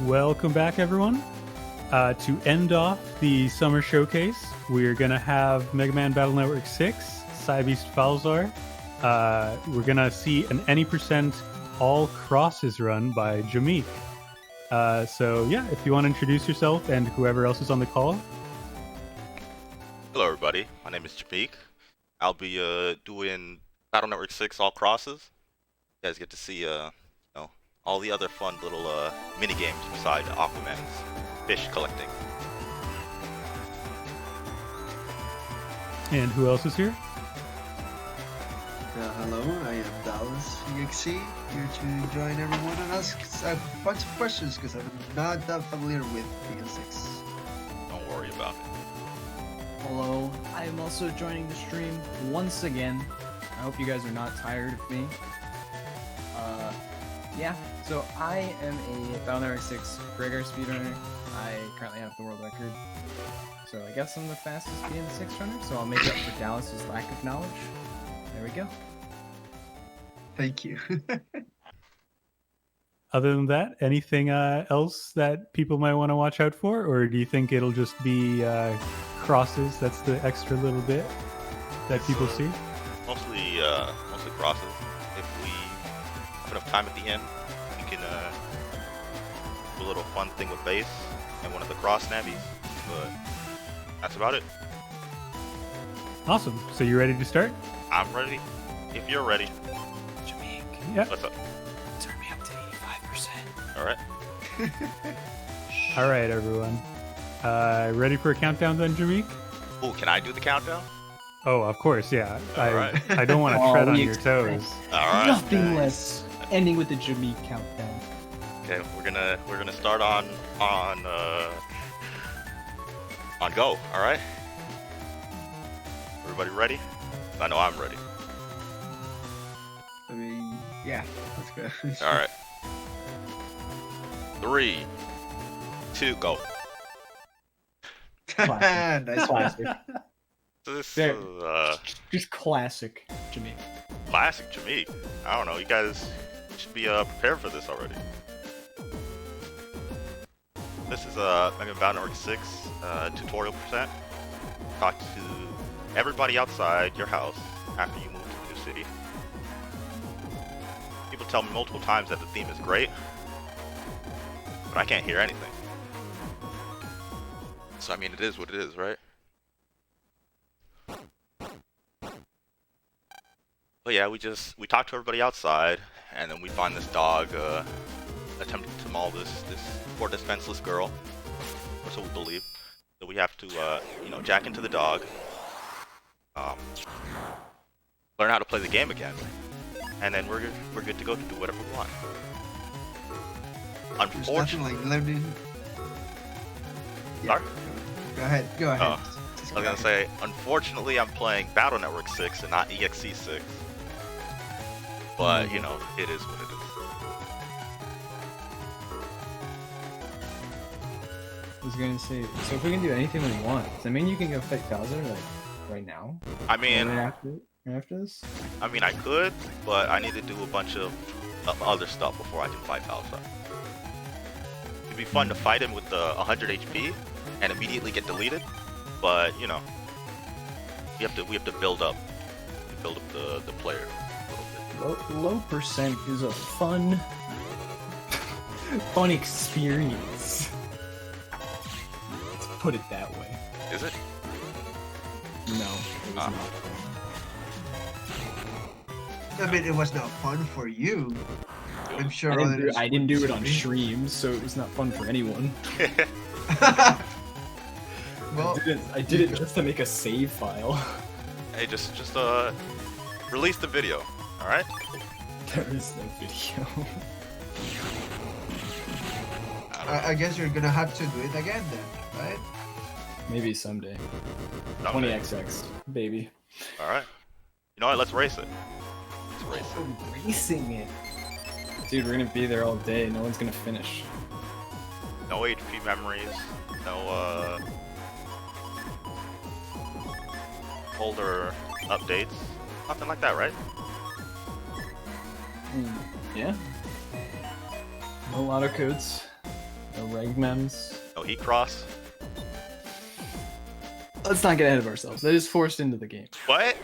Welcome back, everyone. To end off the summer showcase, we're going to have Mega Man Battle Network 6, Cybeast Falzar. We're going to see an any percent all crosses run by Jameike. So, yeah, if you want to introduce yourself and whoever else is on the call. Hello, everybody. My name is Jameike. I'll be doing Battle Network 6 all crosses. You guys get to see all the other fun little mini games beside Aquaman's fish collecting. And who else is here? Hello, I am Dallas EXE, here to join everyone and ask a bunch of questions because I'm not that familiar with BN6. Don't worry about it. Hello, I am also joining the stream once again. I hope you guys are not tired of me. Yeah, so I am a Battle Network 6 Gregor speedrunner. I currently have the world record. So I guess I'm the fastest BN6 runner, so I'll make up for Dallas's lack of knowledge. There we go. Thank you. Other than that, anything else that people might want to watch out for? Or do you think it'll just be crosses? That's the extra little bit that people see? Mostly crosses. If we have enough time at the end, we can do a little fun thing with base and one of the cross nabbies. But that's about it. Awesome. So you ready to start? I'm ready. If you're ready. Jameike, Yeah. What's up? turn me up to 85%. Alright. All right, everyone. Ready for a countdown then, Jameike? Ooh, can I do the countdown? Oh, of course, yeah. Alright. I don't want to Oh, tread on we your expect toes. Alright. Nothing less. Ending with the Jameike countdown. Okay, we're gonna start on go. All right. Everybody ready? I know I'm ready. I mean, yeah, let's go. All right. 3, 2, go. Nice. Classic. This There. is Just classic Jameike. classic Jameike. I don't know. You guys should be prepared for this already. This is Mega Man Battle Network 6 tutorial percent. Talk to everybody outside your house after you move to the new city. People tell me multiple times that the theme is great, but I can't hear anything. So I mean, it is what it is, right? But yeah, we talk to everybody outside, and then we find this dog attempting to maul this poor defenseless girl, or so we believe. So we have to jack into the dog, learn how to play the game again, and then we're good to go to do whatever we want. There's nothing Unfortunately, like learning. Yeah. Sorry? Go ahead. Go ahead. Oh, I was gonna say, unfortunately, I'm playing Battle Network 6 and not EXE 6. But you know, it is what it is. I was gonna say, so if we can do anything we want, does that mean you can go fight Bowser like right now? I mean, Right after this? I could, but I need to do a bunch of other stuff before I can fight Bowser. It'd be fun to fight him with the 100 HP and immediately get deleted, but you know, we have to build up the player a little bit. Low percent is a fun experience. Let's put it that way. Is it? No, it was not fun. I mean, it was not fun for you. I'm sure. I didn't do it on stream, so it was not fun for anyone. Well, I did it just to make a save file. Hey, just release the video, all right? There is no video. I guess you're gonna have to do it again then, right? Maybe someday. Someday. 20XX, baby. All right. You know what? Let's race it. Let's race it. Racing it. Dude, we're gonna be there all day. No one's gonna finish. No HP memories. No folder updates. Nothing like that, right? Yeah. No Lotto codes. No Regmems. No heat cross. Let's not get ahead of ourselves. That is forced into the game. What?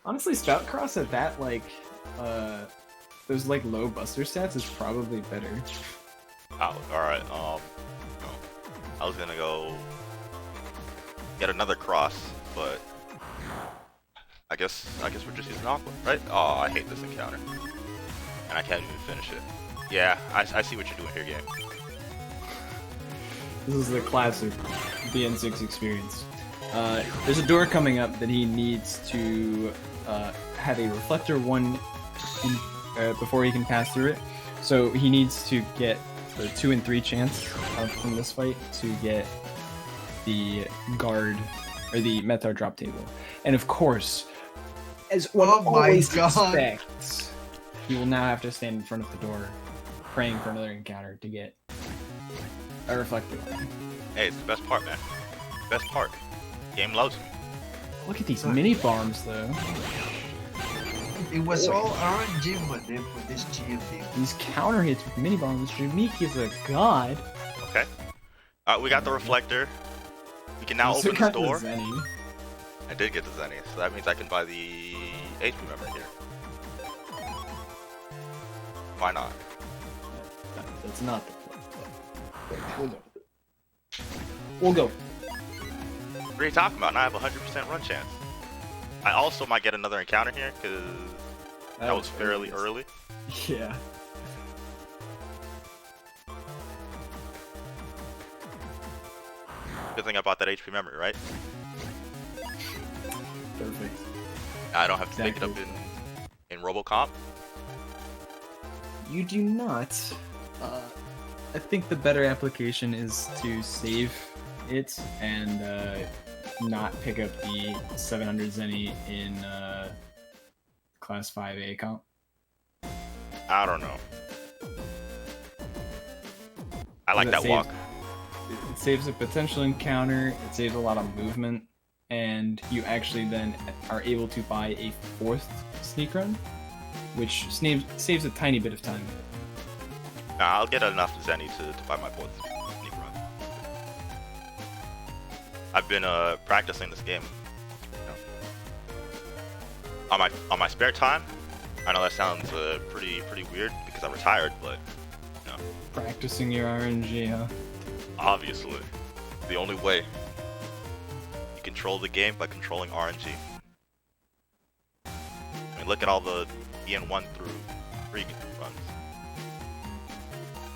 Honestly, Spout Cross at that, like, those, like, low buster stats is probably better. Oh, alright, no. I was gonna go get another cross, but I guess we're just using Aqua, right? Oh, I hate this encounter. And I can't even finish it. Yeah, I see what you're doing here, game. This is the classic BN6 experience. There's a door coming up that he needs to have a reflector 1 before he can pass through it. So he needs to get the 2 and 3 chance from this fight to get the guard or the Metar drop table. And of course, as one always expects, he will now have to stand in front of the door, praying for another encounter to get a reflector. Hey, it's the best part, man. Best part. Game loves me. Look at these mini bombs, though. It was all RNG money for this GMD. These counter hits with mini bombs. Jameike is a god. Okay. We got the reflector. We can now open this door. I did get the Zenny, so that means I can buy the HP memory here. Why not? That's not the play. We'll go. What are you talking about? Now I have a 100% run chance. I also might get another encounter here because that was fairly early. Yeah. Good thing I bought that HP memory, right? Perfect. I don't have to pick it up in RoboComp. You do not. I think the better application is to save it and not pick up the 700 Zenny in Class 5A comp. I don't know. I like that walk. It saves a potential encounter, it saves a lot of movement, and you actually then are able to buy a 4th sneak run, which saves a tiny bit of time. Nah, I'll get enough Zenny to buy my 4th sneak run. I've been practicing this game, you know, on my spare time. I know that sounds pretty weird because I retired, but you know, practicing your RNG, huh? Obviously, the only way you control the game by controlling RNG. I mean, look at all the BN1 through 3 runs.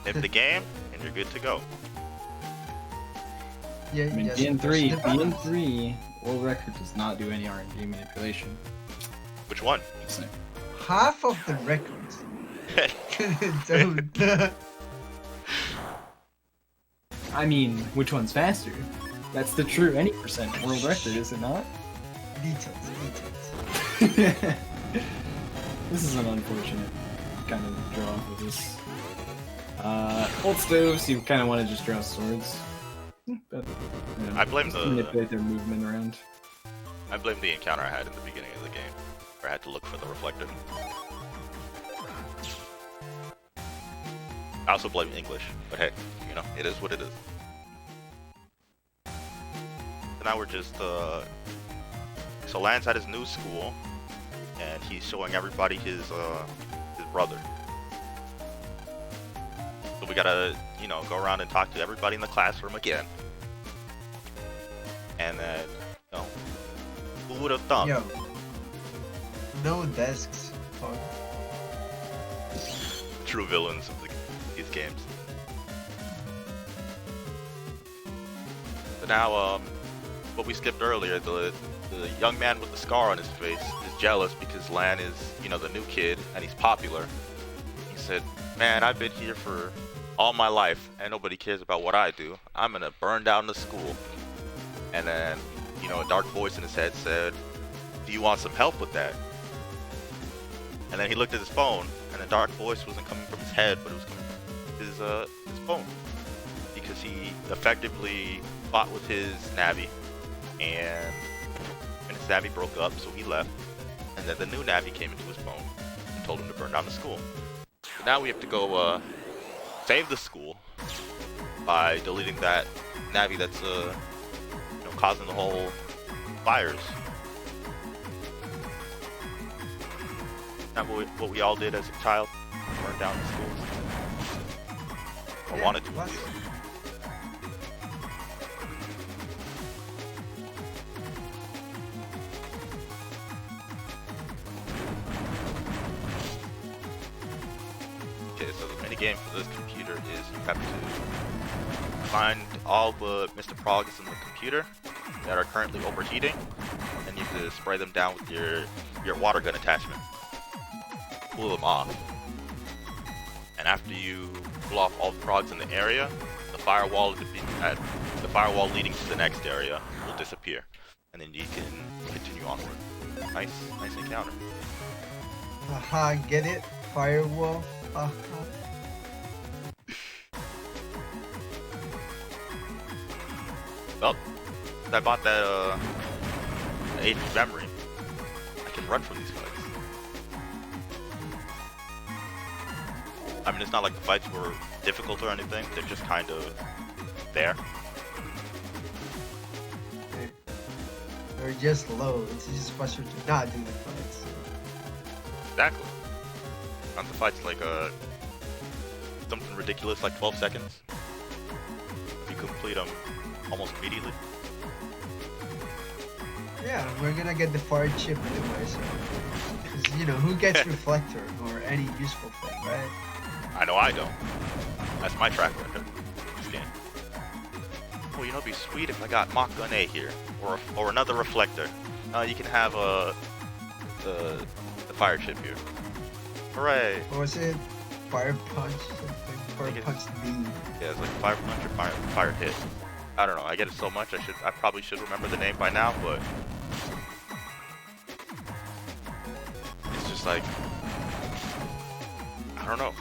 Nip the game, and you're good to go. Yeah, I mean, yes, BN3, world record does not do any RNG manipulation. Which one? half of the records. Don't. I mean, which one's faster? That's the true any percent world record, is it not? Details. This is an unfortunate kind of draw for this. Old stoves, you kind of want to just draw swords. But, you know, I blame just the manipulate their movement around. I blame the encounter I had in the beginning of the game, where I had to look for the reflector. I also blame English, but hey, you know, it is what it is. So now we're just, so Lan's at his new school, and he's showing everybody his brother. So we gotta, you know, go around and talk to everybody in the classroom again. And then, you know, who would have thought? Yo, no desks. Fuck. True villains of these games. So now, what we skipped earlier, the young man with the scar on his face is jealous because Lan is, you know, the new kid and he's popular. He said, "Man, I've been here for all my life and nobody cares about what I do. I'm gonna burn down the school." And then, you know, a dark voice in his head said, "Do you want some help with that?" And then he looked at his phone, and the dark voice wasn't coming from his head, but it was coming from his phone, because he effectively fought with his Navi, and his Navi broke up, so he left, and then the new Navi came into his phone and told him to burn down the school. So now we have to go save the school by deleting that Navi that's causing the whole fires. Not what we all did as a child, burn down the schools. Or Yeah, wanted to. At what? least. Okay, so the mini game for this computer is you have to find all the Mr. Progs in the computer that are currently overheating, and you have to spray them down with your water gun attachment. Cool them off. And after you pull off all the progs in the area, the firewall leading to the next area will disappear, and then you can continue onward. Nice encounter. Haha, get it? Firewall? Haha. Well, I bought that 8 memory. I can run from these fights. I mean, it's not like the fights were difficult or anything. They're just kind of there. They're just low. It's just faster to not do the fights. Exactly. Aren't the fights like something ridiculous like 12 seconds? You complete them almost immediately. Yeah, we're gonna get the fire chip anyway, so... 'Cause, you know, who gets reflector or any useful thing, right? I know I don't. That's my track record. This game. Well, you know, it'd be sweet if I got Mach Gun A here, or another reflector. You can have the fire chip here. Hooray! What was it? Fire punch? Something? Fire punch B. Yeah, it's like fire punch or fire hit. I don't know. I get it so much. I probably should remember the name by now, but it's just like I don't know.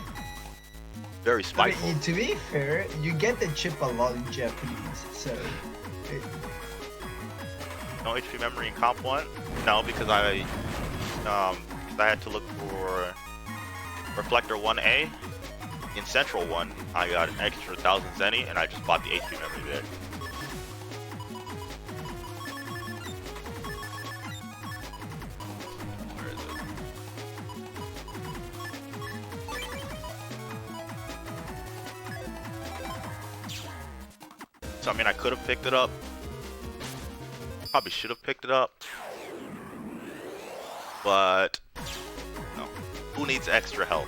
Very spiteful. I mean, to be fair, you get the chip a lot in Japanese, so... No HP memory in Comp 1? No, because I had to look for Reflector 1A. In Central 1, I got an extra 1000 Zenny, and I just bought the HP memory there. Where is it? So, I mean, I could have picked it up. Probably should have picked it up. But, no. Who needs extra health?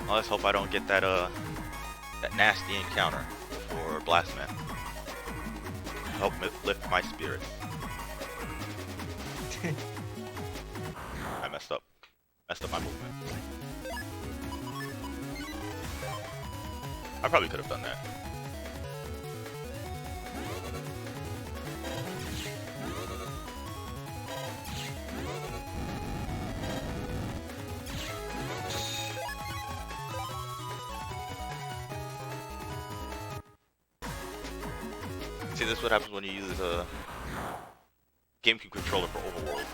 Well, let's hope I don't get that that nasty encounter for Blastman. Help lift my spirits. I messed up my movement. I probably could have done that. See, this is what happens when you use a GameCube controller for Overworld.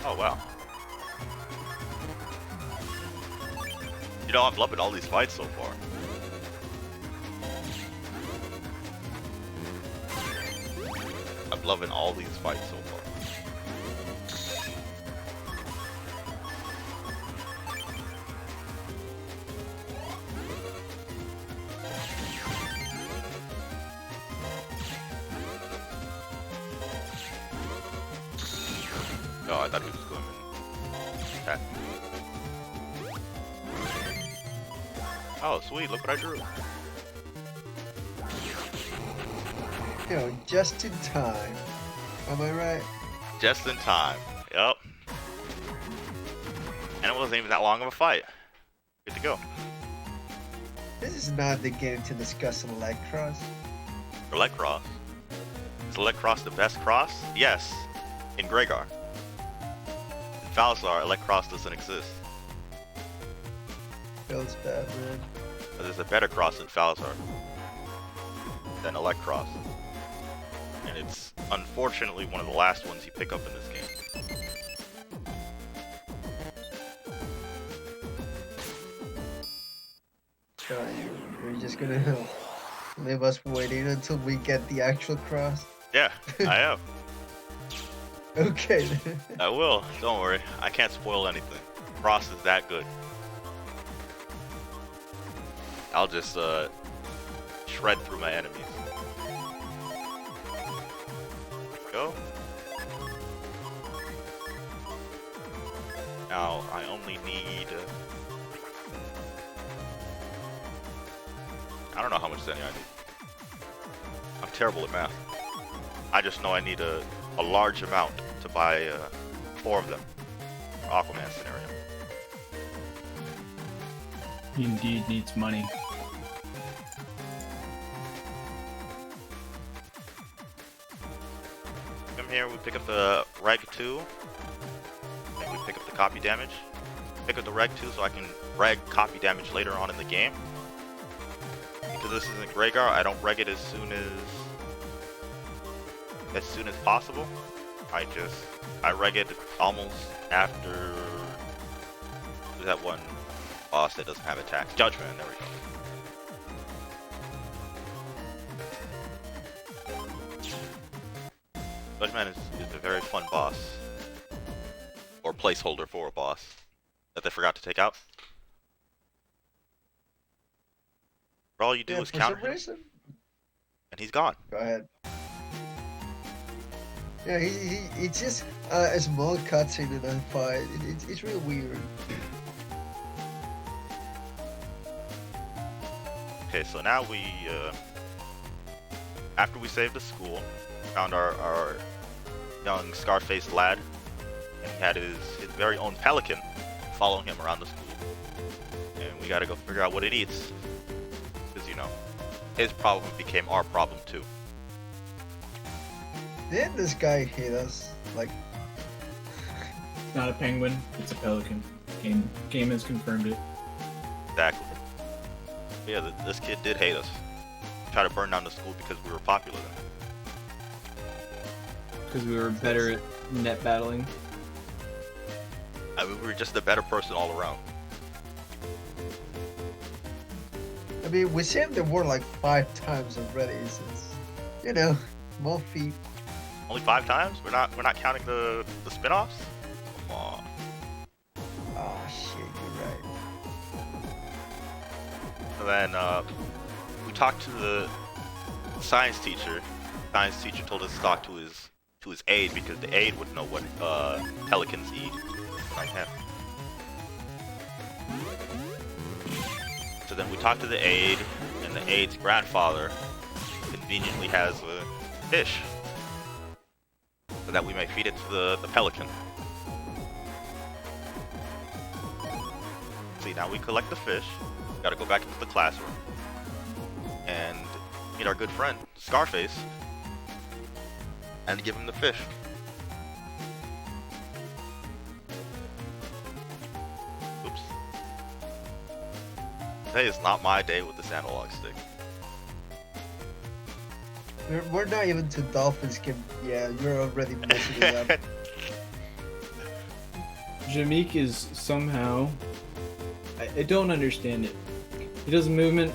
Oh wow. You know, I'm loving all these fights so far. I'm loving all these fights so far. Oh, I thought he was going in attack. Oh, sweet, look what I drew. Yo, just in time. Am I right? Just in time. Yep. And it wasn't even that long of a fight. Good to go. This is not the game to discuss an leg cross. For leg cross. Is leg cross the best cross? Yes. In Gregar. In Falzar, leg cross doesn't exist. Feels bad, man. But there's a better cross in Falzar than Elect Cross. And it's unfortunately one of the last ones you pick up in this game. So you're just gonna leave us waiting until we get the actual cross? Yeah, I am. Okay. I will. Don't worry. I can't spoil anything. Frost is that good. I'll just shred through my enemies. Go. Now I only need. I don't know how much Zenny I need. I'm terrible at math. I just know I need a large amount to buy 4 of them for Aquaman scenario. He indeed needs money. Come here, we pick up the Reg 2, and we pick up the copy damage. Pick up the Reg 2 so I can reg copy damage later on in the game. Because this isn't Gregar, I don't reg it as soon as possible. I reg it almost after that one boss that doesn't have attacks. Judgment, there we go. Judgment is a very fun boss. Or placeholder for a boss that they forgot to take out. But all you do is counter him, and he's gone. Go ahead. Yeah, it's just a small cutscene in that fight. It's real weird. Okay, so now we, after we saved the school, found our young scar-faced lad, and he had his very own Pelican following him around the school. And we gotta go figure out what it eats. Because, you know, his problem became our problem too. Didn't this guy hate us? Like, It's not a penguin, it's a pelican. Game has confirmed it. Exactly. Yeah, this kid did hate us. Tried to burn down the school because we were popular then. Because we were better at net battling. I mean, we were just a better person all around. I mean, we saved the war like 5 times already since, you know, small feat. Only 5 times? We're not counting the spin-offs? Come on. Oh shit, you're right. And then we talked to the science teacher. The science teacher told us to talk to his aide because the aide would know what pelicans eat. Like him. So then we talked to the aide, and the aide's grandfather conveniently has a fish, so that we may feed it to the pelican. See, now we collect the fish. Gotta go back into the classroom and meet our good friend Scarface and give him the fish. Oops. Today is not my day with this analog stick. We're not even to Dolphins game. Yeah, you're already messing it up. Jameike is somehow... I don't understand it. He does movement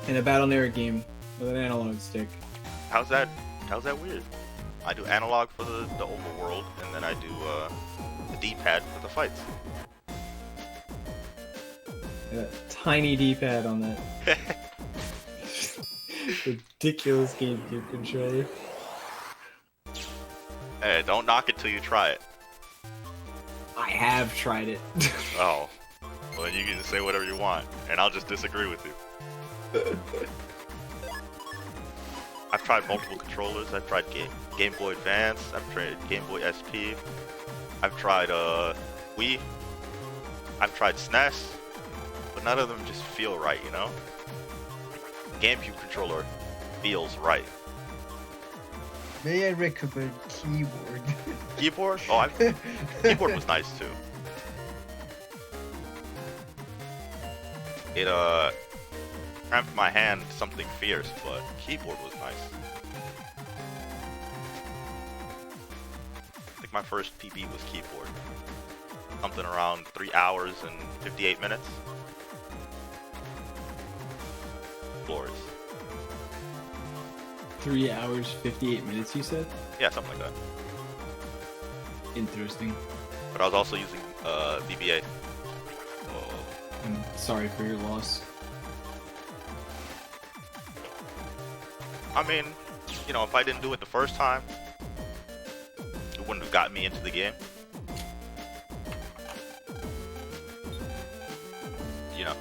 in a battle narrative game with an analog stick. How's that weird? I do analog for the overworld, and then I do the D-pad for the fights. A tiny D-pad on that ridiculous GameCube controller. Hey, don't knock it till you try it. I have tried it. Oh. Well, then you can say whatever you want, and I'll just disagree with you. I've tried multiple controllers. I've tried Game Boy Advance. I've tried Game Boy SP. I've tried Wii. I've tried SNES. But none of them just feel right, you know? GameCube controller feels right. May I recommend keyboard? Keyboard? Oh, keyboard was nice too. It cramped my hand something fierce, but keyboard was nice. think my first PB was keyboard. Something around 3 hours and 58 minutes. Glorious. 3 hours, 58 minutes, you said? Yeah, something like that. Interesting. But I was also using VBA. I'm sorry for your loss. I mean, you know, if I didn't do it the first time, it wouldn't have gotten me into the game. You know,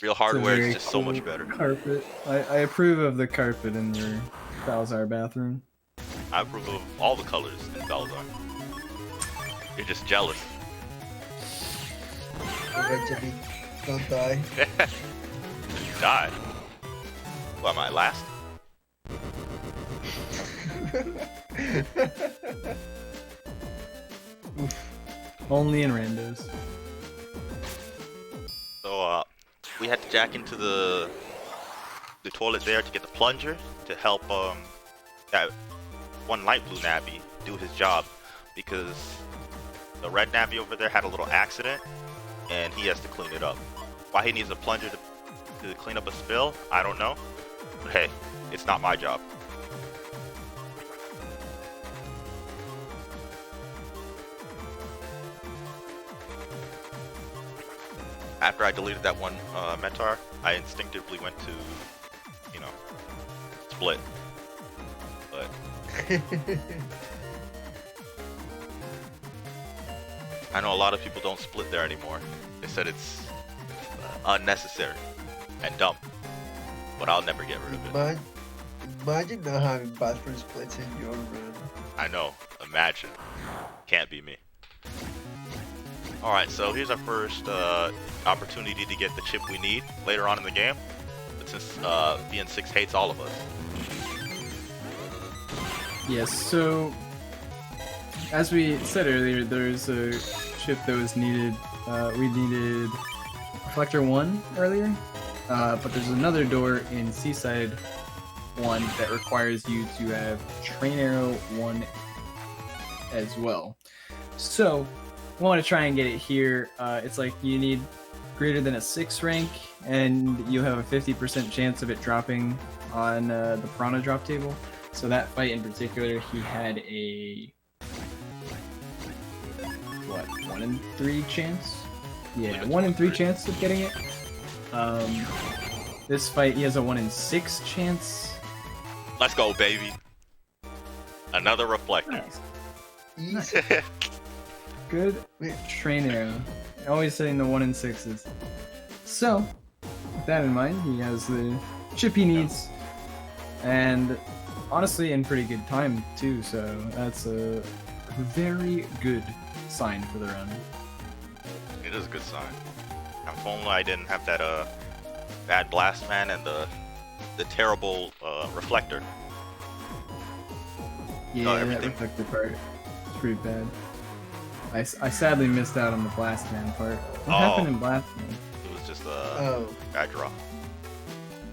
real hardware is just so much better. Carpet. I approve of the carpet in your Balzar bathroom. I approve of all the colors in Balzar. You're just jealous. Eventually, don't die. Die. What am I, last? Only in randos. So we had to jack into the toilet there to get the plunger to help that one light blue nabby do his job, because the red nabby over there had a little accident and he has to clean it up. Why he needs a plunger to clean up a spill, I don't know. But hey, it's not my job. After I deleted that one Mentar, I instinctively went to, you know, split. But I know a lot of people don't split there anymore. They said it's unnecessary and dumb. But I'll never get rid of it. Imagine not having bathroom splits in your room. I know. Imagine. Can't be me. Alright, so here's our first opportunity to get the chip we need later on in the game. But since BN6 hates all of us. Yes, so as we said earlier, there's a chip that was needed. We needed Reflector 1 earlier, but there's another door in Seaside 1 that requires you to have Train Arrow 1 as well. So I want to try and get it here. It's like you need greater than a 6 rank, and you have a 50% chance of it dropping on the Piranha drop table. So that fight in particular, he had a 1 in 3 chance? Yeah, 1 in 3 chance of getting it. This fight, he has a 1 in 6 chance. Let's go, baby. Another reflector. Nice. Good train arrow. Always saying the 1 in 6s. So, with that in mind, he has the chip he needs. And honestly, in pretty good time, too. So, that's a very good sign for the run. It is a good sign. If only I didn't have that bad blast man and the terrible reflector. Yeah, that reflector part is pretty bad. I sadly missed out on the blast man part. What happened in blast man? It was just a bad draw.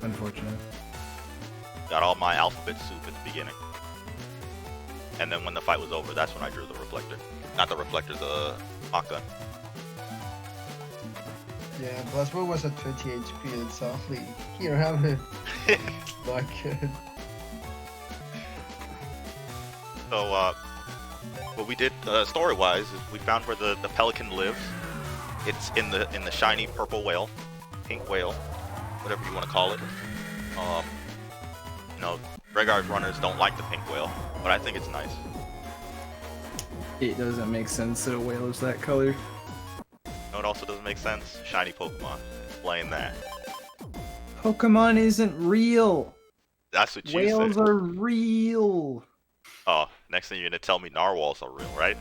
Unfortunate. Got all my alphabet soup at the beginning. And then when the fight was over, that's when I drew the reflector. Not the reflector, the hawk gun. Yeah, Blastman was at 20 HP and softly. Here, have it. Not good. So, what we did story-wise is we found where the Pelican lives. It's in the shiny purple whale, pink whale, whatever you want to call it. You know, Regard runners don't like the pink whale, but I think it's nice. It doesn't make sense that a whale is that color. You know, it also doesn't make sense. Shiny Pokemon. Explain that. Pokemon isn't real. That's what you Whales said. are real. Oh, next thing you're gonna tell me narwhals are real, right?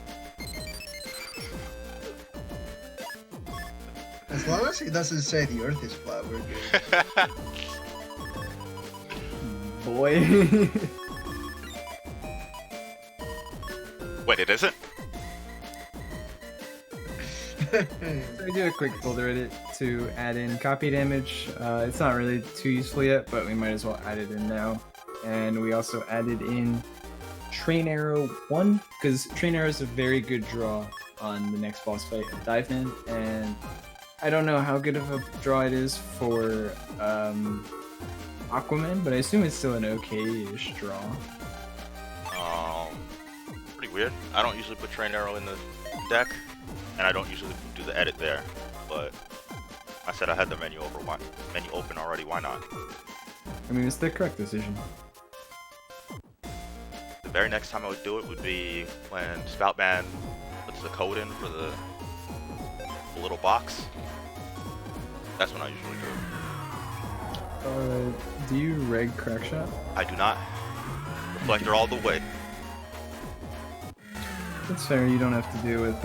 As long as he doesn't say the Earth is flat, we're good. Boy. Wait, it isn't? So we did a quick folder edit to add in copy damage. It's not really too useful yet, but we might as well add it in now. And we also added in Train Arrow 1, because Train Arrow is a very good draw on the next boss fight at Dive Man, and I don't know how good of a draw it is for Aquaman, but I assume it's still an okay-ish draw. Pretty weird. I don't usually put Train Arrow in the deck, and I don't usually do the edit there, but I said I had the menu open already, why not? I mean, it's the correct decision. The very next time I would do it would be when Spoutman puts the code in for the little box. That's when I usually do it. Do you reg Crackshot? I do not. Reflector all the way. That's fair, you don't have to deal with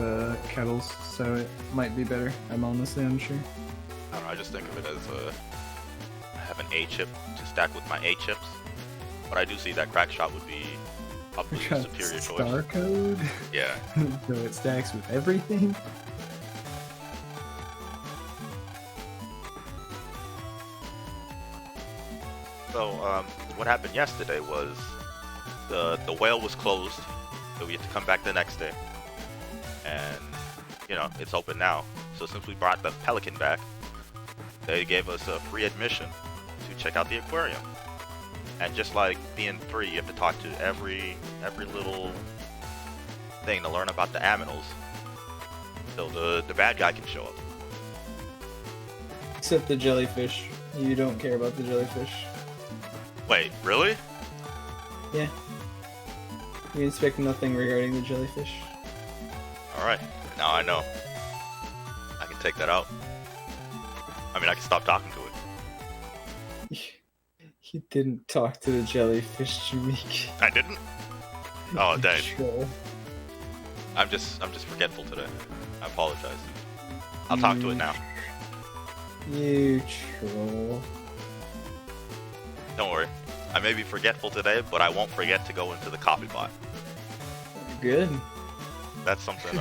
kettles, so it might be better. I'm honestly unsure. I don't know, I just think of it as I have an A chip to stack with my A chips, but I do see that Crackshot would be probably a superior Star choice. code? Yeah. So it stacks with everything? So what happened yesterday was the whale was closed, so we had to come back the next day, and you know it's open now. So since we brought the Pelican back, they gave us a free admission to check out the aquarium. And just like BN3, you have to talk to every little thing to learn about the aminals, so the bad guy can show up. Except the jellyfish. You don't care about the jellyfish. Wait, really? Yeah. You inspect nothing regarding the jellyfish. Alright, now I know. I can take that out. I mean, I can stop talking to it. You didn't talk to the jellyfish, Jameike. I didn't? Oh, dang. Troll. I'm just forgetful today. I apologize. I'll talk to it now. You troll. Don't worry. I may be forgetful today, but I won't forget to go into the copy bot. Good. That's something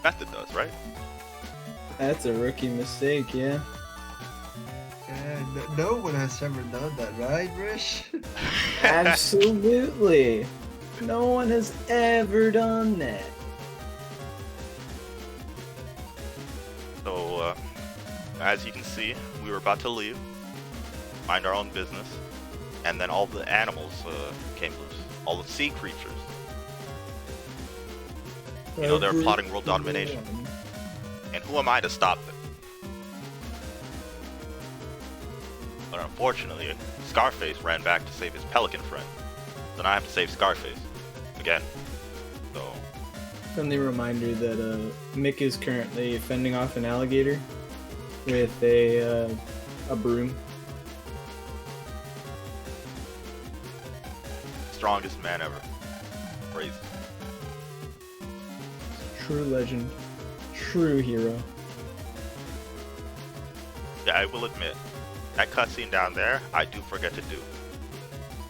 Method does, right? That's a rookie mistake, yeah. And no one has ever done that, right, Rish? Absolutely. No one has ever done that. So, as you can see, we were about to leave, mind our own business, and then all the animals came loose. All the sea creatures. You know, they're plotting world domination. And who am I to stop them? But unfortunately, Scarface ran back to save his Pelican friend. So now I have to save Scarface. Again. So... Friendly reminder that Mick is currently fending off an alligator with a broom. strongest man ever. Crazy. True legend. True hero. Yeah, I will admit, that cutscene down there, I do forget to do.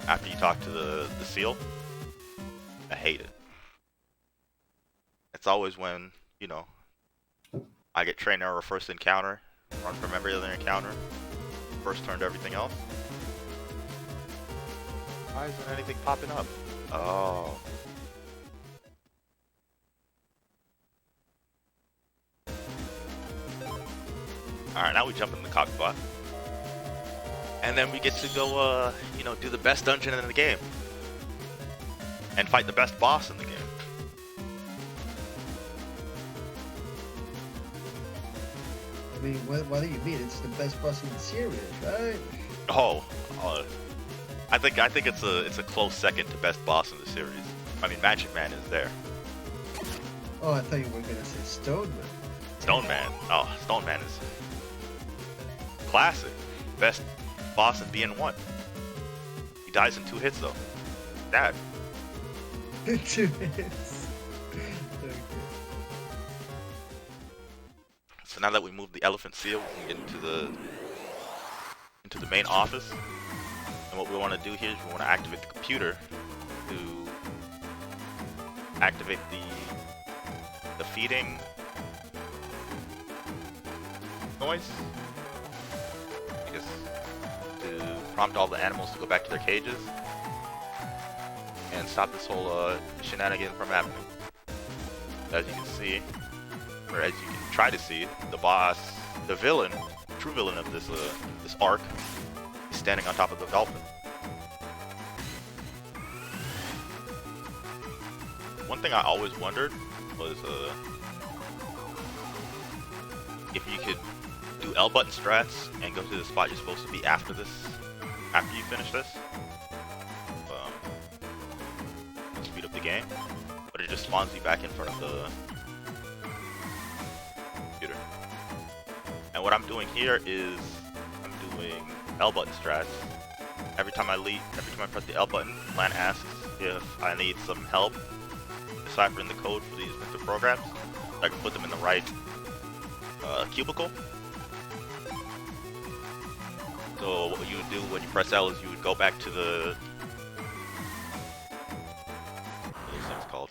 After you talk to the seal, I hate it. It's always when, you know, I get train error first encounter, run from every other encounter, first turn to everything else. Why isn't anything popping up? Oh. Alright, now we jump in the cockpit. And then we get to go, you know, do the best dungeon in the game. And fight the best boss in the game. I mean, what do you mean? It's the best boss in the series, right? Oh, I think it's a close second to best boss in the series. I mean, Magic Man is there. Oh, I thought you were gonna say Stone Man. Stone Man. Oh, Stone Man is classic. Best boss in BN1. He dies in 2 hits though. Dad. 2 hits. Okay. So now that we moved the elephant seal, we can get into the main office. And what we want to do here is we want to activate the computer to activate the feeding noise. Because to prompt all the animals to go back to their cages. and stop this whole shenanigan from happening. As you can see, or as you can try to see, the boss, the villain, true villain of this arc, is standing on top of the dolphin. One thing I always wondered was if you could do L button strats and go to the spot you're supposed to be after you finish this. Speed up the game, but it just spawns you back in front of the computer. And what I'm doing here is I'm doing L button strats. Every time I press the L button, Plan asks if I need some help deciphering the code for these Mr. programs, so I can put them in the right cubicle. So what you would do when you press L is you would go back to the things called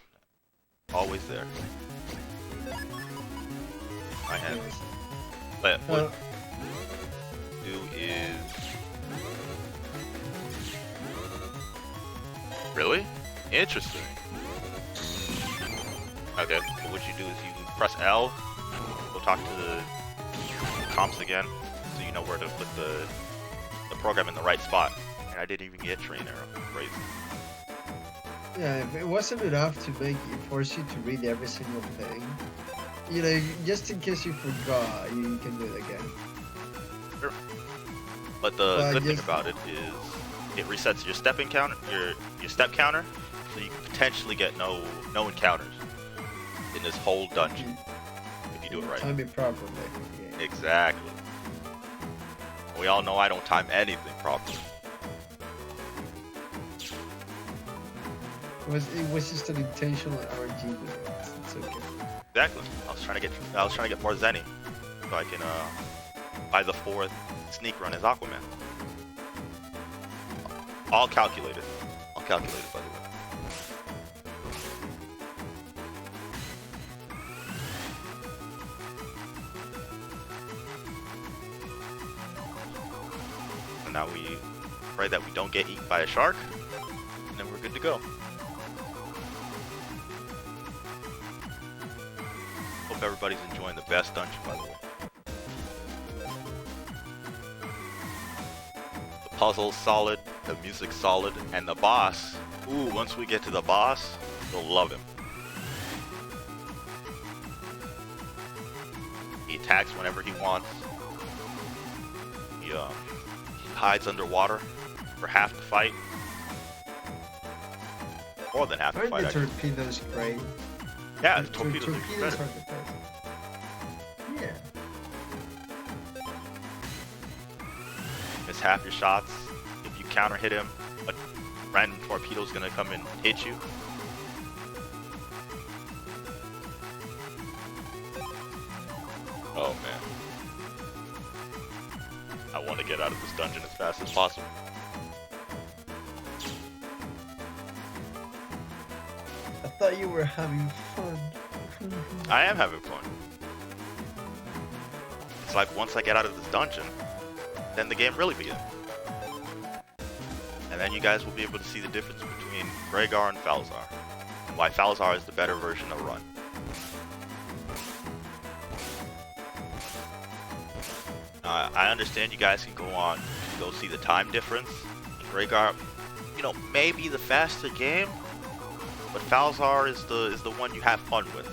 always there. I have. But what you do is really interesting. Okay, but what you do is you press L, go talk to the comps again, so you know where to put the program in the right spot. And I didn't even get train arrow. Crazy. Yeah, if it wasn't enough to force you to read every single thing, you know, just in case you forgot, you can do it again. Sure. But the good thing about it is it resets your stepping counter, your step counter, so you can potentially get no encounters in this whole dungeon if you do it right. Time it properly. Yeah. Exactly. We all know I don't time anything properly. It was just an intentional RNG with it. It's okay. Exactly. I was trying to get more Zenny, so I can buy the 4th sneak run as Aquaman. All calculated. All calculated, by the way. So now we pray that we don't get eaten by a shark, and then we're good to go. Hope everybody's enjoying the best dungeon, by the way. The puzzle's solid, the music's solid, and the boss. Ooh, once we get to the boss, you'll love him. He attacks whenever he wants. He hides underwater for half the fight. More than half the Aren't fight, the actually. torpedoes great? Yeah, the torpedoes are Torpedoes better. are the best. Yeah. Miss half your shots. If you counter hit him, a random torpedo's gonna come and hit you. Oh man. I want to get out of this dungeon as fast as possible. I thought you were having fun. I am having fun. It's like once I get out of this dungeon, then the game really begins. And then you guys will be able to see the difference between Rhaegar and Falzar, and why Falzar is the better version of Run. I understand you guys can go see the time difference. Rhaegar, you know, may be the faster game, but Falzar is the one you have fun with.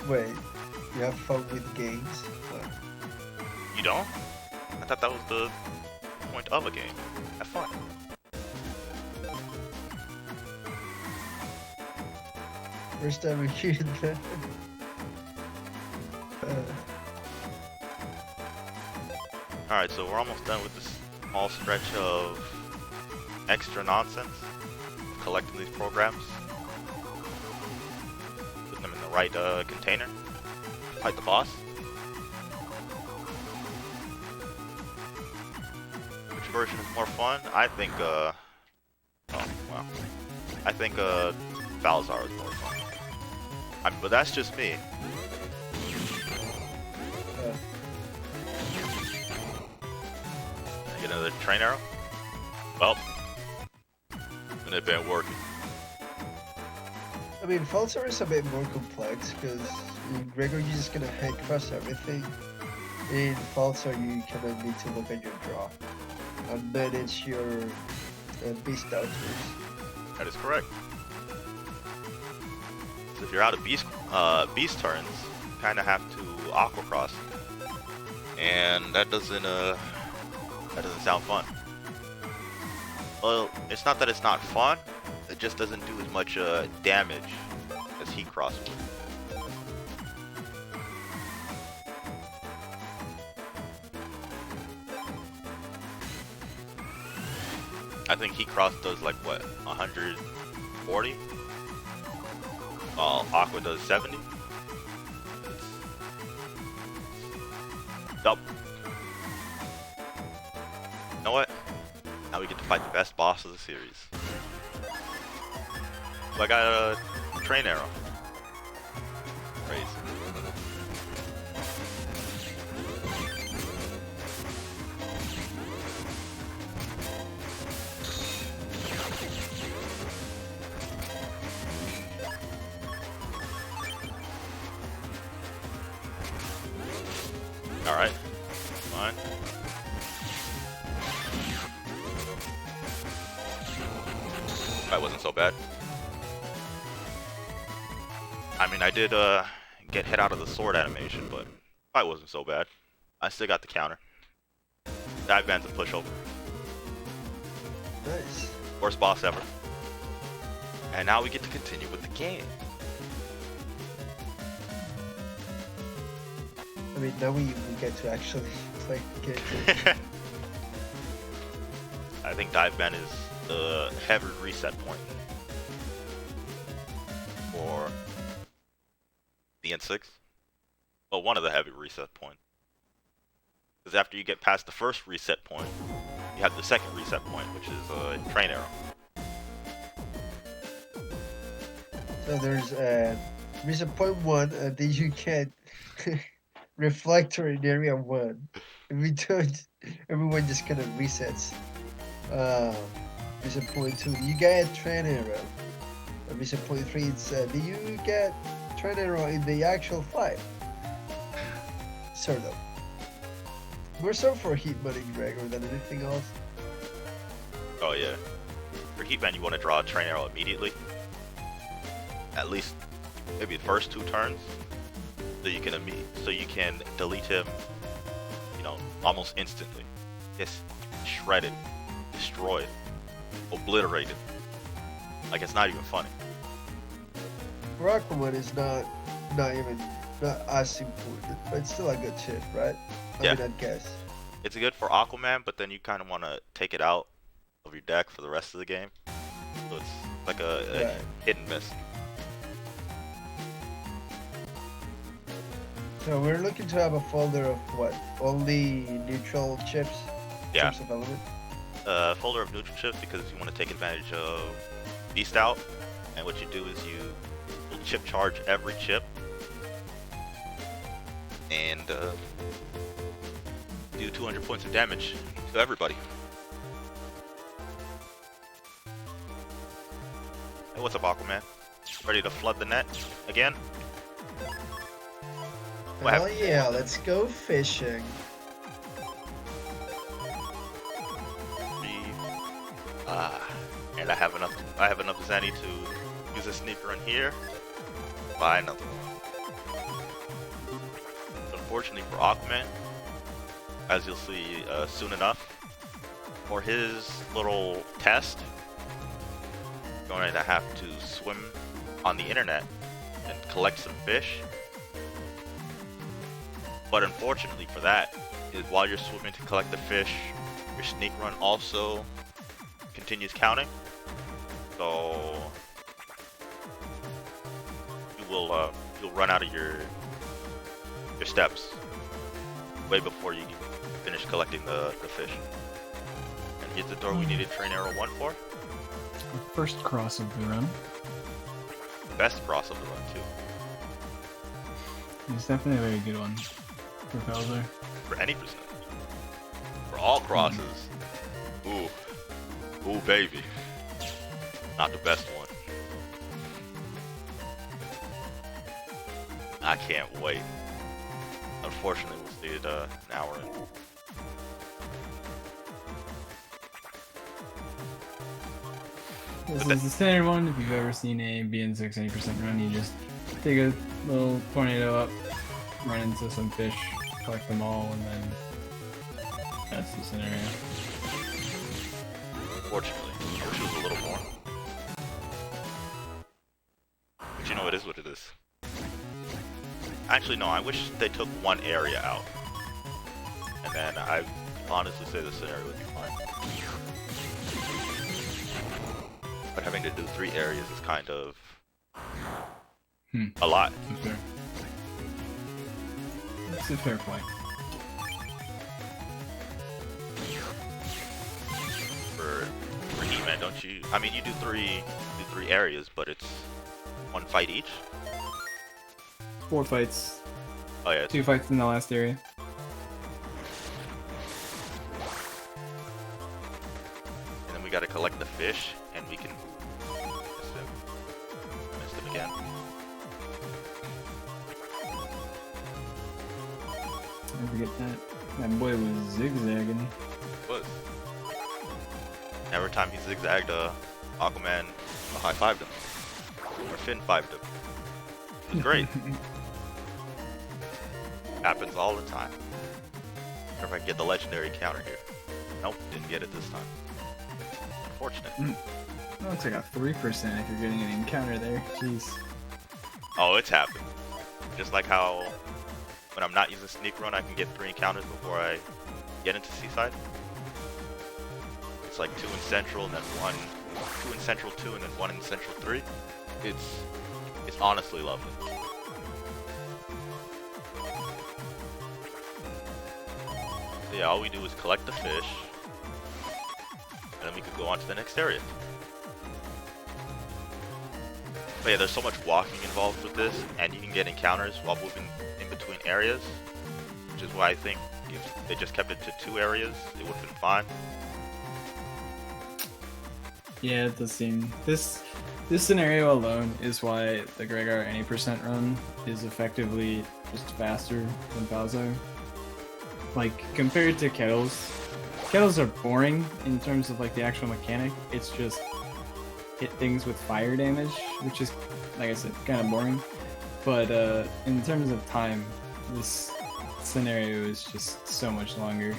Wait, you have fun with games? What? You don't? I thought that was the point of a game. Have fun. First time I'm hearing that. Alright, so we're almost done with this small stretch of extra nonsense. Collecting these programs. Putting them in the right container. Fight the boss. Which version is more fun? I think, oh, wow. I think, Falzar is more fun. But that's just me. Get another train arrow. Well, and it been working. I mean, Falsar is a bit more complex because in Gregor you're just gonna head cross everything. In Falsar you kind of need to look at your draw and manage your beast outwards. That is correct. So if you're out of beast turns, you kind of have to aqua cross, and that doesn't sound fun. Well, it's not that it's not fun. It just doesn't do as much damage as heat cross would. I think heat cross does like what, 140? While aqua does 70. Double. You know what? Now we get to fight the best boss of the series. So I got a train arrow. Crazy. Alright. Fine. That wasn't so bad. I mean, I did get hit out of the sword animation, but that wasn't so bad. I still got the counter. Dive Band's a pushover. Nice. Worst boss ever. And now we get to continue with the game. I mean, now we get to actually play the game. I think Dive Band is the heavy reset point for the N6. Well, one of the heavy reset points. Because after you get past the first reset point, you have the second reset point, which is a train arrow. So there's reset point 1, and then you get reflector in area 1. If we don't, everyone just kind of resets. Reset point 2, you get train arrow. Reset point 3, it's do you get train arrow in the actual fight? Sort of. More so for Heatman and Gregor than anything else. Oh yeah. For Heatman, you want to draw a train arrow immediately. At least maybe the first 2 turns, so you can delete him, you know, almost instantly. Just shredded, destroyed, obliterated. Like it's not even funny. For Aquaman is not as important, but it's still a good shit, right? I mean, I'd guess. It's good for Aquaman, but then you kind of want to take it out of your deck for the rest of the game. So it's like a hit and miss. So we're looking to have a folder of what? Only neutral chips? Yeah. Chips of element? Folder of neutral chips because you want to take advantage of Beast Out. And what you do is you'll chip charge every chip. And do 200 points of damage to everybody. Hey, what's up, Aquaman? Ready to flood the net again? Hell yeah, let's go fishing. And I have enough Zenny to use a sneaker in here. Buy another one. Unfortunately for Aquaman, as you'll see soon enough, for his little test, you're going to have to swim on the internet and collect some fish. But unfortunately for that, is while you're swimming to collect the fish, your sneak run also continues counting. So you'll run out of your steps way before you finish collecting the fish. And here's the door we needed train arrow 1 for. First cross of the run. Best cross of the run too. It's definitely a very good one for Bowser. For any percentage. For all crosses. Ooh. Ooh, baby. Not the best one. I can't wait. Unfortunately, we'll see it an hour in. This is the standard one. If you've ever seen a BN6 80% run, you just take a little tornado up, run into some fish, collect them all, and then that's the scenario. Unfortunately, I wish it was a little more. But you know, it is what it is. Actually, no, I wish they took one area out. And then I honestly say the scenario would be fine. But having to do 3 areas is kind of a lot. That's a fair point. For He-Man, don't you? I mean, you do three areas, but it's 1 fight each. 4 fights. Oh yeah. 2 fights in the last area. And then we gotta collect the fish, and we can miss him again. Don't forget that. That boy was zigzagging. Was. Every time he zigzagged, Aquaman high-fived him. Or Fin-fived him. It was great. Happens all the time. Wonder if I can get the legendary counter here. Nope, didn't get it this time. Unfortunate. Oh, it's like a 3% if you're getting an encounter there. Jeez. Oh, it's happened. Just like how when I'm not using Sneak Run, I can get 3 encounters before I get into Seaside. It's like 2 in Central and then 2 in Central 2 and then 1 in Central 3. It's honestly lovely. So yeah, all we do is collect the fish, and then we could go on to the next area. But yeah, there's so much walking involved with this, and you can get encounters while moving in between areas, which is why I think if they just kept it to 2 areas, it would have been fine. Yeah, it does seem this scenario alone is why the Gregor 80% run is effectively just faster than Bowser. Like compared to kettles are boring in terms of like the actual mechanic. It's just hit things with fire damage, which is, like I said, kind of boring. But in terms of time, this scenario is just so much longer.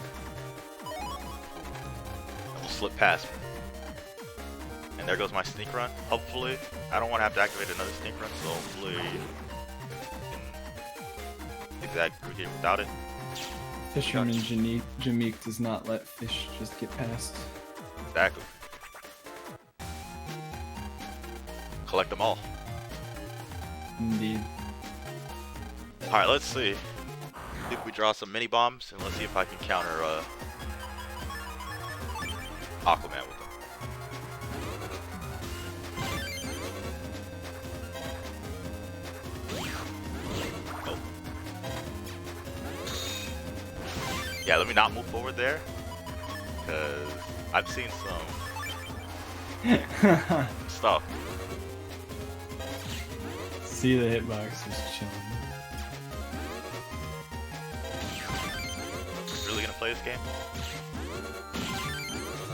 Will slip past me. And there goes my Sneak Run. Hopefully, I don't want to have to activate another Sneak Run, so hopefully I can zigzag through here without it. Fisherman Jameike does not let fish just get past. Exactly. Collect them all. Indeed. Alright, let's see. If we draw some mini bombs, and let's see if I can counter Aquaman with them. Oh. Yeah, let me not move forward there, because I've seen some stuff. See, the hitbox is chilling. Really gonna play this game?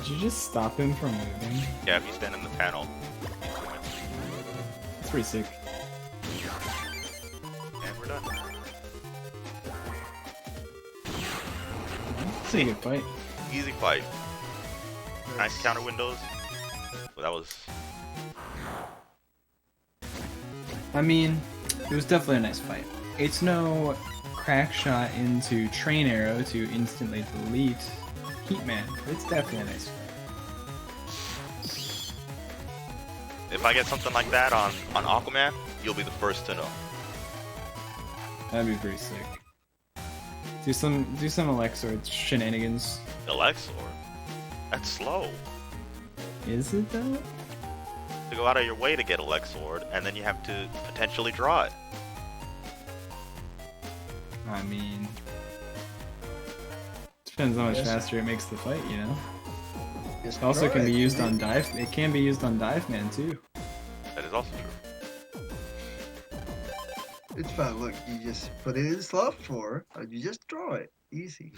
Did you just stop him from moving? Yeah, if you stand in the panel. It's pretty sick. And we're done. It's a good fight. Easy fight. Nice counter windows. But that was... I mean, it was definitely a nice fight. It's no crack shot into Train Arrow to instantly delete Heatman. It's definitely a nice fight. If I get something like that on Aquaman, you'll be the first to know. That'd be pretty sick. Do some Alexor shenanigans. Alexor? That's slow. Is it though? To go out of your way to get Alexor, and then you have to potentially draw it. I mean, depends how much faster it makes the fight, you know? Just It also try can be it. used on Dive. It can be used on Dive Man too. That is also true. It's fine. Look, you just put it in slot 4, and you just draw it. Easy.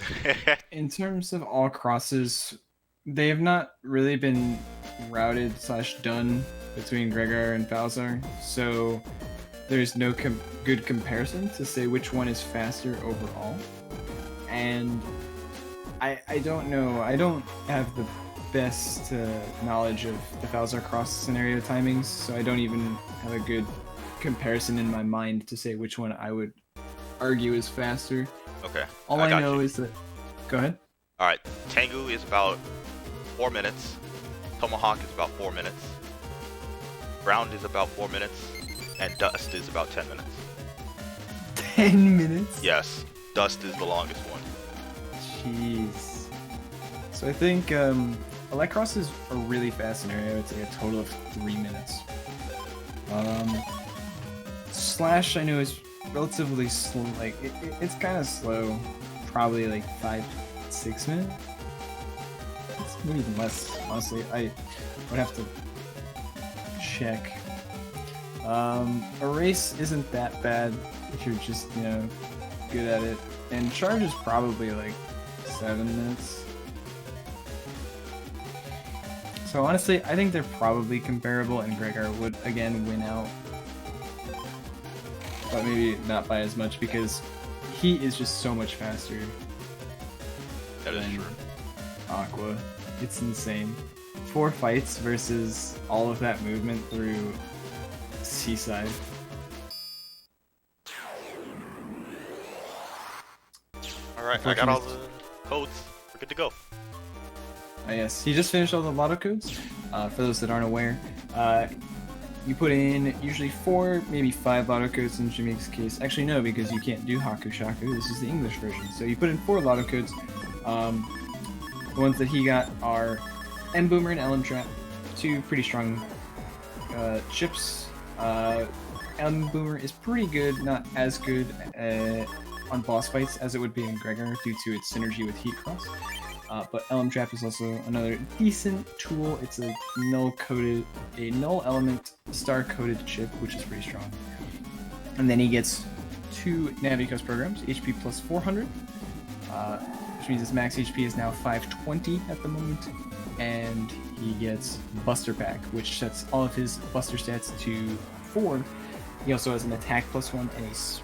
In terms of all crosses, they have not really been routed / done between Gregor and Falzar, so there's no good comparison to say which one is faster overall. And I don't know. I don't have the best knowledge of the Falzar cross scenario timings, so I don't even have a good comparison in my mind to say which one I would argue is faster. Okay. All I got know you. is that. Go ahead. All right. Tengu is about 4 minutes. Tomahawk is about 4 minutes. Ground is about 4 minutes. And Dust is about 10 minutes. 10 minutes? Yes. Dust is the longest one. Jeez. So I think Electros is a really fast scenario. It's like a total of 3 minutes. Slash I know is relatively slow. Like it's kind of slow. Probably like 5-6 minutes. It's maybe even less. Honestly, I would have to check. Erase isn't that bad if you're just good at it. And charge is probably like 7 minutes. So honestly, I think they're probably comparable, and Gregor would again win out. But maybe not by as much because he is just so much faster That is than true. Aqua. It's insane. 4 fights versus all of that movement through Seaside. Alright, I got all the codes. We're good to go. Yes, he just finished all the Lotto codes. For those that aren't aware, you put in usually 4, maybe 5 Lotto codes in Jameike's case. Actually, no, because you can't do Haku Shaku. This is the English version. So you put in 4 Lotto codes. The ones that he got are M Boomer and LM Trap, 2 pretty strong chips. M Boomer is pretty good, not as good on boss fights as it would be in Gregor due to its synergy with Heat Cross. But LM Trap is also another decent tool. It's a null element star-coded chip, which is pretty strong. And then he gets 2 Navicos programs, HP plus 400, which means his max HP is now 520 at the moment. And he gets Buster Pack, which sets all of his Buster stats to 4. He also has an attack plus 1 and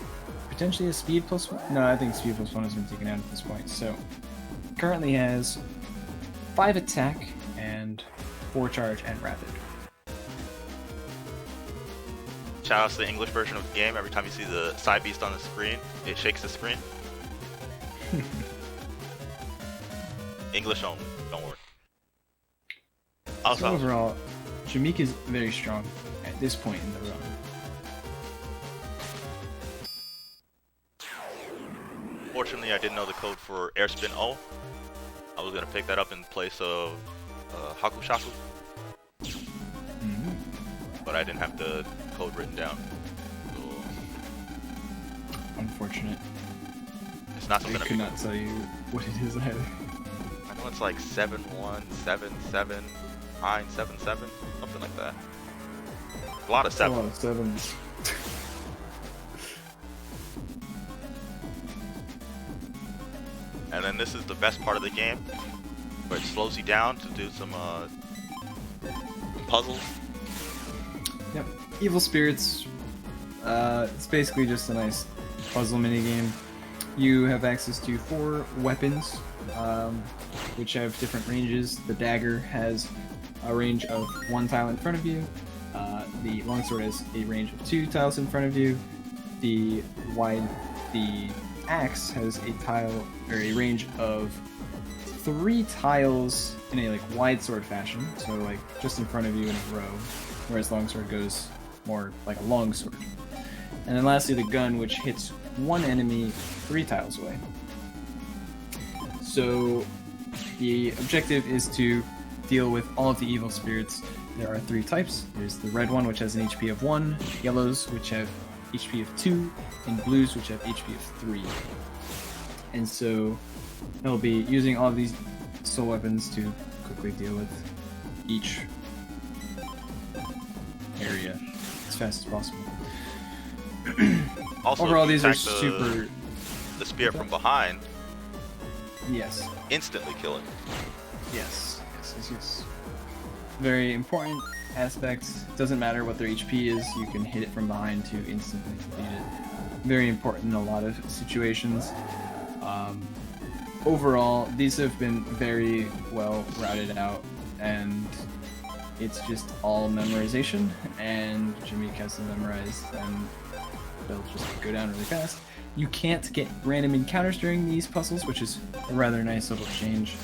potentially a speed plus 1. No, I think speed plus 1 has been taken out at this point. So currently has 5 attack and 4 charge and rapid. Shout out to the English version of the game. Every time you see the side beast on the screen, it shakes the screen. English only, don't worry. Also, So overall, Jameike is very strong at this point in the run. fortunately, I didn't know the code for Air Spin O. I was gonna pick that up in place of Haku Shaku, but I didn't have the code written down. So Unfortunate. it's not I something could not tell you what it is either. I know it's like 7177977, something like that. A lot of A sevens. lot of sevens. And then this is the best part of the game, where it slows you down to do some puzzles. Yep. Evil Spirits. It's basically just a nice puzzle minigame. You have access to 4 weapons, which have different ranges. The dagger has a range of 1 tile in front of you. The longsword has a range of 2 tiles in front of you. The axe has a tile or a range of 3 tiles in a wide sword fashion, so just in front of you in a row, whereas longsword goes more like a long sword. And then lastly, the gun, which hits 1 enemy 3 tiles away. So the objective is to deal with all of the evil spirits. There are 3 types. There's the red one, which has an HP of 1, yellows, which have HP of 2, and blues, which have HP of 3. And so he'll be using all of these soul weapons to quickly deal with each area as fast as possible. Also, Overall, if you these are attack super. the spear from behind, Yes. instantly kill it. Yes. Yes. Very important aspect. Doesn't matter what their HP is, you can hit it from behind to instantly defeat it. Very important in a lot of situations. Overall, these have been very well routed out, and it's just all memorization, and Jameike has to memorize, and they'll just go down really fast. You can't get random encounters during these puzzles, which is a rather nice little change.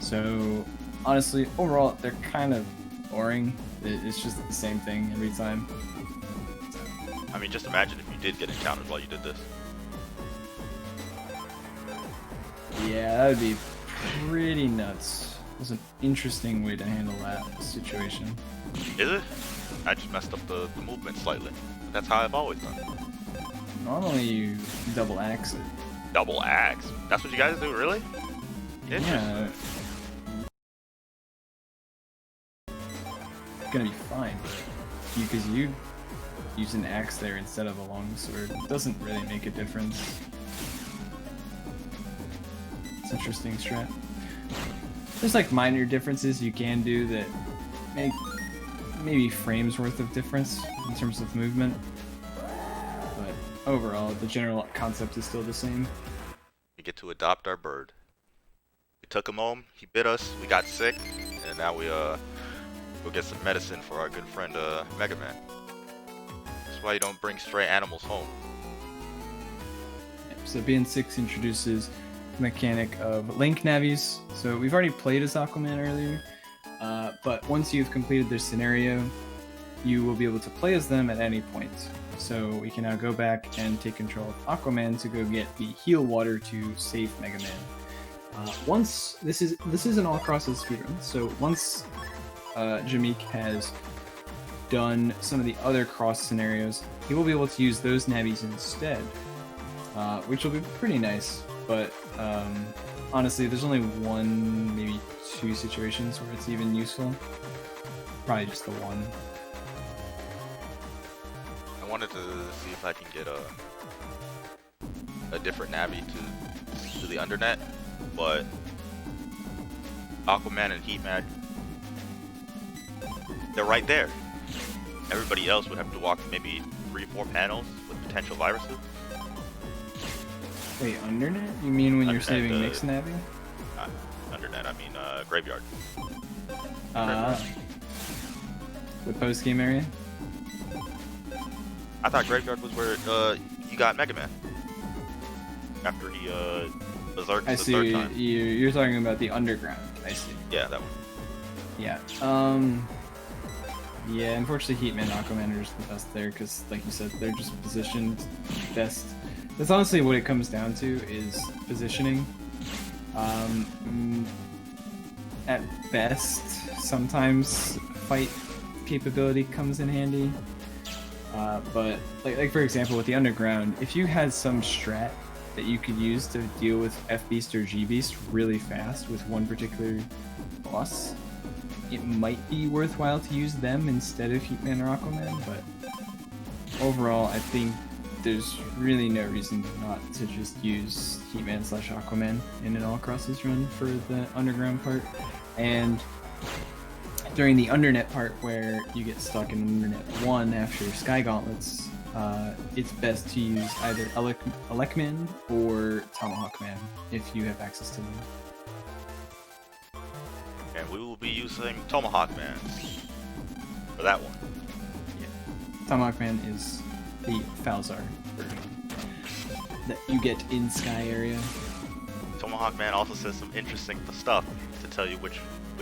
So, honestly, overall, they're kind of boring. It's just the same thing every time. I mean, just imagine if you did get encountered while you did this. Yeah, that would be pretty nuts. It's an interesting way to handle that situation. Is it? I just messed up the movement slightly. That's how I've always done it. Normally, you double axe it. Double axe. That's what you guys do, really? Yeah. Gonna be fine, because you use an axe there instead of a long sword. It doesn't really make a difference. It's interesting strat. There's like minor differences you can do that make maybe frames worth of difference in terms of movement, but overall the general concept is still the same. We get to adopt our bird. We took him home, he bit us, we got sick, and now we go get some medicine for our good friend Mega Man. That's why you don't bring stray animals home. So BN6 introduces the mechanic of link navies. So we've already played as Aquaman earlier, but once you've completed their scenario, you will be able to play as them at any point. So we can now go back and take control of Aquaman to go get the heal water to save Mega Man. Once this is an all crosses speedrun, so once Jameike has done some of the other cross scenarios, he will be able to use those navies instead, which will be pretty nice. But honestly, there's only one, maybe two situations where it's even useful. Probably just the one. I wanted to see if I can get a different navi to the Undernet, but Aquaman and Heatman, they're right there. Everybody else would have to walk maybe 3-4 panels with potential viruses. Wait, Undernet? You mean when you're Undernet, saving Mix Navi? Not Undernet, I mean Graveyard. The post game area? I thought Graveyard was where you got Mega Man. After he berserked I the see. third time. You're talking about the underground. I see. Yeah, that one. Yeah. Yeah, unfortunately, Heatman and Aquaman are just the best there because, like you said, they're just positioned best. That's honestly what it comes down to is positioning. At best, sometimes fight capability comes in handy. But like for example, with the underground, if you had some strat that you could use to deal with F Beast or G Beast really fast with one particular boss, it might be worthwhile to use them instead of Heatman or Aquaman, but overall I think there's really no reason not to just use Heatman/Aquaman in an all crosses run for the underground part. And during the Undernet part where you get stuck in Undernet 1 after Sky Gauntlets, it's best to use either Pelican or Tomahawk Man if you have access to them. And we will be using Tomahawk Man for that one. Yeah. Tomahawk Man is the Falzar version that you get in Sky area. Tomahawk Man also says some interesting stuff to tell you which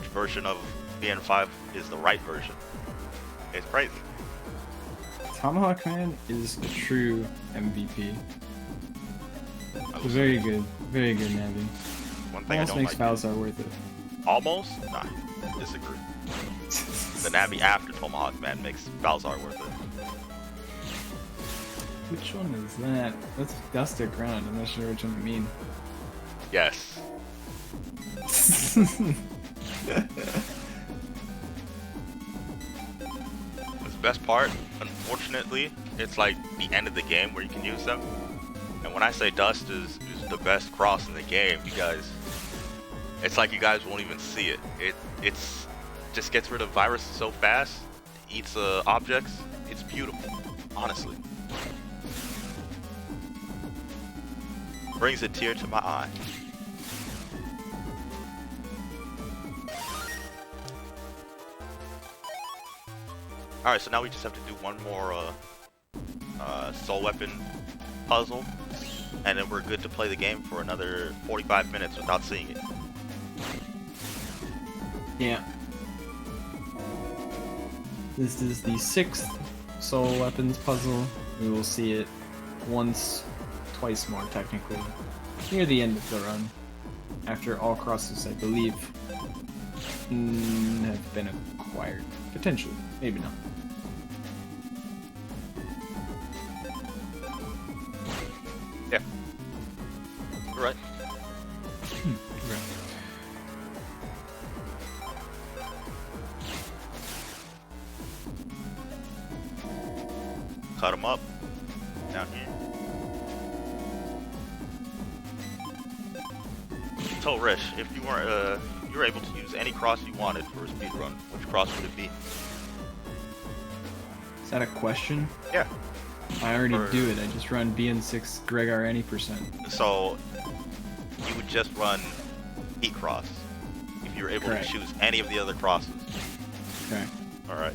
version of BN5 is the right version. It's crazy. Tomahawk Man is a true MVP. I A will very say, good Navi. one thing I Almost don't makes like. Falzar worth it. Almost? Nah, disagree. The Navi after Tomahawk Man makes Balzar worth it. Which one is that? That's Dusted Ground. I'm not sure which one you mean. Yes. The best part, unfortunately, it's like the end of the game where you can use them. And when I say dust is the best cross in the game, you guys, it's like you guys won't even see it. It's just gets rid of viruses so fast, eats objects. It's beautiful, honestly. Brings a tear to my eye. Alright, so now we just have to do one more soul weapon puzzle, and then we're good to play the game for another 45 minutes without seeing it. Yeah. This is the 6th soul weapons puzzle. We will see it once, twice more technically, near the end of the run. After all crosses, I believe, have been acquired. Potentially, maybe not. Yeah. You're right. Right. Cut them up down here. So Rish, if you weren't you were able to use any cross you wanted for a speed run, which cross would it be? Is that a question? Yeah. I already do it. I just run BN6 Gregar any percent. So you would just run Heat Cross if you were able Correct. to choose any of the other crosses. Okay. Alright.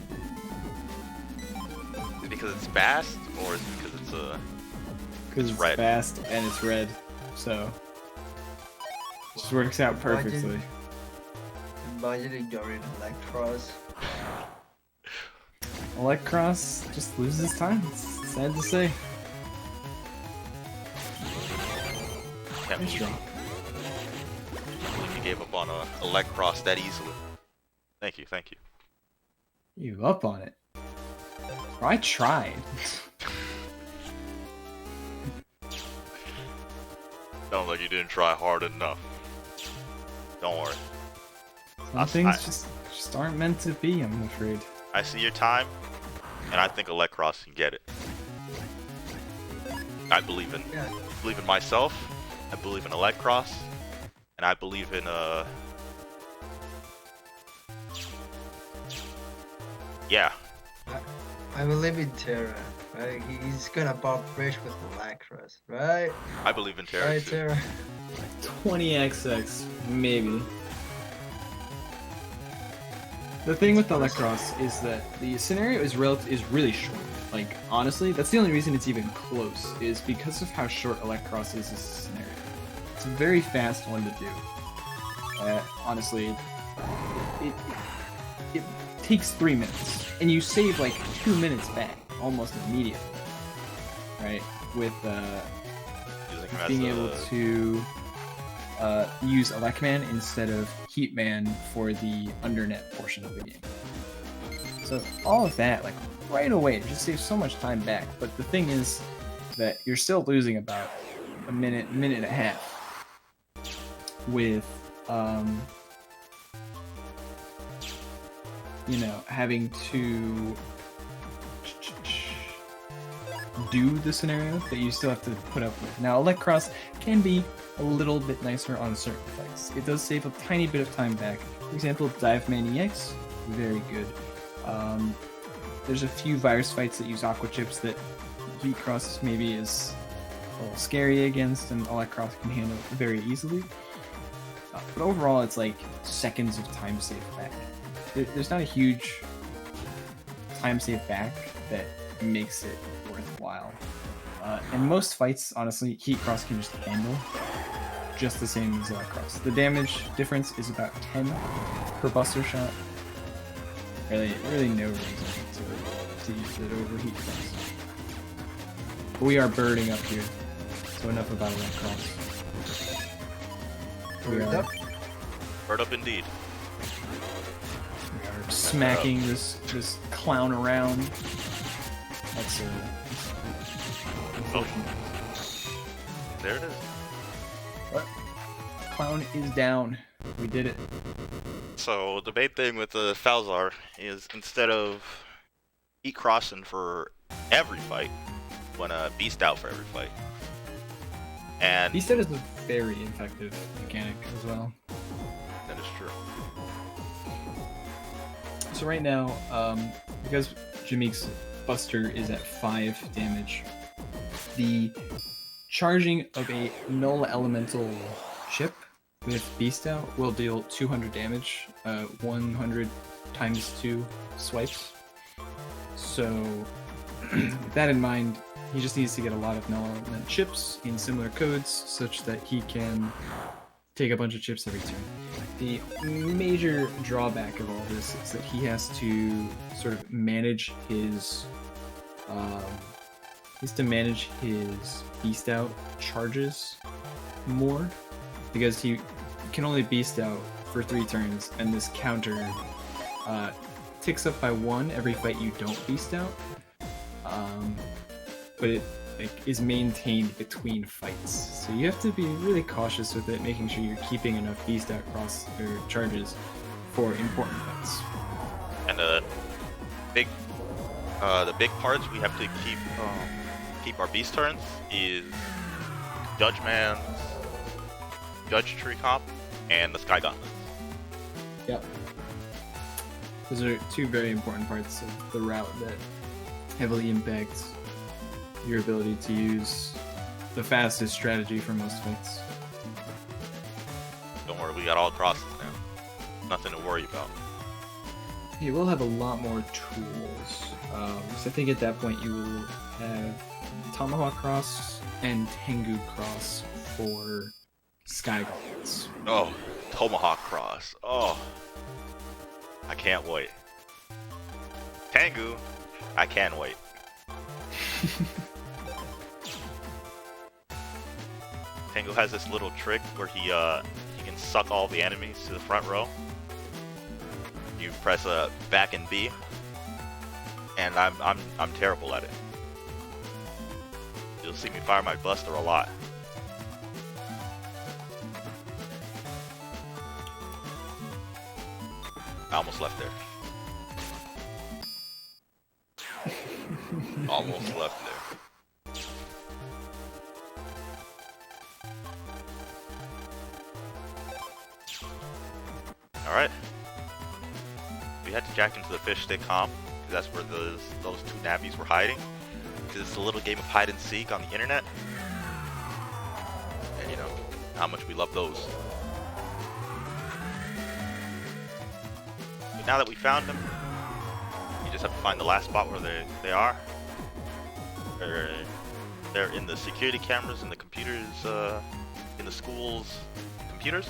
Is it because it's fast, or is it because it's Because it's red? fast and it's red, so it just works out perfectly. Imagine ignoring Electros. Electros just loses time. It's sad to say. Can't Nice believe you gave up on a Electros that easily. Thank you, thank you. You up on it? I tried. Sounds like you didn't try hard enough. Don't worry. Some things just aren't meant to be, I'm afraid. I see your time, and I think Electros can get it. I believe in myself. I believe in Electros, and I believe in yeah. I believe in Terra, right? He's gonna bomb Rish with Electros, right? I believe in Terra Right, too. Terra? 20XX, maybe. The thing with the Electros is that the scenario is really short. Like, honestly, that's the only reason it's even close, is because of how short Electros is as a scenario. It's a very fast one to do. Honestly, it takes 3 minutes, and you save like 2 minutes back almost immediately, right? With Using him as being a- able to use Aquaman instead of Heatman for the Undernet portion of the game. So all of that, like right away, it just saves so much time back. But the thing is that you're still losing about a minute and a half with you know, having to do the scenario that you still have to put up with. Now, Electros can be a little bit nicer on certain fights. It does save a tiny bit of time back. For example, Dive Man EX, very good. There's a few virus fights that use Aqua Chips that Heat Cross maybe is a little scary against, and Electros can handle very easily. But overall, it's like seconds of time saved back. There's not a huge time saved back that makes it worthwhile. And most fights, honestly, Heat Cross can just handle just the same as Electros. The damage difference is about 10 per buster shot. Really no reason to use it over Heat Cross. But we are birding up here, so enough about Electros. Bird up indeed. We are smacking this clown around. That's unfortunate. There it is. But clown is down. We did it. So the main thing with the Falzar is instead of Eat Crossing for every fight, want to Beast Out for every fight. And Beast Out is a very effective mechanic as well. that is true. So right now, because Jameike's Buster is at 5 damage, the charging of a null elemental chip with Beast Out will deal 200 damage, 100 times 2 swipes. So with that in mind, he just needs to get a lot of null element chips in similar codes such that he can take a bunch of chips every turn. The major drawback of all this is that he has to sort of manage his Beast Out charges more, because he can only Beast Out for 3 turns, and this counter ticks up by 1 every fight you don't Beast Out, but it is maintained between fights. So you have to be really cautious with it, making sure you're keeping enough Beast Out cross or charges for important fights. And the big parts we have to keep our beast turns is Judge Man's Judge Tree Comp and the Sky Gauntlets. Yep. Those are 2 very important parts of the route that heavily impact your ability to use the fastest strategy for most fights. Don't worry, we got all crosses now. Nothing to worry about. You will have a lot more tools. So I think at that point you will have Tomahawk Cross and Tengu Cross for Sky Gauntlets. Oh, Tomahawk Cross. Oh, I can't wait. Tengu, I can wait. Tengu has this little trick where he can suck all the enemies to the front row. You press back and B, and I'm terrible at it. You'll see me fire my Buster a lot. I almost left there. Almost left there. Alright. We had to jack into the fish stick comp, because that's where those 2 nabbies were hiding. Because it's a little game of hide and seek on the internet. And you know, how much we love those. But now that we found them, you just have to find the last spot where they are. They're in the security cameras in the computers, in the school's computers.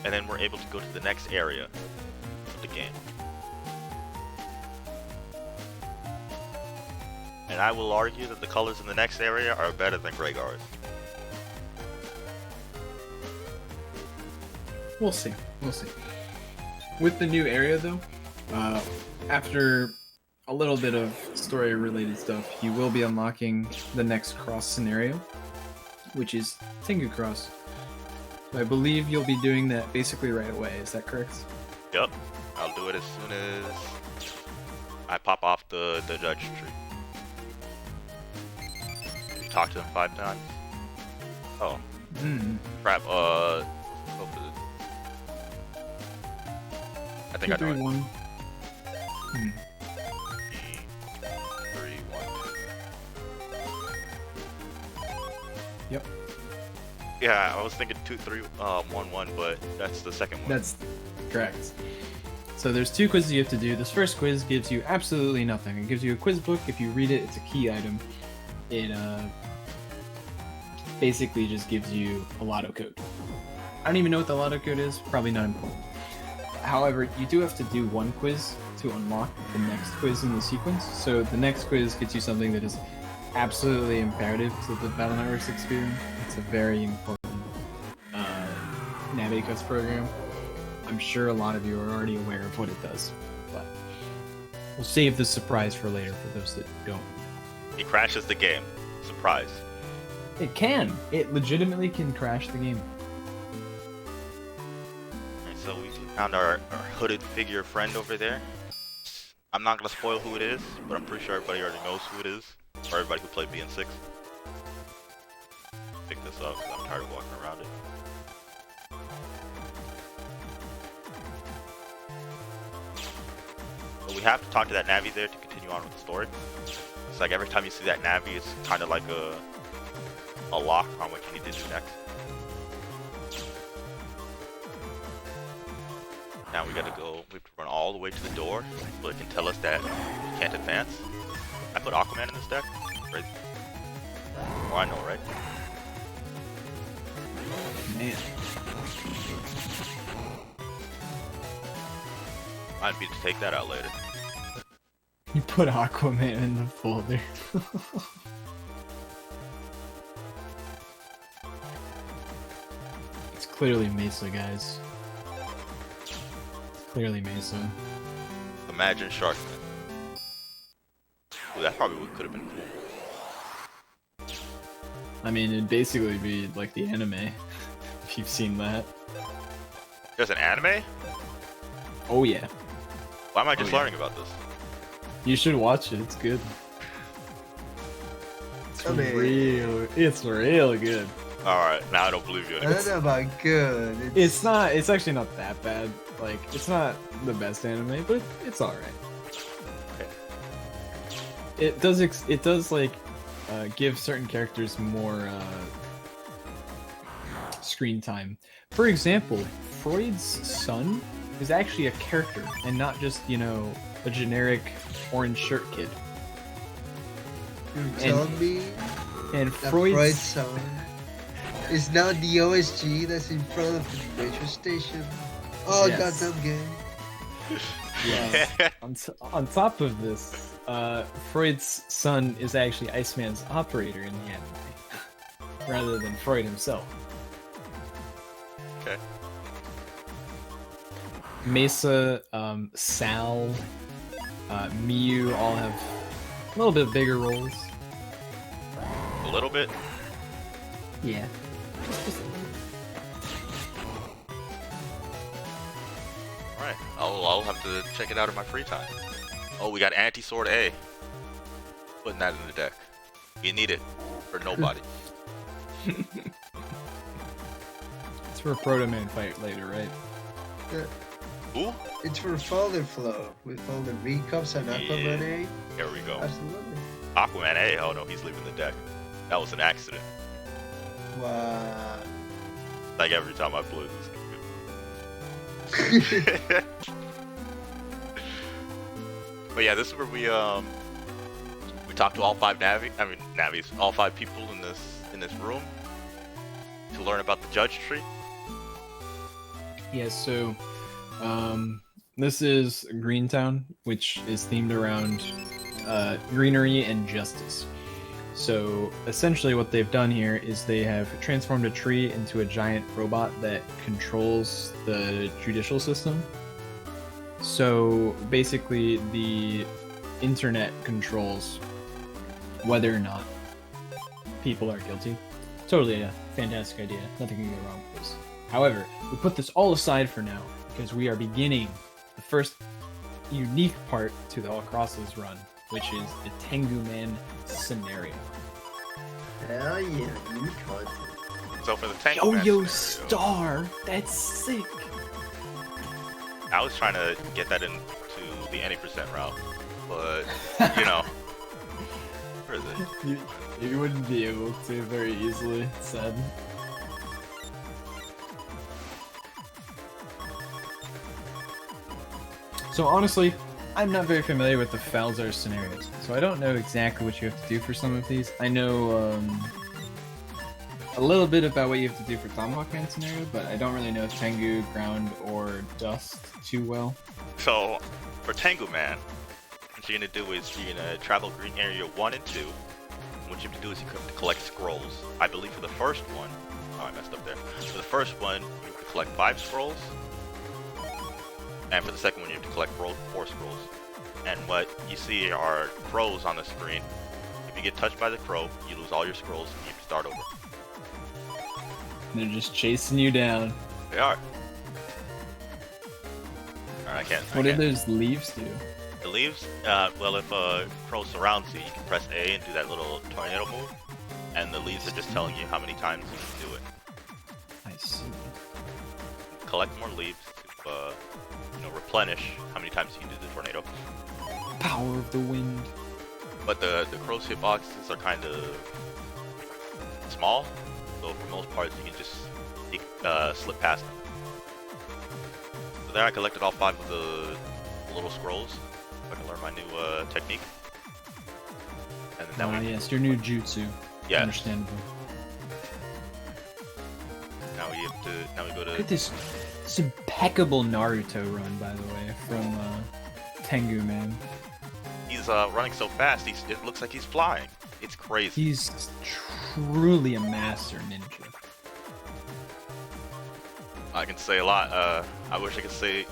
And then we're able to go to the next area of the game. And I will argue that the colors in the next area are better than Greyguard's. We'll see. We'll see. With the new area, though, after a little bit of story-related stuff, you will be unlocking the next cross scenario, which is Tengu Cross. I believe you'll be doing that basically right away. Is that correct? Yep. I'll do it as soon as I pop off the judge tree. Did you talk to him 5 times? Oh. Crap. I think 2, I know 3, it. 1. 3, 1, 2. Yep. Yeah, I was thinking 2, 3, 1, 1, but that's the second one. That's correct. So there's 2 quizzes you have to do. This first quiz gives you absolutely nothing. It gives you a quiz book. If you read it, it's a key item. It basically just gives you a Lotto code. I don't even know what the Lotto code is. Probably not important. However, you do have to do 1 quiz to unlock the next quiz in the sequence. So the next quiz gets you something that is absolutely imperative to the Battle Networks experience. It's a very important Navi Cuts program. I'm sure a lot of you are already aware of what it does, but we'll save the surprise for later for those that don't. It crashes the game. Surprise. It can. It legitimately can crash the game. And so we Found our hooded figure friend over there. I'm not gonna spoil who it is, but I'm pretty sure everybody already knows who it is. Or everybody who played BN6. Pick this up because I'm tired of walking around it. But we have to talk to that Navi there to continue on with the story. It's like every time you see that Navi, it's kind of like a lock on what you need to do next. Now we gotta go, we have to run all the way to the door so it can tell us that we can't advance. I put Aquaman in this deck, right? Oh, I know, right? Man. Might be to take that out later. You put Aquaman in the folder. It's clearly Mesa, guys. Clearly Mesa. Imagine Sharkman. Ooh, that probably could have been cool. I mean, it'd basically be like the anime, if you've seen that. There's an anime? Oh yeah. Why am I just yeah. learning about this? You should watch it, it's good. It's I mean- it's real good. Alright, now I don't believe you I anymore. don't know about good. It's actually not that bad. Like, it's not the best anime, but it's alright. It does like, give certain characters more, screen time. For example, Freud's son is actually a character, and not just, you know, a generic orange shirt kid. You're telling me And that Freud's... Freud's son is now the OSG that's in front of the radio station? Oh, Yes. goddamn game. Yeah. On top of this, Freud's son is actually Iceman's operator in the anime, rather than Freud himself. Okay. Mesa, Sal, Miyu all have a little bit bigger roles. A little bit? Yeah. Alright, I'll have to check it out in my free time. Oh, we got Anti-Sword A. Putting that in the deck. You need it for nobody. It's for a Proto Man fight later, right? Yeah. Ooh, It's for folder flow with all the recaps and Aquaman A. here we go. Absolutely. Aquaman A. Oh no, he's leaving the deck. That was an accident. Wow. Like every time I play this. But yeah, this is where we talk to all five Navis, all five people in this room to learn about the judge tree. Yeah, so this is Greentown, which is themed around greenery and justice. So essentially what they've done here is they have transformed a tree into a giant robot that controls the judicial system. So basically the internet controls whether or not people are guilty. Totally a fantastic idea. Nothing can go wrong with this. However, we put this all aside for now because we are beginning the first unique part to the All Crosses run, which is the Tengu Man scenario. Hell yeah, you content. So for the Tengu Man Yo-Yo scenario, Star! That's sick! I was trying to get that into the any percent route, but you know, where is it? You wouldn't be able to very easily, it's sad. So honestly, I'm not very familiar with the Falzar scenarios, so I don't know exactly what you have to do for some of these. I know a little bit about what you have to do for Tomahawk Man scenario, but I don't really know Tengu, Ground, or Dust too well. So for Tengu Man, what you're gonna do is you're gonna travel green area 1 and 2. What you have to do is you have to collect scrolls. I believe for the first one, oh I messed up there. For the first one, you have to collect 5 scrolls. And for the second one, you have to collect 4 scrolls. And what you see are crows on the screen. If you get touched by the crow, you lose all your scrolls and you have to start over. They're just chasing you down. They are. I can't. What do those leaves do? The leaves, well, if a crow surrounds you, you can press A and do that little tornado move, and the leaves are just telling you how many times you can do it. I see. Collect more leaves to, replenish how many times you can do the tornado. Power of the wind. But the crow's hitboxes are kind of small, so for most parts you can just slip past them. So there I collected all 5 of the little scrolls. I can learn my new technique. And then Yes, your new jutsu. Yeah. Understandable. Now we go to. Look at this impeccable Naruto run, by the way, from Tengu Man. He's running so fast. It looks like he's flying. It's crazy. He's truly a master ninja. I can say a lot. I wish I could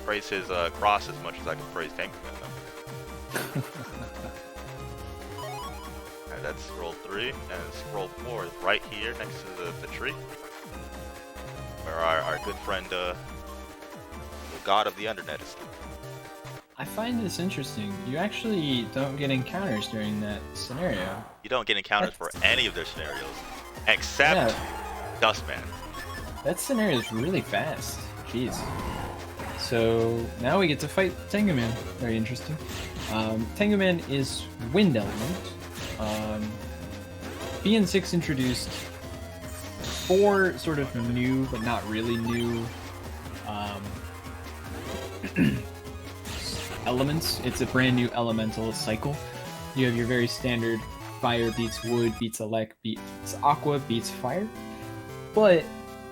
praise his cross as much as I can praise Tengu Man. Alright, that's scroll 3, and scroll 4 is right here next to the tree, where our good friend, the god of the Undernet is. I find this interesting. You actually don't get encounters during that scenario. You don't get encounters for any of their scenarios, except Dustman. That scenario is really fast. Jeez. So now we get to fight Tengu Man. Very interesting. Tengu Man is wind element. BN6 introduced 4 sort of new, but not really new, elements. It's a brand new elemental cycle. You have your very standard fire beats wood, beats elect, beats aqua, beats fire. But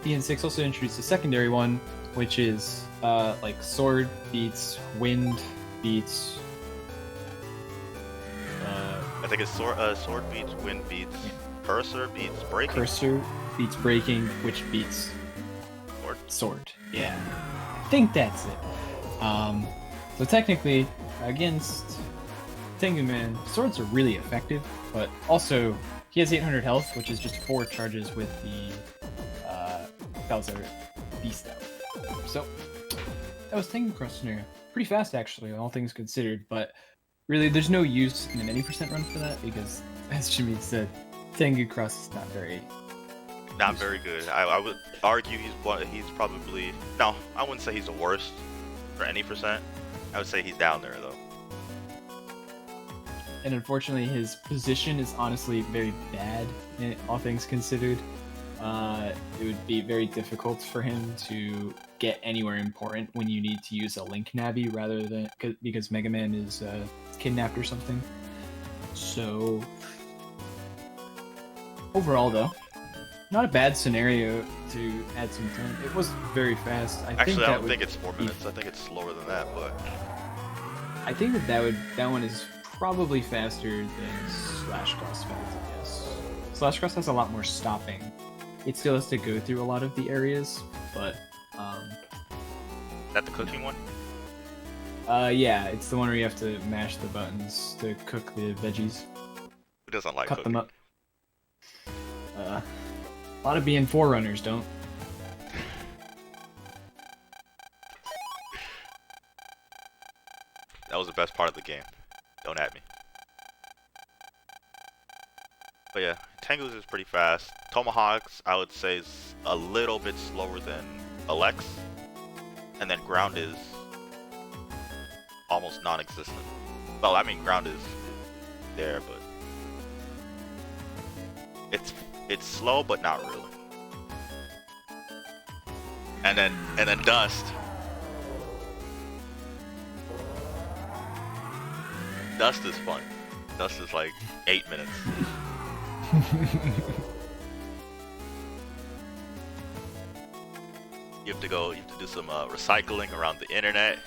BN6 also introduced a secondary one, which is like sword beats wind beats. I think it's sword beats, wind beats, cursor beats, breaking. Cursor beats breaking, which beats Sword. sword. Yeah, I think that's it. So technically, against Tengu Man, swords are really effective, but also he has 800 health, which is just 4 charges with the Bowser Beast out. So that was Tengu Cross scenario. Pretty fast actually, all things considered, but really there's no use in an 80% run for that because, as Jameike said, Tengu Cross is not very good. I would argue he's probably, no, I wouldn't say he's the worst for any percent. I would say he's down there though. And unfortunately, his position is honestly very bad, all things considered. It would be very difficult for him to get anywhere important when you need to use a Link Navi rather than because Mega Man is kidnapped or something. So overall, though, not a bad scenario to add some time. It was very fast. I don't think it's 4 minutes. I think it's slower than that, but I think that one is probably faster than Slash Cross felt, I guess. Slash Cross has a lot more stopping. It still has to go through a lot of the areas, but is that the cooking one? Yeah, it's the one where you have to mash the buttons to cook the veggies. Who doesn't like Cut cooking? them up. A lot of BN4 runners don't. That was the best part of the game. Don't at me. But yeah, Tengu's is pretty fast. Tomahawks, I would say, is a little bit slower than Alex. And then ground is almost non-existent. Well, I mean, ground is there, but it's slow, but not really. And then dust. Dust is fun. Dust is like 8 minutes. You have to do some recycling around the internet.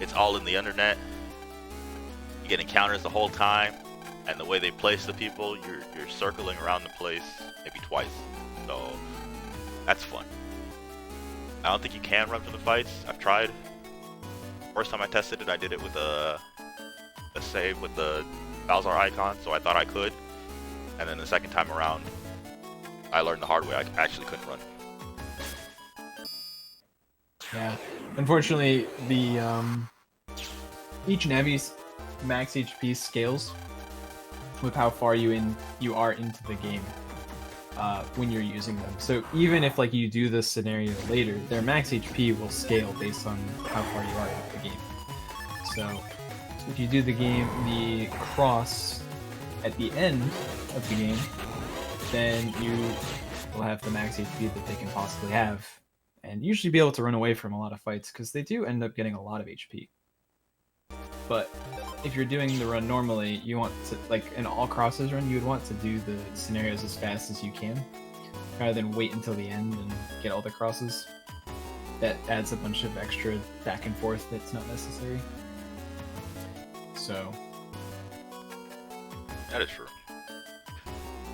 It's all in the Undernet. You get encounters the whole time, and the way they place the people, you're circling around the place maybe twice. So that's fun. I don't think you can run from the fights. I've tried. First time I tested it, I did it with a save with the Bowser icon, so I thought I could. And then the second time around, I learned the hard way. I actually couldn't run. Yeah, Unfortunately, the each Navi's max HP scales with how far you are into the game when you're using them. So even if like you do this scenario later, their max HP will scale based on how far you are into the game. So if you do the cross at the end of the game, then you will have the max HP that they can possibly have, and usually be able to run away from a lot of fights because they do end up getting a lot of HP. But if you're doing the run normally, you want to, like an all crosses run, you would want to do the scenarios as fast as you can, rather than wait until the end and get all the crosses. That adds a bunch of extra back and forth that's not necessary. So That is true.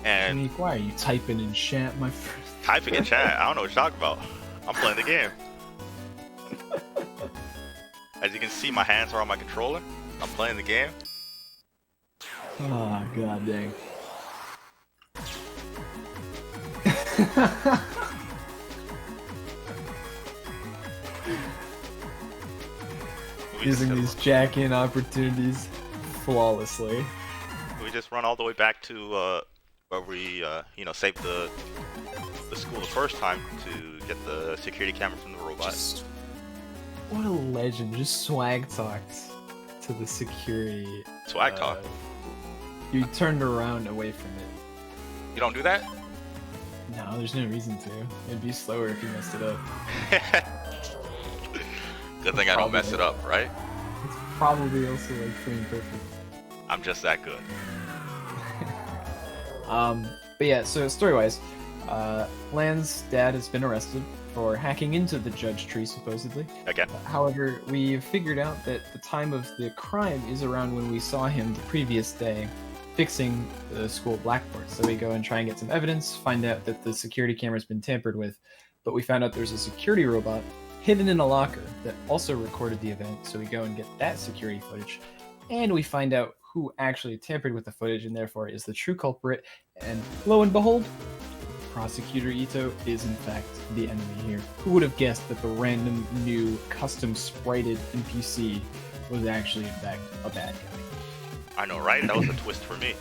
And Jameike, why are you typing in chat, my friend? typing in chat, I don't know what you're talking about. I'm playing the game. As you can see, my hands are on my controller. I'm playing the game. Oh, god dang. Using these jack-in opportunities flawlessly. We just run all the way back to where we, saved the school the first time to get the security camera from the robot. What a legend! Just swag talked to the security. Swag talk. You turned around away from it. You don't do that? No, there's no reason to. It'd be slower if you messed it up. Good thing I don't mess it up, right? It's probably also like frame perfect. I'm just that good. But yeah, so story-wise, Lan's dad has been arrested for hacking into the judge tree, supposedly. Again. However, we've figured out that the time of the crime is around when we saw him the previous day fixing the school blackboard. So we go and try and get some evidence, find out that the security camera's been tampered with, but we found out there's a security robot hidden in a locker that also recorded the event, so we go and get that security footage, and we find out who actually tampered with the footage and therefore is the true culprit, and lo and behold, Prosecutor Ito is in fact the enemy here. Who would have guessed that the random new custom sprited NPC was actually in fact a bad guy? I know, right? That was a twist for me.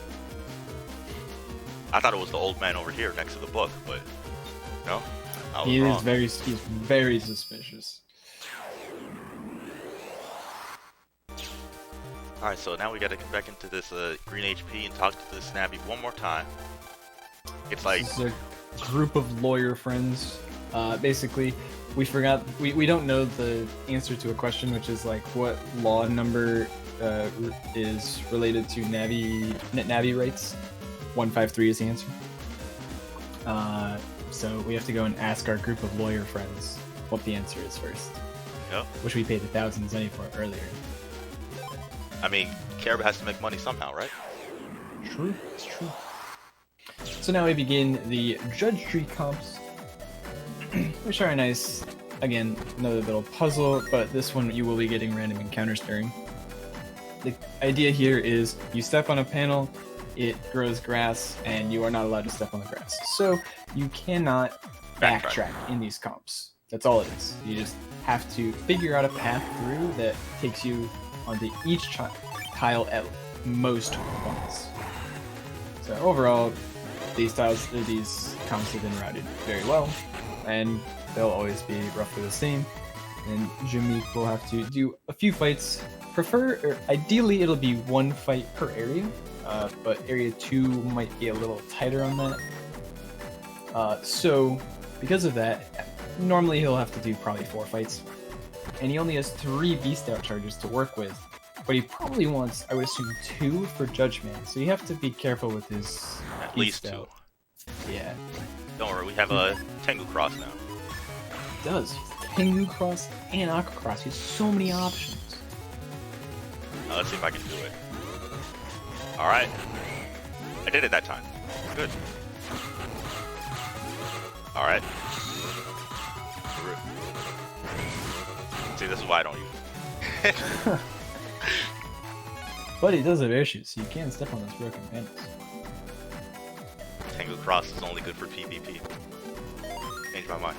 I thought it was the old man over here next to the book, but no, I was wrong. He's very suspicious. Alright, so now we gotta get back into this green HP and talk to this Navi one more time. It's like... This is a group of lawyer friends. Basically, we forgot... We don't know the answer to a question, which is like, what law number is related to net Navi rights? 153 is the answer. So we have to go and ask our group of lawyer friends what the answer is first. Yep. Which we paid the thousands money for earlier. I mean, Carib has to make money somehow, right? True, it's true. So now we begin the judge tree comps, which are nice. Again, another little puzzle, but this one you will be getting random encounters during. The idea here is you step on a panel, it grows grass, and you are not allowed to step on the grass. So you cannot backtrack in these comps. That's all it is. You just have to figure out a path through that takes you onto each tile at most once. So overall, these comps have been routed very well, and they'll always be roughly the same. And Jameike will have to do a few fights. Ideally, it'll be one fight per area, but area 2 might be a little tighter on that. So because of that, normally he'll have to do probably 4 fights. And he only has 3 beast out charges to work with, but he probably wants, I would assume, 2 for Judgment. So you have to be careful with his At least 2. Yeah. Don't worry, we have a Tengu Cross now. He does. He's Tengu Cross and Aqua Cross. He has so many options. Let's see if I can do it. Alright. I did it that time. Good. Alright. See, this is why I don't use it. But he does have air shoes, so you can step on those broken panels. Tengu Cross is only good for PvP. Changed my mind.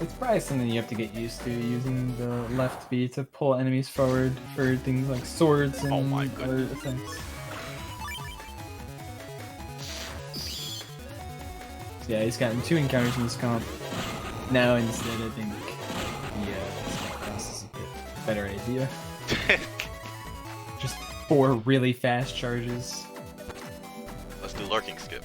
It's probably something you have to get used to, using the left B to pull enemies forward for things like swords and Oh my other goodness. effects. So yeah, he's gotten 2 encounters in this comp. Now instead, I think this is a bit better idea. Just 4 really fast charges. Let's do lurking skip.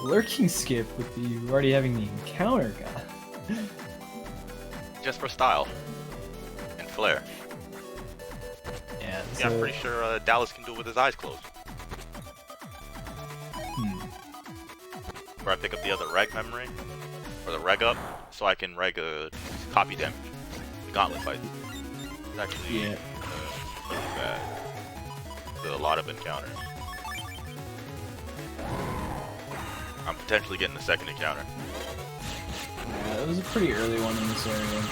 Lurking skip with you already having the encounter guy. Just for style. And flair. Yeah, Yeah, I'm pretty sure Dallas can do it with his eyes closed. Where I pick up the other reg memory, or the reg up, so I can reg a copy damage. The gauntlet fight. It's actually really bad. There's a lot of encounters. I'm potentially getting the second encounter. Yeah, that was a pretty early one in this area.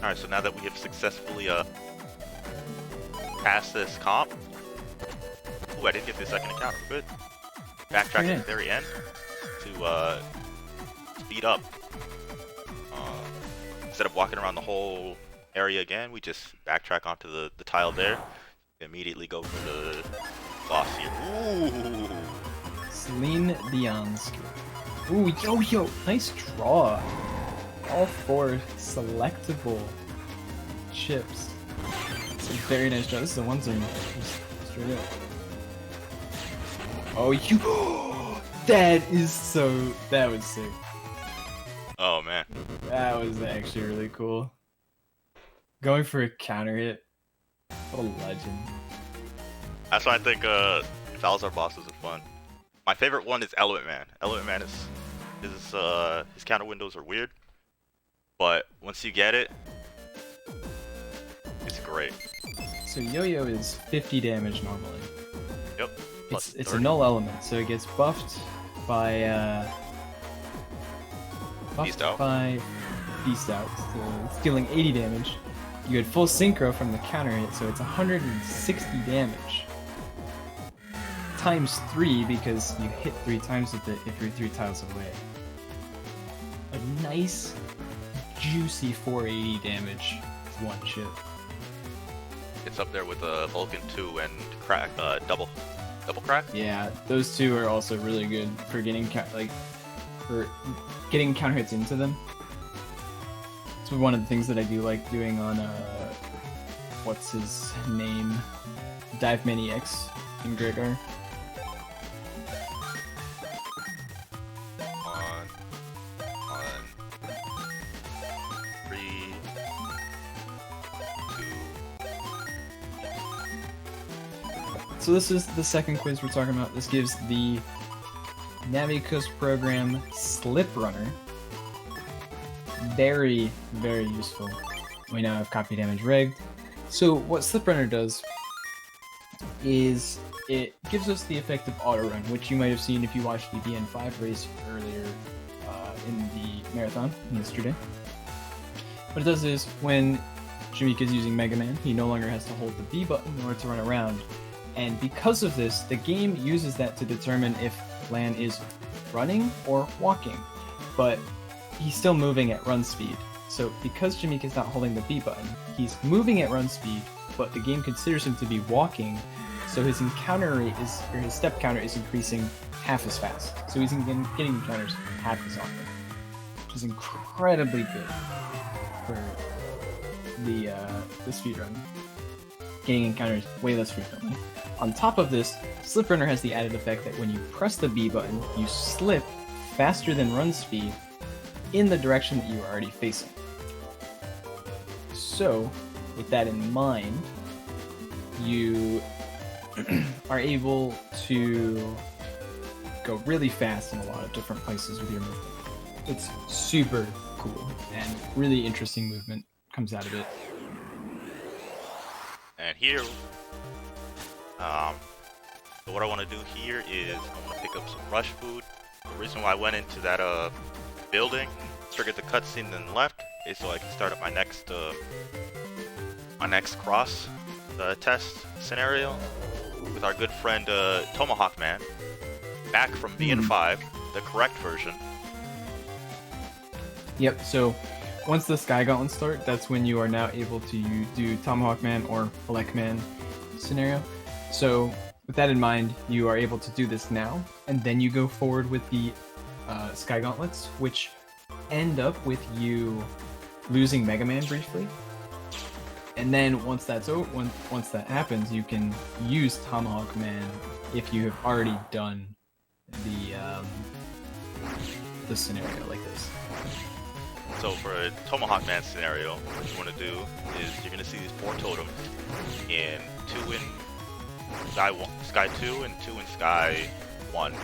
Alright, so now that we have successfully passed this comp. Ooh, I did get the second encounter. Good. Backtrack at the very end to speed up. Instead of walking around the whole area again, we just backtrack onto the tile there. Immediately go for the boss here. Ooh! Celine Dion's. Ooh, yo, nice draw. All 4 selectable chips. It's a very nice draw. This is the one zone. Just straight up. Oh, you. That was sick. Oh man. That was actually really cool. Going for a counter hit. What a legend. That's why I think Falzar bosses are fun. My favorite one is Element Man. Element Man is his counter windows are weird, but once you get it, it's great. So Yo-Yo is 50 damage normally. Yep. Plus It's a 30. null element, so it gets buffed by Beast Out. Beast Out. So it's dealing 80 damage. You had full synchro from the counter hit, so it's 160 damage. Times 3 because you hit 3 times with it if you're 3 tiles away. A nice, juicy 480 damage with one chip. It's up there with Vulcan 2 and Crack, double Crack. Yeah, those 2 are also really good for getting for getting counter hits into them. It's one of the things that I do like doing on what's his name, Dive Many X in Gregor. On 3, 2. So this is the second quiz we're talking about. This gives the Navico's program Slip Runner. Very, very useful. We now have copy damage rigged. So what Slip Runner does is it gives us the effect of auto run, which you might have seen if you watched the BN5 race earlier in the marathon yesterday. What it does is when Jameike is using Mega Man, he no longer has to hold the B button in order to run around. And because of this, the game uses that to determine if Lan is running or walking. But he's still moving at run speed. So because Jameike is not holding the B button, he's moving at run speed, but the game considers him to be walking, so his encounter rate or his step counter is increasing half as fast. So he's getting encounters half as often, which is incredibly good for the speedrun. Getting encounters way less frequently. On top of this, Slip Runner has the added effect that when you press the B button, you slip faster than run speed in the direction that you are already facing. So, with that in mind, you are able to go really fast in a lot of different places with your movement. It's super cool and really interesting movement comes out of it. And here, so what I want to do here is I want to pick up some rush food. The reason why I went into that building, triggered the cutscene, then left, is so I can start up my next cross test scenario with our good friend Tomahawk Man, back from BN5, the correct version. Yep, so once the Sky Gauntlets start, that's when you are now able to do Tomahawk Man or Pelican Man scenario. So with that in mind, you are able to do this now, and then you go forward with the Sky Gauntlets, which end up with you losing Mega Man briefly. And then once that's over, once that happens, you can use Tomahawk Man if you have already done the scenario like this. So for a Tomahawk Man scenario, what you want to do is you're going to see these 4 totems in 2 in Sky 2 and 2 in Sky 1.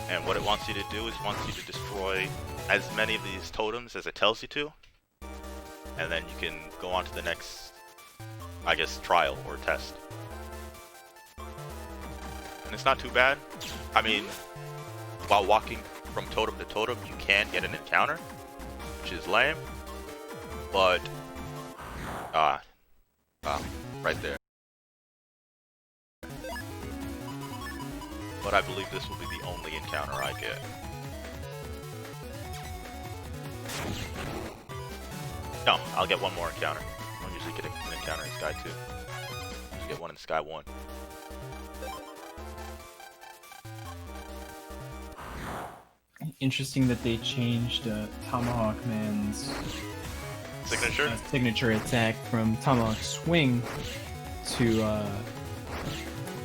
And what it wants you to do is it wants you to destroy as many of these totems as it tells you to. And then you can go on to the next, I guess, trial or test. And it's not too bad. I mean, while walking from totem to totem, you can get an encounter, which is lame. But, right there. But I believe this will be the only encounter I get. No, I'll get one more encounter. I don't usually get an encounter in Sky 2. I usually get one in Sky 1. Interesting that they changed Tomahawk Man's signature attack from Tomahawk Swing to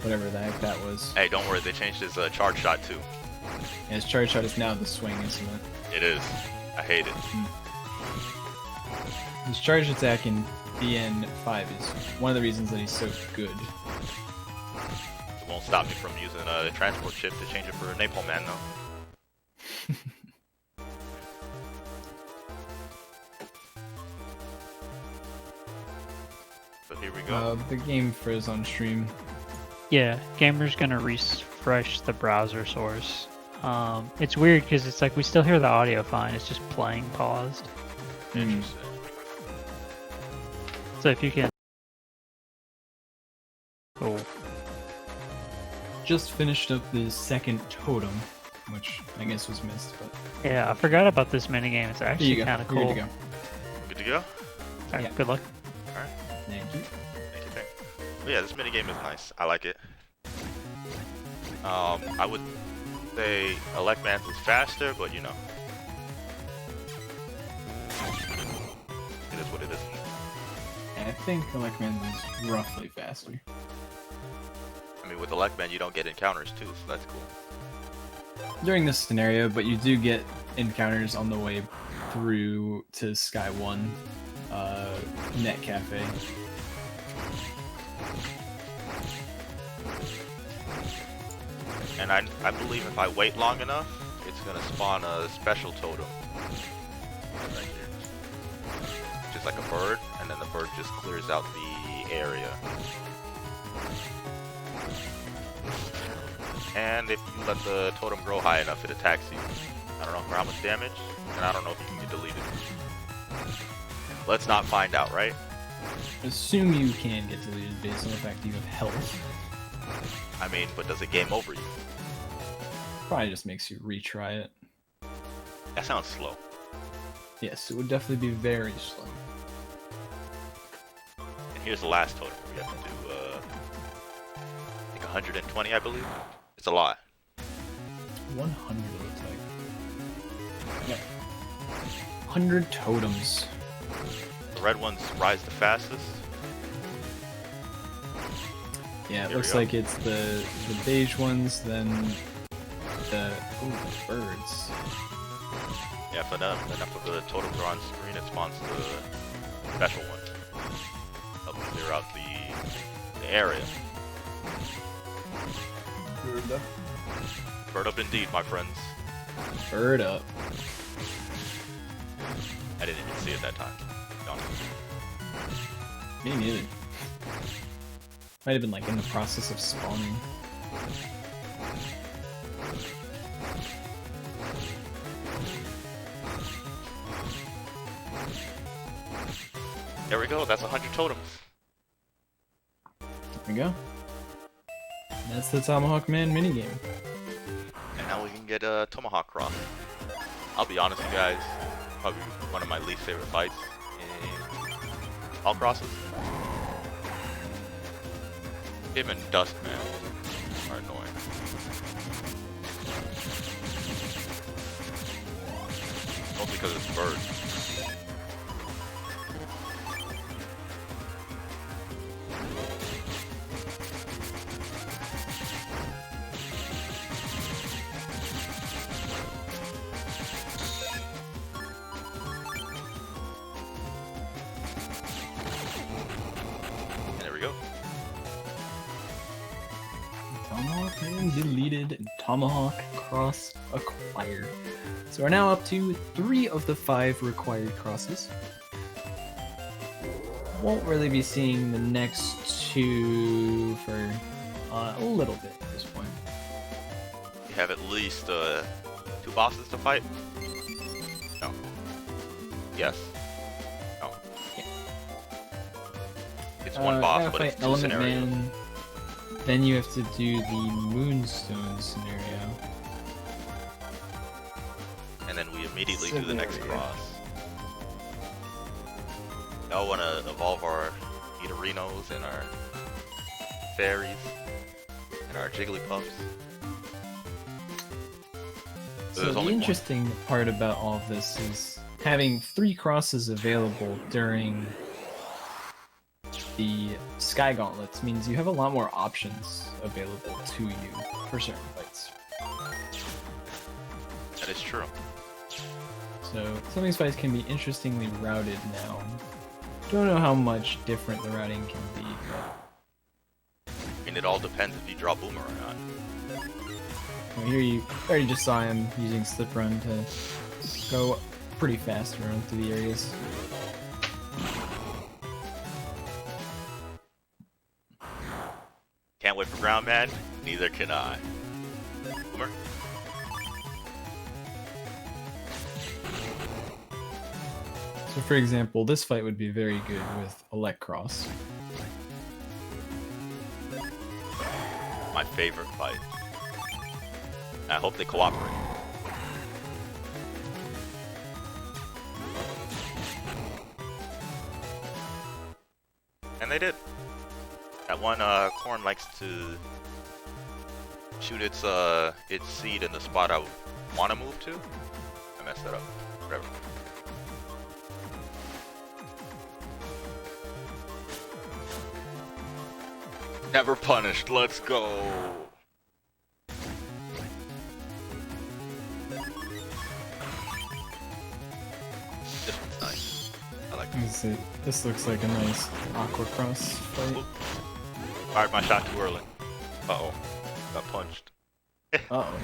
whatever the heck that was. Hey, don't worry, they changed his charge shot too. Yeah, his charge shot is now the Swing, isn't it? It is. I hate it. His charge attack in BN5 is one of the reasons that he's so good. It won't stop me from using a transport chip to change it for a Napalm Man though. So here we go. The game frizz on stream. Yeah, gamer's gonna refresh the browser source. It's weird because it's like we still hear the audio fine, it's just playing paused. Interesting. So if you can... Cool. Just finished up the second totem, which I guess was missed, but... Yeah, I forgot about this minigame. It's actually kind of cool. Good to go. Good to go? Alright, Yeah. good luck. Alright. Thank you. Thank you, thank you. But yeah, this minigame is nice. I like it. I would say Elect Man's is faster, but you know. It is what it is. I think Pelican Man is roughly faster. I mean, with Elect Man, you don't get encounters too, so that's cool. During this scenario, but you do get encounters on the way through to Sky 1 Net Cafe. And I believe if I wait long enough, it's gonna spawn a special totem. Right here. Which is like a bird, and then the bird just clears out the area. And if you let the totem grow high enough, it attacks you. I don't know for how much damage, and I don't know if you can get deleted. Let's not find out, right? Assume you can get deleted based on the fact that you have health. I mean, but does it game over you? Probably just makes you retry it. That sounds slow. Yes, it would definitely be very slow. And here's the last totem. We have to do, I think 120, I believe. It's a lot. 100 it looks like. Yep. 100 totems. The red ones rise the fastest. Yeah, it Here looks we go. like it's the beige ones, then the birds. Yeah, if enough of the totems are on screen, it spawns the special one. Help clear out the area. Bird up indeed, my friends. Bird up. I didn't even see it that time. Don't. Me neither. Might have been like in the process of spawning. There we go. That's 100 totems. There we go. That's the Tomahawk Man minigame. And now we can get a Tomahawk Cross. I'll be honest with you guys, probably one of my least favorite fights in all crosses. Him and Dust Man are annoying. Mostly because it's birds. And there we go. Tomahawk Man deleted and Tomahawk Cross acquired. So we're now up to 3 of the 5 required crosses. Won't really be seeing the next 2 for a little bit at this point. You have at least 2 bosses to fight? No. Yes. No. Yeah. It's one boss, but it's 2 Element scenarios. Man. Then you have to do the Moonstone scenario. And then we immediately do the next Scenario. cross. I want to evolve our Nidorinos and our fairies and our Jigglypuffs. So There's the only one. interesting part about all of this is having 3 crosses available during the Sky Gauntlets means you have a lot more options available to you for certain fights. That is true. So some of these fights can be interestingly routed now. Don't know how much different the routing can be, but I mean, it all depends if you draw Boomer or not. well, here you already just saw him using Slip Run to go pretty fast around through the areas. Can't wait for Ground Man, neither can I. Boomer? So for example, this fight would be very good with Elect Cross. My favorite fight. I hope they cooperate. And they did. That one corn likes to shoot its seed in the spot I want to move to. I messed that up. Whatever. Never punished. Let's go. This one's nice. I like this. This looks like a nice Aqua Cross fight. Oop. Fired my shot too early. Uh-oh. Got punched. Uh-oh.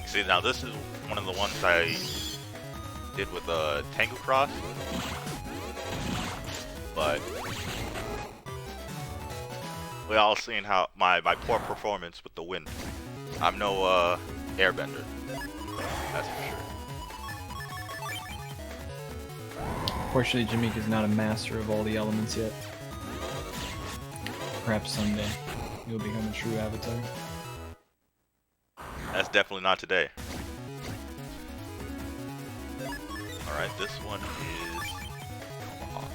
See, now this is one of the ones I did with Tengu Cross. But we all seen how my poor performance with the wind. I'm no airbender. That's for sure. Unfortunately, Jameike is not a master of all the elements yet. Perhaps someday you'll become a true avatar. That's definitely not today. Alright, this one is Tomahawk.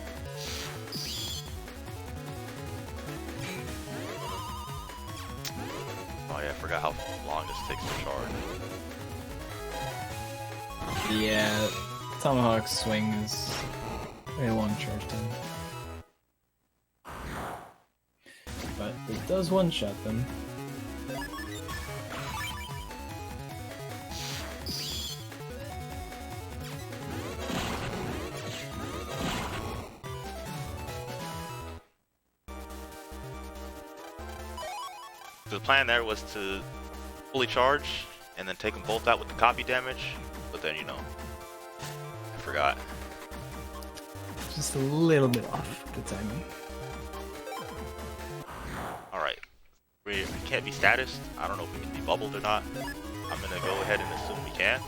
Oh yeah, I forgot how long this takes to charge. Yeah, Tomahawk swing is very long charge time. But it does one-shot them. The plan there was to fully charge and then take them both out with the copy damage, but then, you know, I forgot. Just a little bit off the timing. Alright, We can't be statused. I don't know if we can be bubbled or not. I'm gonna go ahead and assume we can.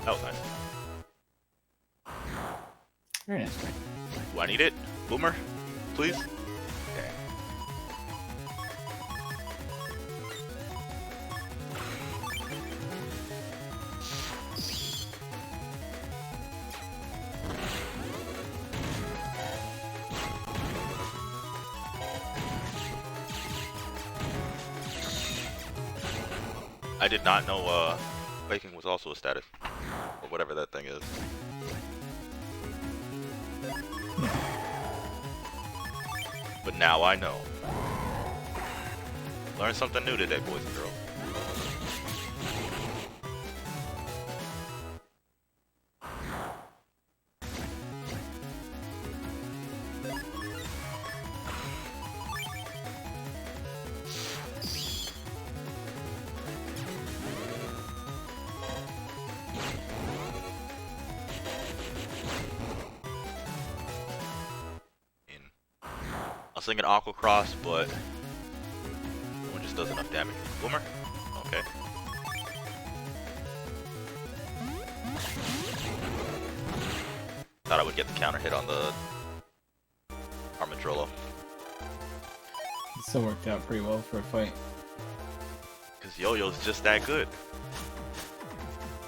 That was nice. Very nice. Do I need it? Boomer? Please? Okay. I did not know Pelican was also a status. Or whatever that thing is. But now I know. Learn something new today, boys and girls. I'll sing an Aqua Cross, but no one just does enough damage. Boomer? Okay. Thought I would get the counter hit on the Armadillo. It still worked out pretty well for a fight. Because Yo-Yo's just that good.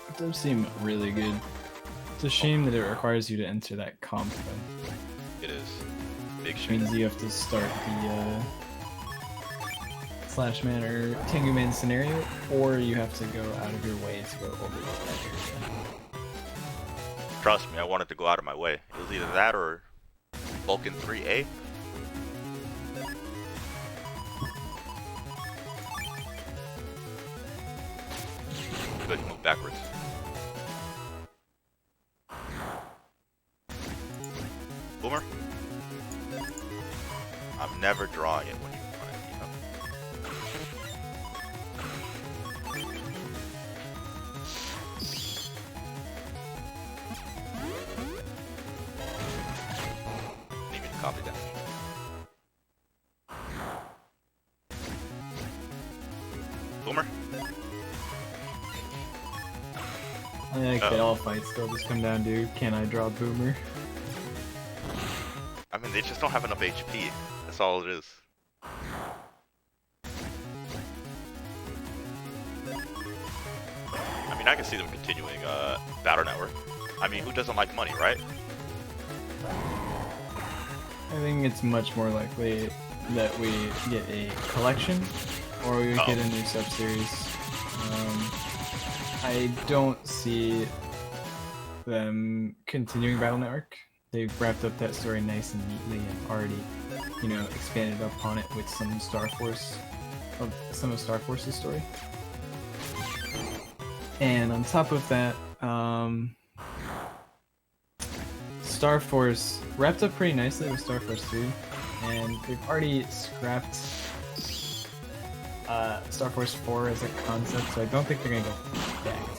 It does seem really good. It's a shame that it requires you to enter that comp though. It is. Big Which shame. means you have to start the Slash Man or Tengu Man scenario, or you have to go out of your way to go over that area. Trust me, I wanted to go out of my way. It was either that or Vulcan 3A. Good, move backwards. Boomer? I'm never drawing it when you want it, you know? Didn't even copy that. Boomer? I think they all fights still just come down to, can I draw Boomer? I mean, they just don't have enough HP. That's all it is. I mean, I can see them continuing Battle Network. I mean, who doesn't like money, right? I think it's much more likely that we get a collection, or we get a new sub-series. I don't see them continuing Battle Network. They've wrapped up that story nice and neatly and already, you know, expanded upon it with some Star Force's story. And on top of that, Star Force wrapped up pretty nicely with Star Force 3, and they've already scrapped Star Force 4 as a concept, so I don't think they're gonna go back to it.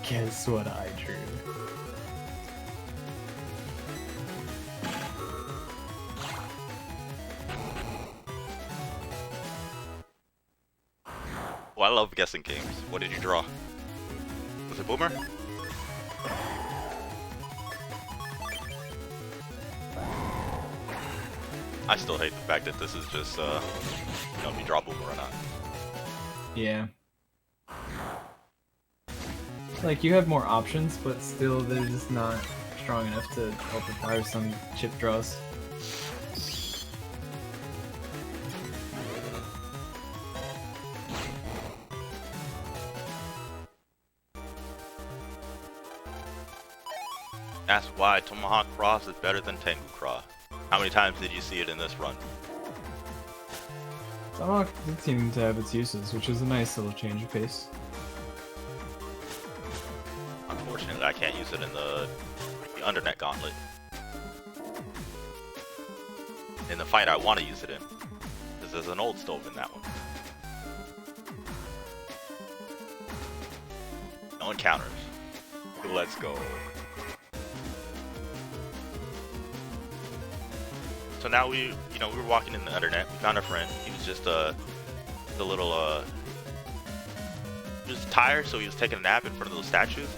Guess what I drew? Oh, I love guessing games. What did you draw? Was it Boomer? I still hate the fact that this is just, you know, if you draw Boomer or not. Yeah. Like, you have more options, but still they're just not strong enough to overpower some chip draws. That's why Tomahawk Cross is better than Tengu Cross. How many times did you see it in this run? Tomahawk did seem to have its uses, which is a nice little change of pace. Unfortunately, I can't use it in the Undernet gauntlet. in the fight I want to use it in. Because there's an old stove in that one. No encounters. Let's go. So now we were walking in the Undernet. We found our friend. He was just he was tired, so he was taking a nap in front of those statues.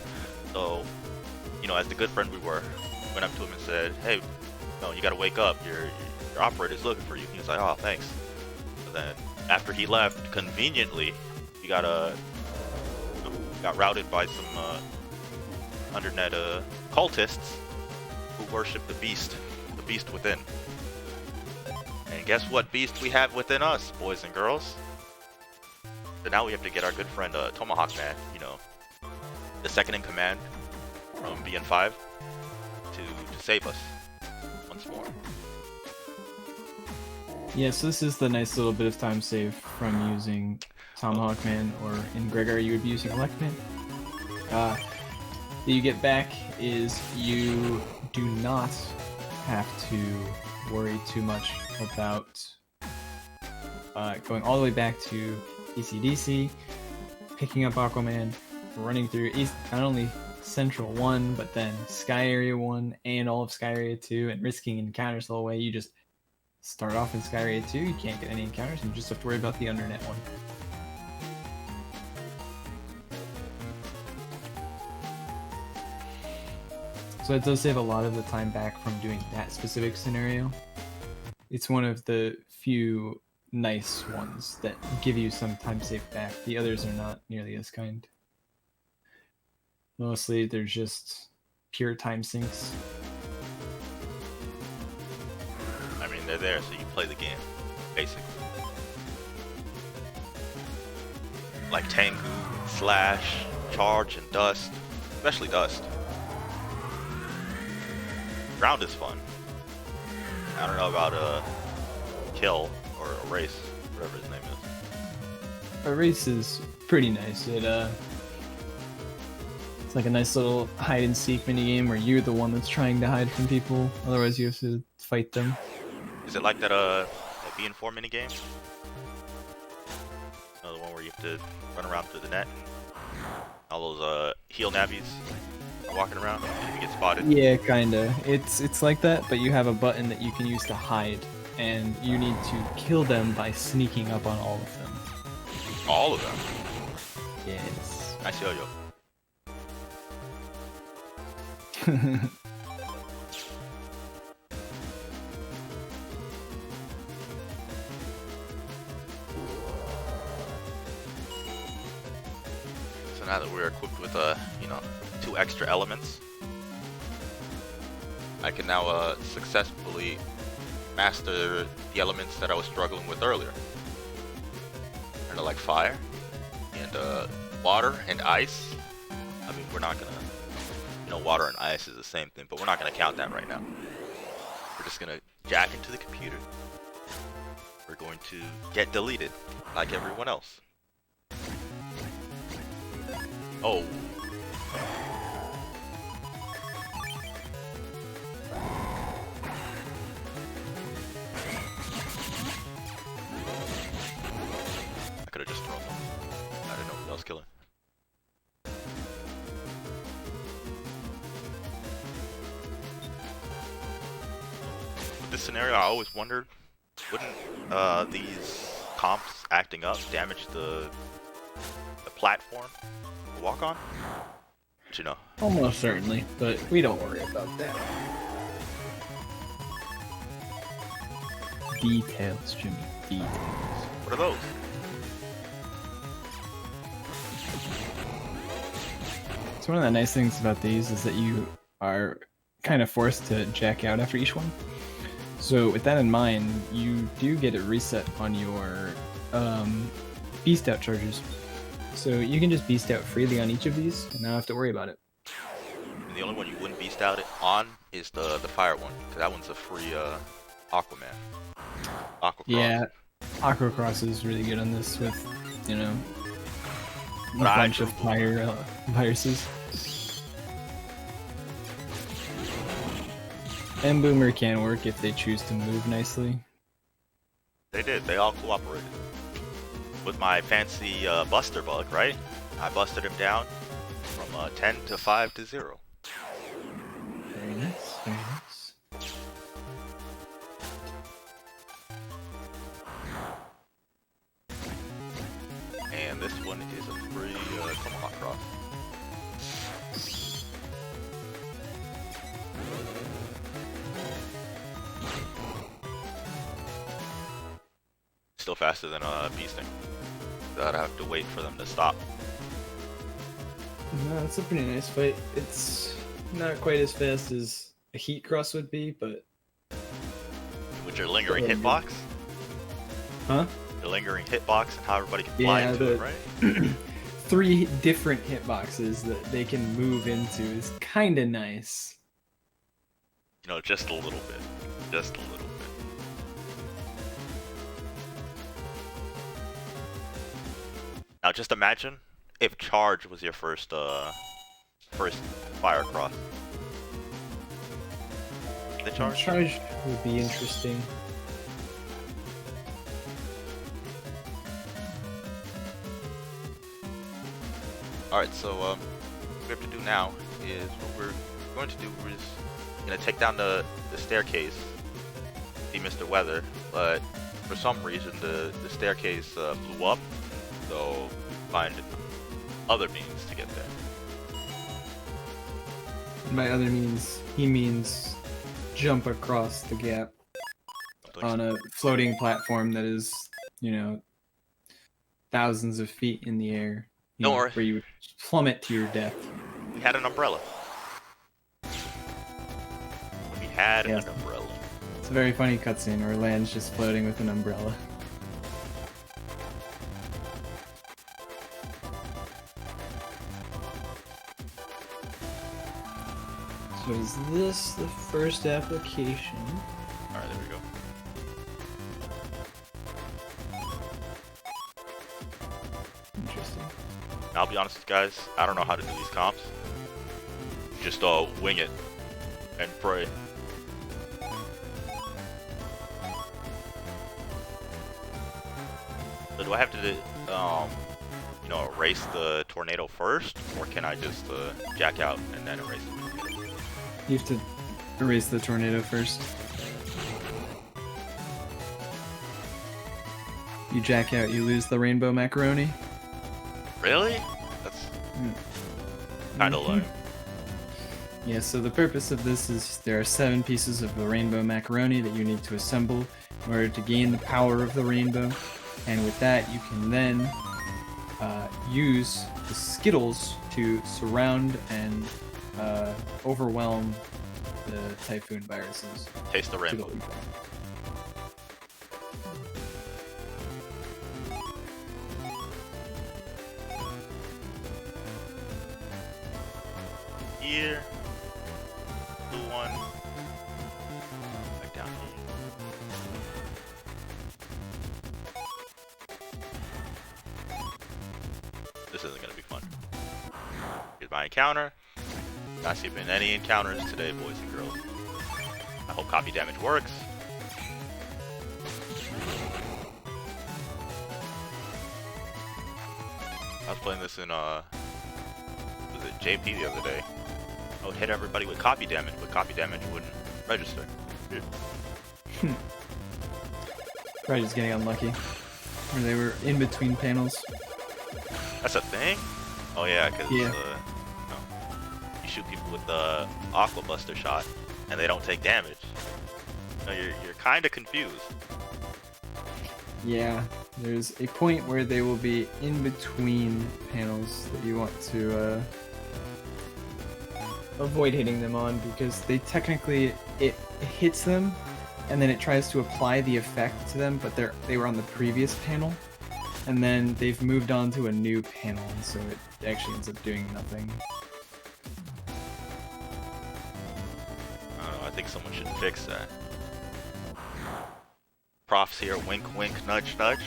So, as the good friend we were, went up to him and said, "Hey, no, you gotta wake up. Your operator's looking for you." He was like, "Oh, thanks." And then after he left, conveniently, he got routed by some Undernet cultists who worship the beast within. And guess what beast we have within us, boys and girls? So now we have to get our good friend Tomahawk Man, the second in command from BN5, to save us once more. Yeah, so this is the nice little bit of time save from using Tomahawk Man, or in Gregor you would be using Elect Man. That you get back is you do not have to worry too much about going all the way back to ACDC, picking up Aquaman, running through not only Central 1, but then Sky Area 1 and all of Sky Area 2, and risking encounters the whole way. You just start off in Sky Area 2, you can't get any encounters, and you just have to worry about the Undernet one. So it does save a lot of the time back from doing that specific scenario. It's one of the few nice ones that give you some time save back. The others are not nearly as kind. Mostly they're just pure time sinks. I mean, they're there so you play the game, basically. Like Tengu, Slash, Charge, and Dust. Especially Dust. Ground is fun. I don't know about Kill or Erase, whatever his name is. Erase is pretty nice. It's like a nice little hide and seek mini game where you're the one that's trying to hide from people. Otherwise, you have to fight them. Is it like that BN4 mini game? Another one where you have to run around through the net. All those heel nabbies are walking around and you get spotted. Yeah, kinda. It's like that, but you have a button that you can use to hide, and you need to kill them by sneaking up on all of them. All of them? Yes. Nice yo-yo. So now that we're equipped with 2 extra elements, I can now successfully master the elements that I was struggling with earlier. Kind of like fire and water and ice. I mean, we're not gonna, water and ice is the same thing, but we're not gonna count that right now. We're just gonna jack into the computer. We're going to get deleted like everyone else. Oh. I could have just thrown them. I didn't know who else killing. With this scenario, I always wondered, wouldn't these comps acting up damage the platform to walk on? But Almost certainly, but we don't worry about that. Details, Jimmy. Details. What are those? So one of the nice things about these is that you are kind of forced to jack out after each one. So with that in mind, you do get a reset on your beast out charges. So you can just beast out freely on each of these and not have to worry about it. And the only one you wouldn't beast out it on is the fire one, because that one's a free Aquaman. Aquacross. Yeah, Aquacross is really good on this with, a But bunch of fire viruses. And Boomer can work if they choose to move nicely. They did. They all cooperated. With my fancy Buster bug, right? I busted him down from 10 to 5 to 0. Very nice, very nice. And this one is a free Tomahawk cross. Still faster than beasting. So I'd have to wait for them to stop. No, it's a pretty nice fight. It's not quite as fast as a heat cross would be, but... With your lingering Still hitbox? Huh? The lingering hitbox and how everybody can fly into it, right? 3 different hitboxes that they can move into is kinda nice. You know, just a little bit. Just a little bit. Now just imagine if charge was your first fire cross. The charge? Charge would be interesting. Alright, so what we have to do now is what we're going to do is gonna take down the staircase, see Mr. Weather, but for some reason the staircase blew up, so we find other means to get there. And by other means, he means jump across the gap on a floating platform that is, you know, thousands of feet in the air. Don't worry. Where you would plummet to your death. We had an umbrella. We had Yes. an umbrella. It's a very funny cutscene where Land's just floating with an umbrella. So is this the first application? Alright, there we go. Interesting. I'll be honest with you guys, I don't know how to do these comps. Just wing it and pray. So do I have to you know, erase the tornado first, or can I just jack out and then erase the tornado? You have to erase the tornado first. You jack out, you lose the rainbow macaroni. Really? That's kind of lame. Yeah, so the purpose of this is there are 7 pieces of the rainbow macaroni that you need to assemble in order to gain the power of the rainbow. And with that, you can then use the Skittles to surround and overwhelm the typhoon viruses. Taste the rainbow. Here. Blue one. Back down here. This isn't gonna be fun. Here's my encounter. Not skipping any encounters today, boys and girls. I hope copy damage works. I was playing this in was it JP the other day. I would hit everybody with copy damage, but copy damage wouldn't register. Probably just getting unlucky. Or they were in between panels. That's a thing? Oh yeah, because Yeah. you shoot people with the Aqua Buster shot, and they don't take damage. No, you're kind of confused. Yeah, there's a point where they will be in between panels that you want to avoid hitting them on, because they technically, it hits them and then it tries to apply the effect to them, but they were on the previous panel, and then they've moved on to a new panel, and so it actually ends up doing nothing. I don't know, I think someone should fix that. Profs here, wink wink, nudge nudge.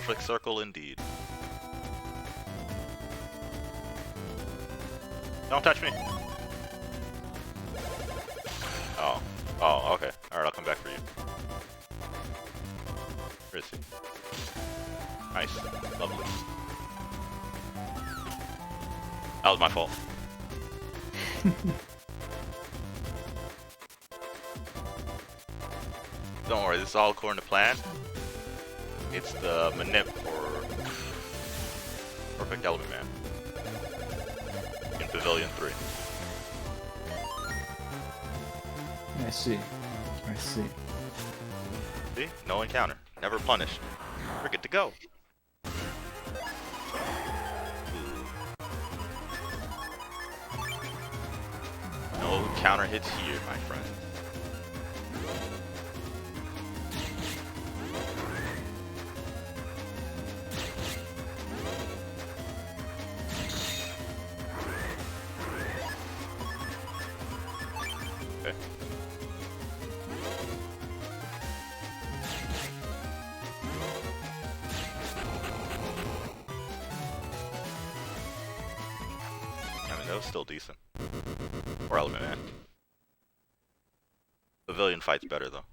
Perfect circle indeed. Don't touch me. Oh. Oh, okay. Alright, I'll come back for you. Where is he? Nice. Lovely. That was my fault. Don't worry, this is all according to plan. It's the manip for Perfect Element Man in Pavilion 3. I see. I see. See? No encounter. Never punished. We're good to go. No counter hits here, my friend. Okay. I mean, that was still decent. Or Element Man. Pavilion fight's better though.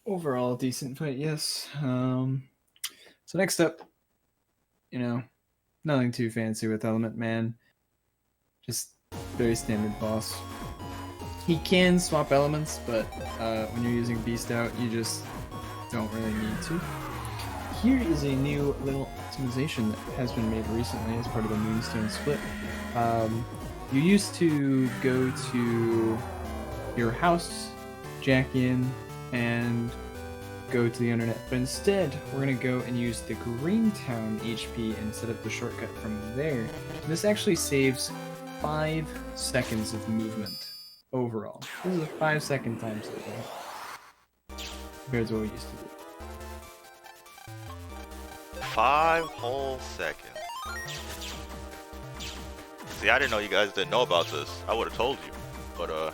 Overall, decent fight, yes. So next up, you know, nothing too fancy with Element Man. Just very standard boss. He can swap elements, but when you're using Beast Out, you just don't really need to. Here is a new little optimization that has been made recently as part of the Moonstone split. You used to go to your house, jack in, and go to the Undernet, but instead we're going to go and use the Greentown HP and set up the shortcut from there. This actually saves 5 seconds of movement overall. This is a 5-second time saving compared to what we used to do. 5 whole seconds. See, I didn't know you guys didn't know about this. I would have told you, but it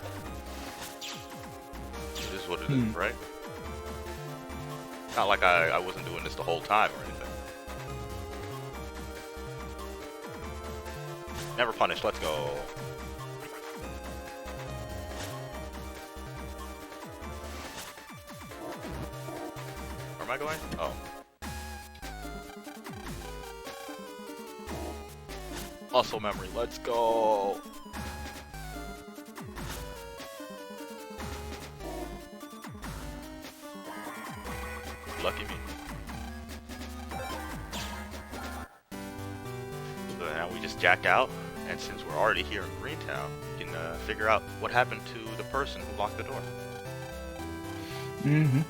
is what it is, right? Not like I wasn't doing this the whole time or anything. Never punished. Let's go. Where am I going? Oh. Muscle memory, let's go! Lucky me. So now we just jack out, and since we're already here in Greentown, we can figure out what happened to the person who locked the door. Mm-hmm.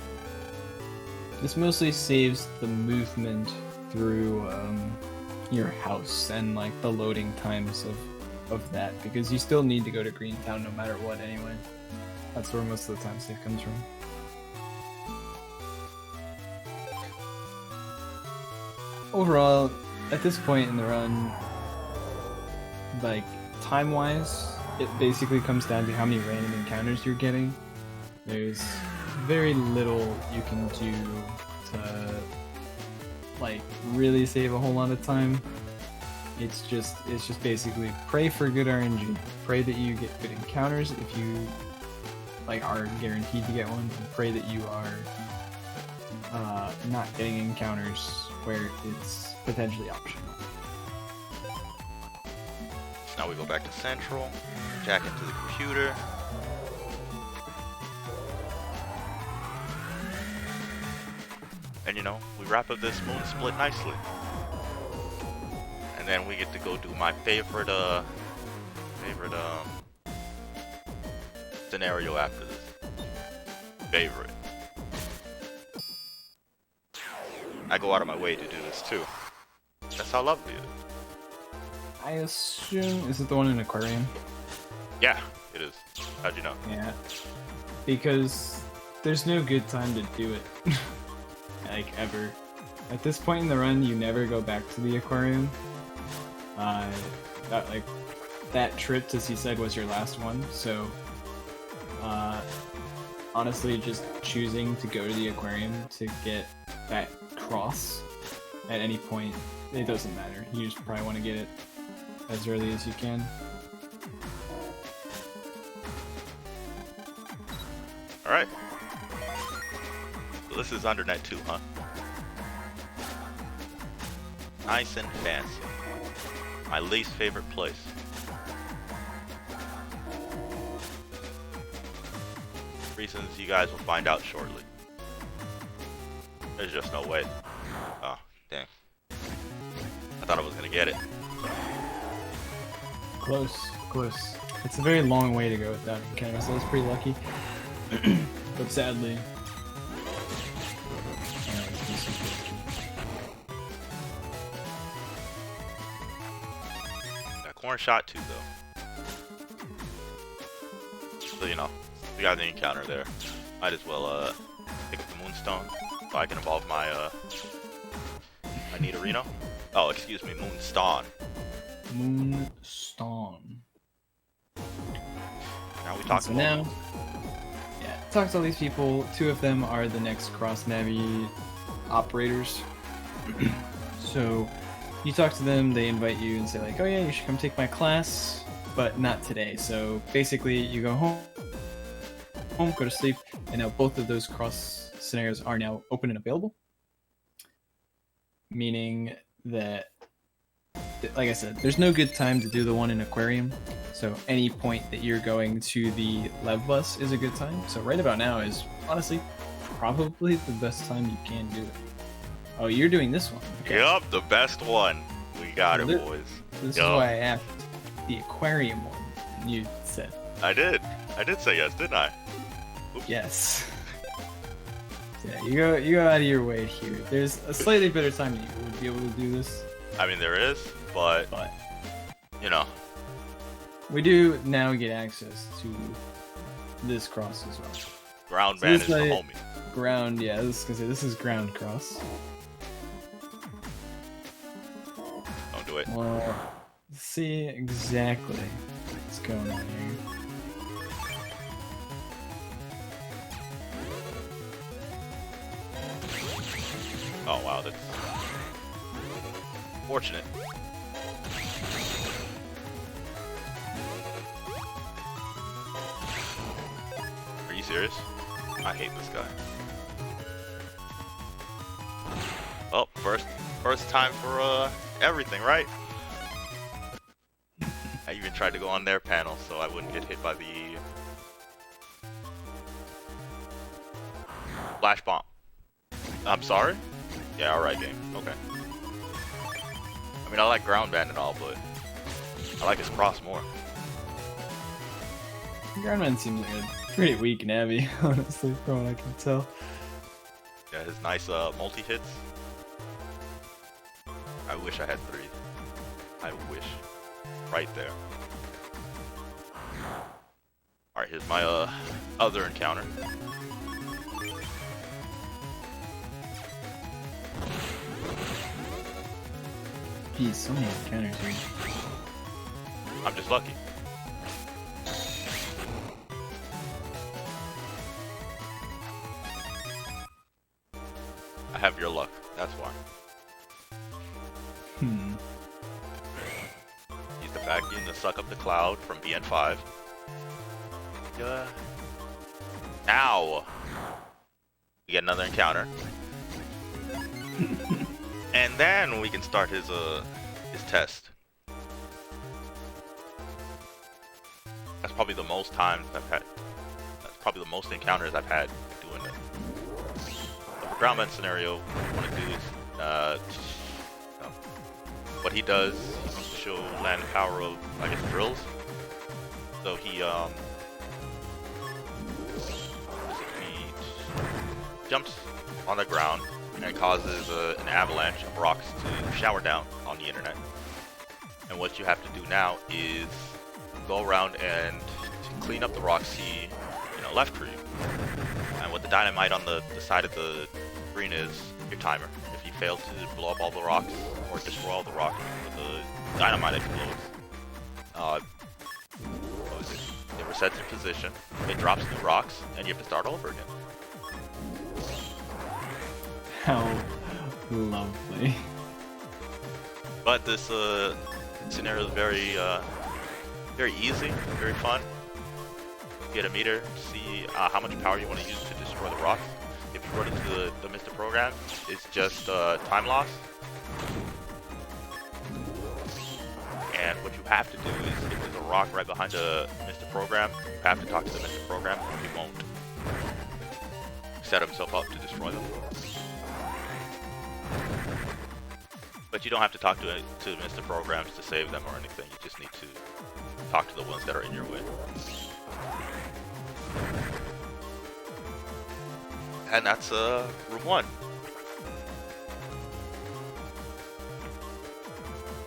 This mostly saves the movement through your house and like the loading times of that, because you still need to go to Greentown no matter what anyway. That's where most of the time save comes from. Overall, at this point in the run, like time-wise, it basically comes down to how many random encounters you're getting. There's very little you can do to like really save a whole lot of time. It's just basically pray for good RNG. Pray that you get good encounters if you like are guaranteed to get one, and pray that you are not getting encounters where it's potentially optional. Now we go back to Central, jack into the computer. And you know, we wrap up this moon split nicely. And then we get to go do my favorite scenario after this. Favorite. I go out of my way to do this too. That's how lovely it is. I assume, is it the one in Aquarium? Yeah, it is. How'd you know? Yeah. Because there's no good time to do it. Like, ever. At this point in the run, you never go back to the Aquarium. That trip to Seaside was your last one, so honestly, just choosing to go to the Aquarium to get that cross at any point, it doesn't matter. You just probably want to get it as early as you can. Alright. So this is Undernet 2, huh? Nice and fancy. My least favorite place. Reasons you guys will find out shortly. There's just no way. Oh, dang. I thought I was gonna get it. Close, close. It's a very long way to go with that encounter, so I was pretty lucky. But sadly... Got corner shot too, though. So, you know, we got the encounter there. Might as well, pick up the Moonstone so I can evolve my, my Nidorino. Oh, excuse me, Moonstone. Moonstone. Now we talk So about now, yeah, talk to all these people. 2 of them are the next cross-navi operators. So you talk to them, they invite you and say like, oh yeah, you should come take my class, but not today. So basically you go home, go to sleep, and now both of those cross scenarios are now open and available. Meaning that, like I said, there's no good time to do the one in Aquarium. So any point that you're going to the Lev bus is a good time. So right about now is honestly probably the best time you can do it. Oh, you're doing this one. Okay. Yup, the best one. We got it, boys. This Yup. is why I asked the Aquarium one. You said I did. I did say yes, didn't I? yes. Yeah, you go out of your way here. There's a slightly better time that you would be able to do this, I mean, there is, but, you know. we do now get access to this cross as well. Ground So man this is the way- homie. Ground, yeah, I was gonna say this is ground cross. Don't do it. Well, let's see exactly what's going on here. Oh wow, that's fortunate. Are you serious? I hate this guy. Oh, first time for everything, right? I even tried to go on their panel so I wouldn't get hit by the flash bomb. I'm sorry? Yeah, alright game. Okay. I mean, I like ground band and all, but I like his cross more. Groundman seems like a pretty weak Navi, honestly, from what I can tell. Yeah, his nice multi-hits. I wish I had 3. I wish. Right there. Alright, here's my other encounter. Geez, so many encounters here. I'm just lucky. I have your luck, that's why. Use the vacuum to suck up the cloud from BN5. Yeah. Now we get another encounter. And then we can start his test. That's probably the most times I've had. That's probably the most encounters I've had doing it. So for groundman scenario, what I want to do is what he does, he wants to show land power of, I guess, drills. So he jumps on the ground and causes an avalanche of rocks to shower down on the internet. And what you have to do now is go around and clean up the rocks he, left for you. And what the dynamite on the side of the screen is your timer. If you fail to blow up all the rocks or destroy all the rocks, the dynamite explodes. What was it? It resets in position, it drops new rocks, and you have to start over again. How lovely. But this scenario is very very easy, very fun. Get a meter, see how much power you want to use to destroy the rocks. If you run into the Mr. Program, it's just time loss. And what you have to do is, if there's a rock right behind the Mr. Program, you have to talk to the Mr. Program, or he won't set himself up to destroy them. But you don't have to talk to Mr. Programs to save them or anything. You just need to talk to the ones that are in your way. And that's room 1.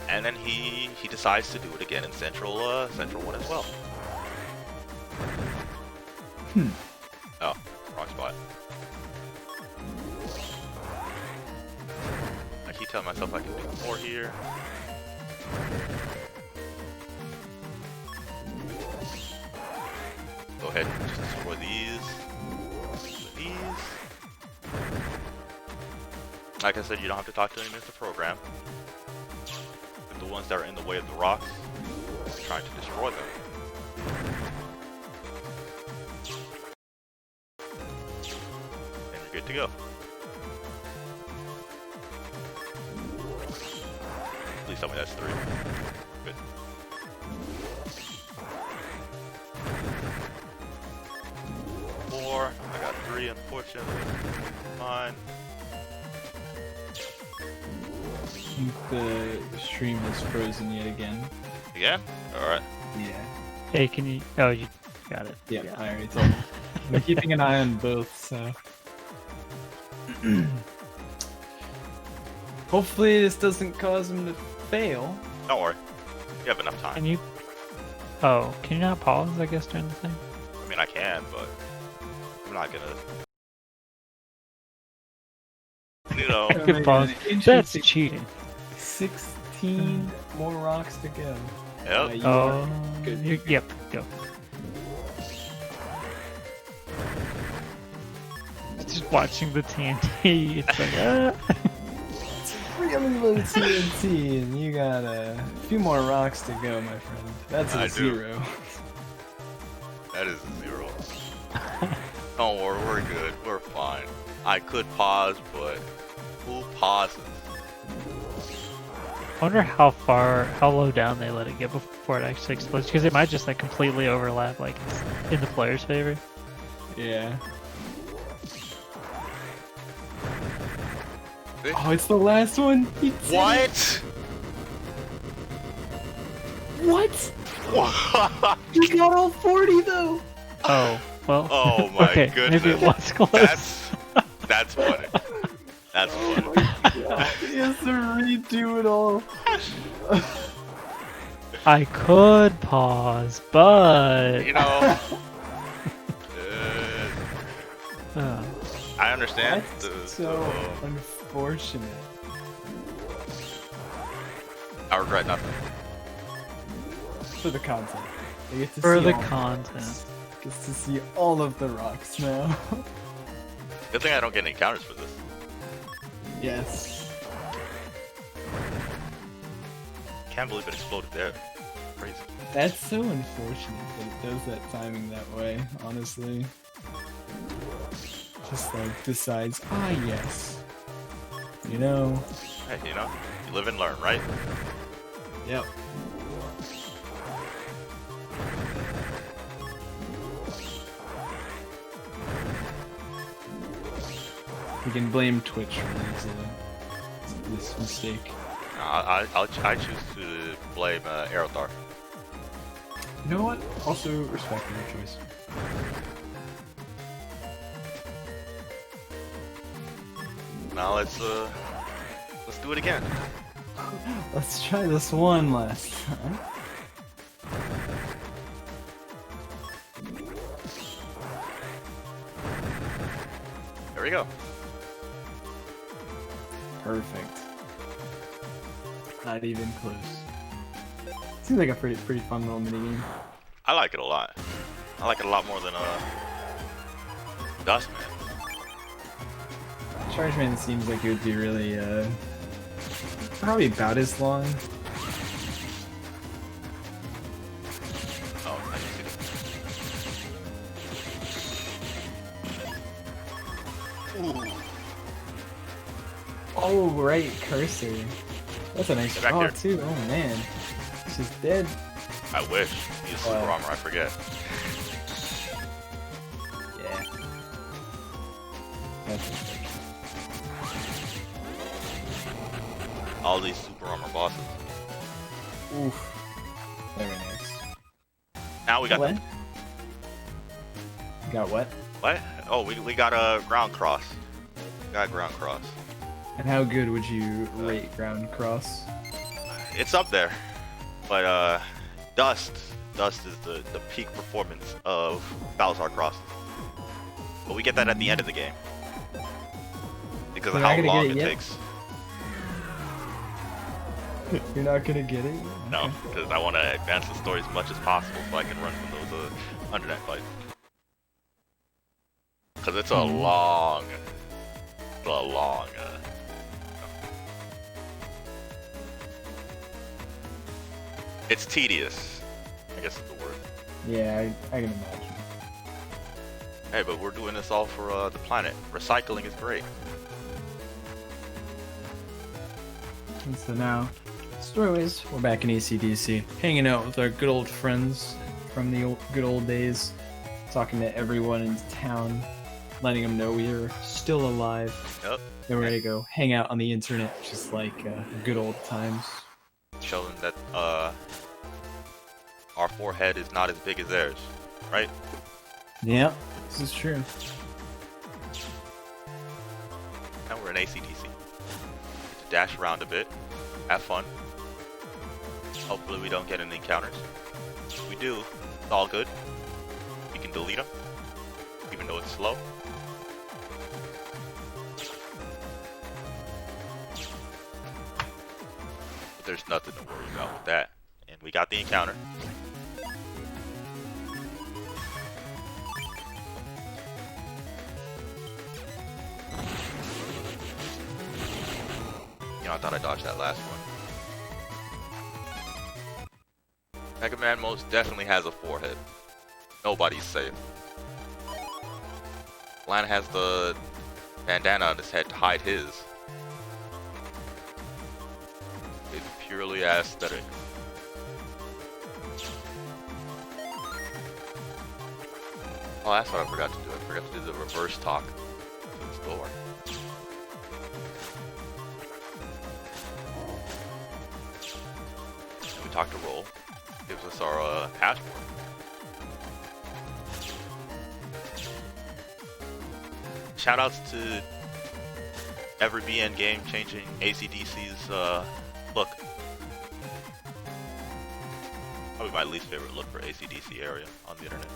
And then he decides to do it again in Central 1 as well. Oh, wrong spot. I keep telling myself I can do more here. Go ahead and just destroy these. Like I said, you don't have to talk to any Mr. Program. But the ones that are in the way of the rocks, trying to destroy them. And you're good to go. Please tell me that's 3. Good. Four. I got 3, unfortunately. Fine. I think the stream is frozen yet again. Again? Alright. Yeah. Hey, can you? Oh, you got it. Yeah, I already told him. I'm keeping an eye on both, so. Hopefully this doesn't cause him to fail. Don't worry. You have enough time. Can you? Oh, can you not pause? I guess during the thing. I mean, I can, but I'm not gonna. You know. You can pause. That's cheating. 16 more rocks to go. Yep. You Oh, are good. yep. Go. Just watching the TNT. It's like, It's really low TNT, and you got a few more rocks to go, my friend. That's I a do. 0. That is a 0. Don't worry, we're good. We're fine. I could pause, but who pauses? I wonder how low down they let it get before it actually explodes, because it might just like completely overlap, like in the player's favor. Yeah. Oh, it's the last one. He did it. What? What? What? He got all 40 though. Oh, well. Oh my okay, goodness. maybe it was close. That's funny. That's funny. He has to redo it all. I could pause, but You know. oh. I understand. That's so unfortunate. I regret nothing. For the content. They get to For see the all content. Gets to see all of the rocks now. Good thing I don't get any counters for this. Yes. Can't believe it exploded there. Crazy. That's so unfortunate that it does that timing that way, honestly. Just like decides, yes. You know? Hey, you know, you live and learn, right? Yep. We can blame Twitch for this mistake. I choose to blame Aerothar. You know what? Also respect your choice. Now let's do it again. Let's try this one last time. There we go. Perfect. Not even close. Seems like a pretty fun little minigame. I like it a lot. I like it a lot more than Dustman. Charge Man seems like it would be really, probably about as long. Oh, I didn't see this. Ooh. Oh, right, cursor. That's a nice Get back draw here. too. Oh man, she's dead. I wish. He's super armor, I forget. Yeah. That's unfortunate. All these super armor bosses. Oof. Very nice. Now we got What? You got what? what? Oh, we got a ground cross. We got ground cross. And how good would you rate Ground Cross? It's up there, but Dust is the peak performance of Balazar crosses. But we get that at the end of the game because of You're not how gonna long get it it yet? takes. You're not gonna get it? No, Okay. because I want to advance the story as much as possible so I can run from those Undernet fights. Because it's a long. It's tedious, I guess is the word. Yeah, I can imagine. Hey, but we're doing this all for the planet. Recycling is great. And so now, stories, we're back in ACDC, hanging out with our good old friends from the good old days, talking to everyone in town, letting them know we are still alive. Yep. Then we're gonna go hang out on the internet, just like good old times. Showing that our forehead is not as big as theirs, right? Yeah, this is true. Now we're in ACDC. Get to dash around a bit, have fun. Hopefully we don't get any encounters. If we do, it's all good. We can delete them, even though it's slow. But there's nothing to worry about with that. And we got the encounter. You know, I thought I dodged that last one. Mega Man most definitely has a forehead. Nobody's safe. Lan has the bandana on his head to hide his. It's purely aesthetic. Oh, that's what I forgot to do. I forgot to do the reverse talk to this door. We talk to Roll. Gives us our passport. Shoutouts to every BN game changing ACDC's look. Probably my least favorite look for ACDC area on the internet.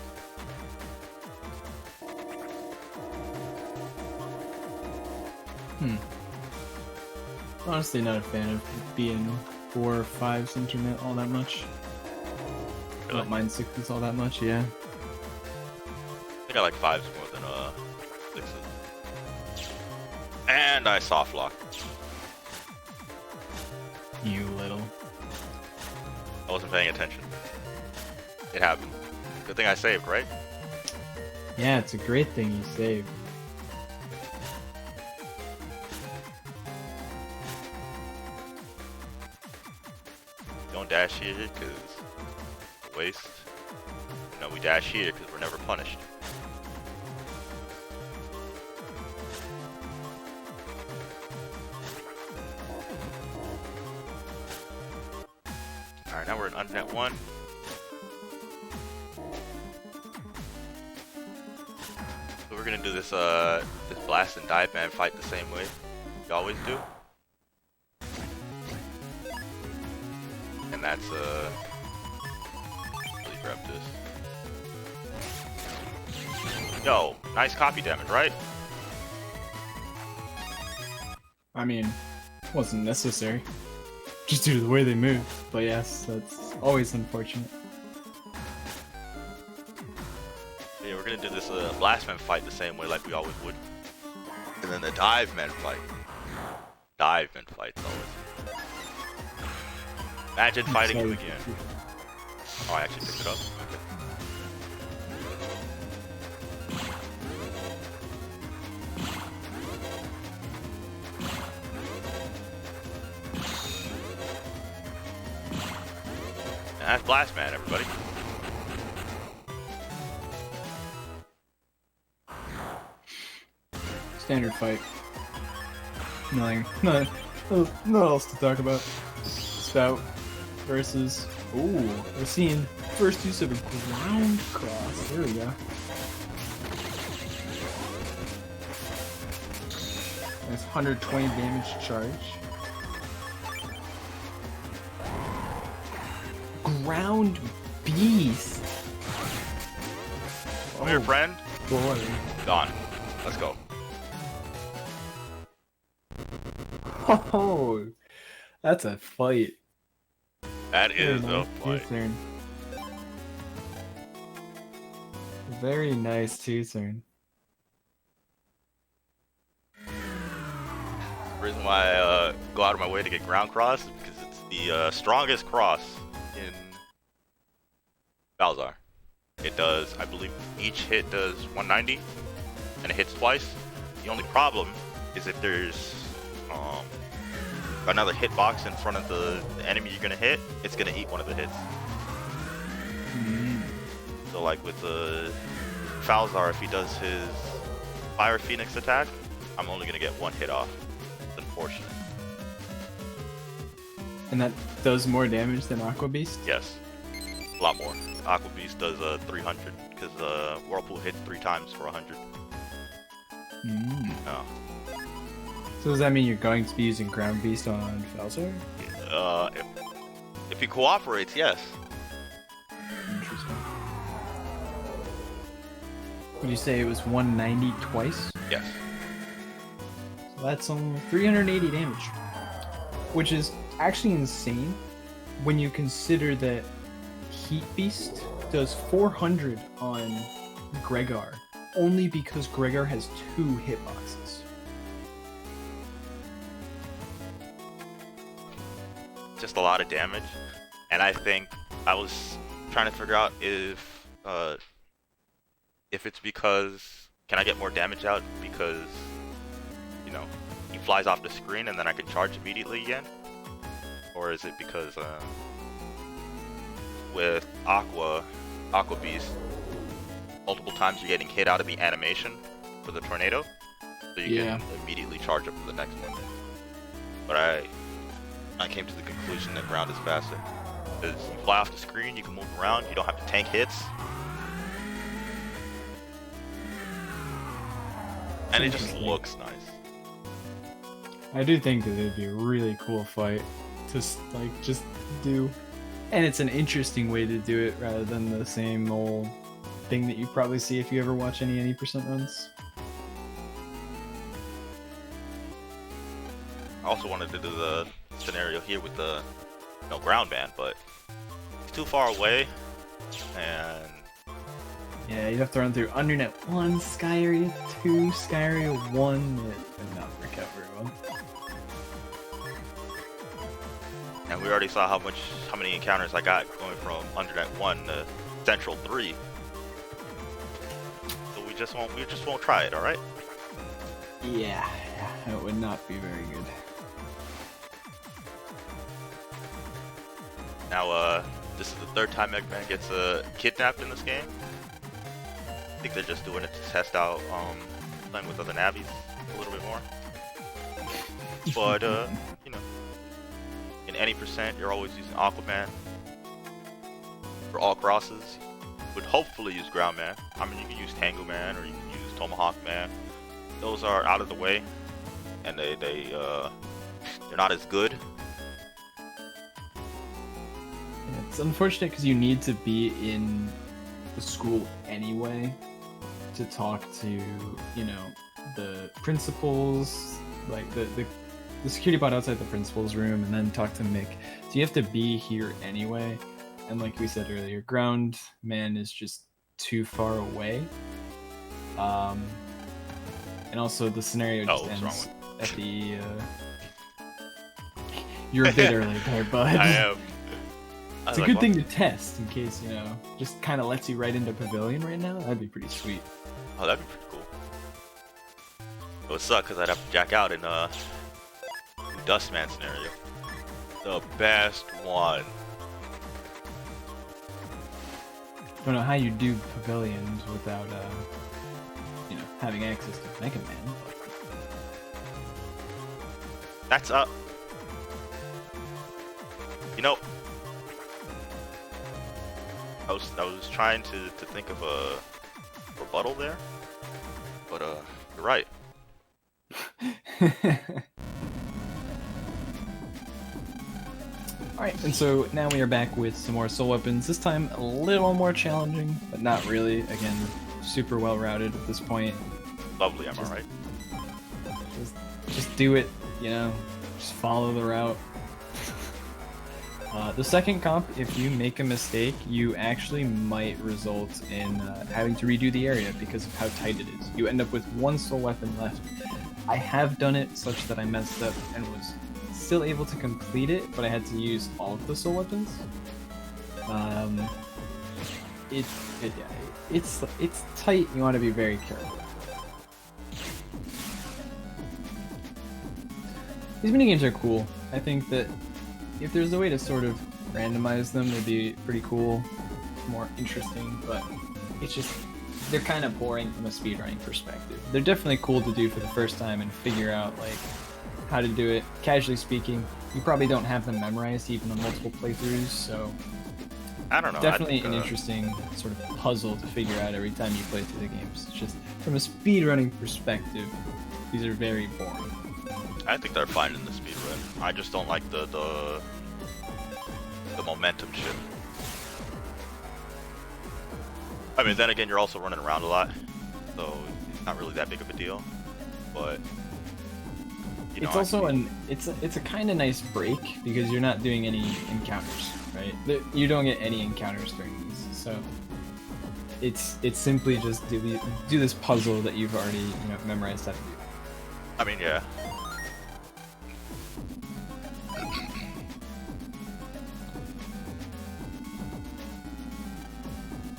Honestly, not a fan of being 4 or 5's internet all that much. I Really? don't mind 6's all that much, yeah. I think I like 5s more than 6s. And I soft lock. You little. I wasn't paying attention. It happened. Good thing I saved, right? Yeah, it's a great thing you saved. Don't dash here because waste. No, we dash here because we're never punished. Alright, now we're in Undernet 1. So we're gonna do this this blast and dive man fight the same way we always do. And that's really grab this. Yo, nice copy damage, right? I mean, wasn't necessary. Just due to the way they move. But yes, that's always unfortunate. Yeah, we're gonna do this blastman fight the same way like we always would. And then the dive man fight. Dive man fights always. Imagine fighting him again. Oh, I actually picked it up. Okay. And that's Blast Man, everybody. Standard fight. Nothing else to talk about. Spout versus. Ooh, we're seeing first use of a ground cross. There we go. Nice 120 damage charge. Ground beast. Come here, friend. Boy. Gone. Let's go. Oh, that's a fight. That is Very a nice fight. two-turn. Very nice two-turn. The reason why I go out of my way to get ground cross is because it's the strongest cross in Balzar. It does, I believe, each hit does 190, and it hits twice. The only problem is if there's another hitbox in front of the enemy you're gonna hit, it's gonna eat one of the hits. So like with the Falzar, if he does his Fire Phoenix attack, I'm only gonna get one hit off. It's unfortunate. And that does more damage than Aqua Beast? Yes, a lot more. Aqua Beast does 300 because Whirlpool hits 3 times for 100. Oh. So does that mean you're going to be using Ground Beast on Falzar? If he cooperates, yes. Interesting. Would you say it was 190 twice? Yes. So that's only 380 damage. Which is actually insane when you consider that Heat Beast does 400 on Gregar, only because Gregar has 2 hitboxes. Just a lot of damage, and I think I was trying to figure out if it's because can I get more damage out because you know he flies off the screen and then I can charge immediately again, or is it because with Aqua Beast multiple times you're getting hit out of the animation for the tornado, so you can immediately charge up for the next one. But I came to the conclusion that ground is faster. Because you fly off the screen, you can move around, you don't have to tank hits. And it just looks nice. I do think that it'd be a really cool fight to just do. And it's an interesting way to do it rather than the same old thing that you probably see if you ever watch any % runs. I also wanted to do the scenario here with the ground band, but it's too far away, and yeah, you'd have to run through Undernet 1, Sky Area 2, Sky Area 1. It would not work out very well. And we already saw how many encounters I got going from Undernet 1 to Central 3. So we just won't try it, all right? Yeah, it would not be very good. Now, this is the 3rd time Mega Man gets kidnapped in this game. I think they're just doing it to test out playing with other Navis a little bit more. But, you know, in any %, you're always using Aquaman. For all crosses, you would hopefully use Ground Man. I mean, you can use Tengu Man or you can use Tomahawk Man. Those are out of the way, and they're not as good. It's unfortunate because you need to be in the school anyway to talk to, you know, the principals, like the security bot outside the principal's room, and then talk to Mick. So you have to be here anyway. And like we said earlier, Ground Man is just too far away. And and also the scenario just Oh, what's wrong ends at the. You're a bit early there, bud. I am. It's a good thing to test in case, you know, just kind of lets you right into Pavilion right now. That'd be pretty sweet. Oh, that'd be pretty cool. It would suck because I'd have to jack out in Dustman scenario. The best one. Don't know how you do Pavilions without, you know, having access to Mega Man. That's up. You know, I was trying to think of a rebuttal there, but you're right. Alright, and so now we are back with some more soul weapons. This time a little more challenging, but not really. Again, super well routed at this point. Lovely, am I right? Just do it, you know, just follow the route. The second comp, if you make a mistake, you actually might result in having to redo the area because of how tight it is. You end up with one soul weapon left. I have done it such that I messed up and was still able to complete it, but I had to use all of the soul weapons. It's tight. You want to be very careful. These minigames are cool. I think that if there's a way to sort of randomize them, it'd be pretty cool, more interesting, but it's just, they're kind of boring from a speedrunning perspective. They're definitely cool to do for the first time and figure out, like, how to do it. Casually speaking, you probably don't have them memorized even on multiple playthroughs, so I don't know. definitely an interesting sort of puzzle to figure out every time you play through the games. It's just, from a speedrunning perspective, these are very boring. I think they're fine in the speedrun. I just don't like the momentum shift. I mean, then again, you're also running around a lot, so it's not really that big of a deal. But you know, it's also it's a kind of nice break because you're not doing any encounters, right? You don't get any encounters during these, so it's simply just do this puzzle that you've already, you know, memorized how to do. I mean, yeah.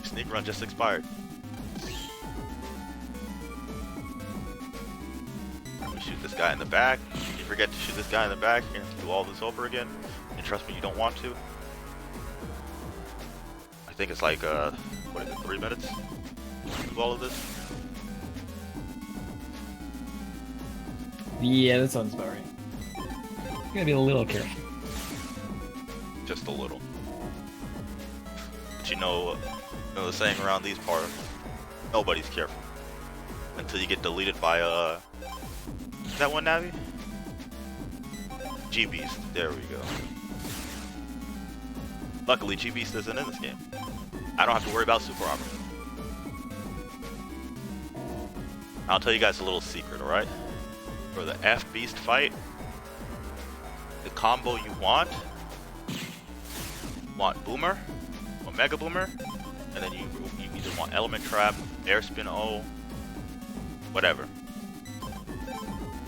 Sneak run just expired. We shoot this guy in the back. If you forget to shoot this guy in the back, you're gonna have to do all this over again. And trust me, you don't want to. I think it's like, what is it, 3 minutes to do all of this? Yeah, that sounds about right. You gotta be a little careful. Just a little. But you know the saying around these parts, nobody's careful until you get deleted by is that one, Navi? G-Beast, there we go. Luckily G-Beast isn't in this game. I don't have to worry about super armor. I'll tell you guys a little secret, alright? For the F-Beast fight, the combo you want Boomer or Mega Boomer, and then you either want Element Trap, Air Spin O, whatever.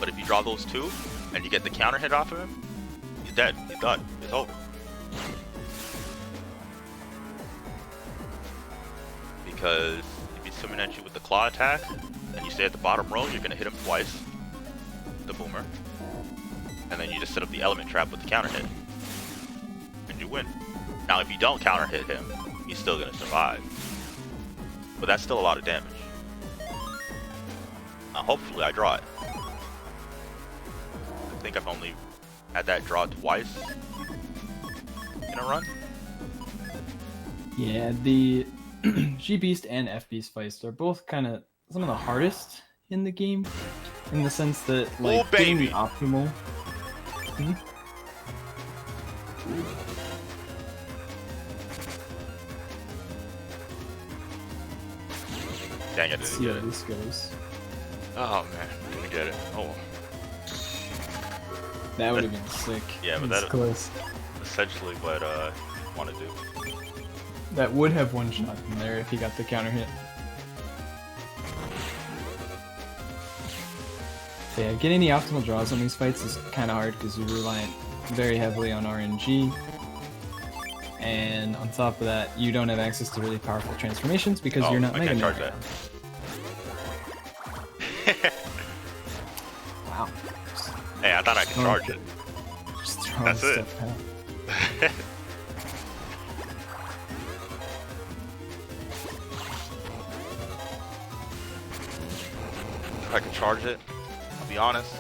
But if you draw those two and you get the counter hit off of him, he's dead. He's done. It's over. Because if he's coming at you with the claw attack and you stay at the bottom row, you're gonna hit him twice, the Boomer, and then you just set up the Element Trap with the counter hit, and you win. Now, if you don't counter hit him, he's still gonna survive, but that's still a lot of damage. Now, hopefully, I draw it. I think I've only had that draw twice in a run. Yeah, the G-Beast and F-Beast fights are both kind of some of the hardest in the game, in the sense that, like, getting the optimal. Dang it, Let's didn't see get how it. this goes. Oh man, didn't get it. Oh. That would have been sick. Yeah, but It's that close. essentially what I want to do. That would have one shot in there if he got the counter hit. So yeah, getting the optimal draws on these fights is kind of hard because you're reliant very heavily on RNG. And on top of that, you don't have access to really powerful transformations because you're not I Mega can't Man. charge that. Wow. Hey, I thought I could charge it. Just throwing That's it. stuff out. If I can charge it, I'll be honest.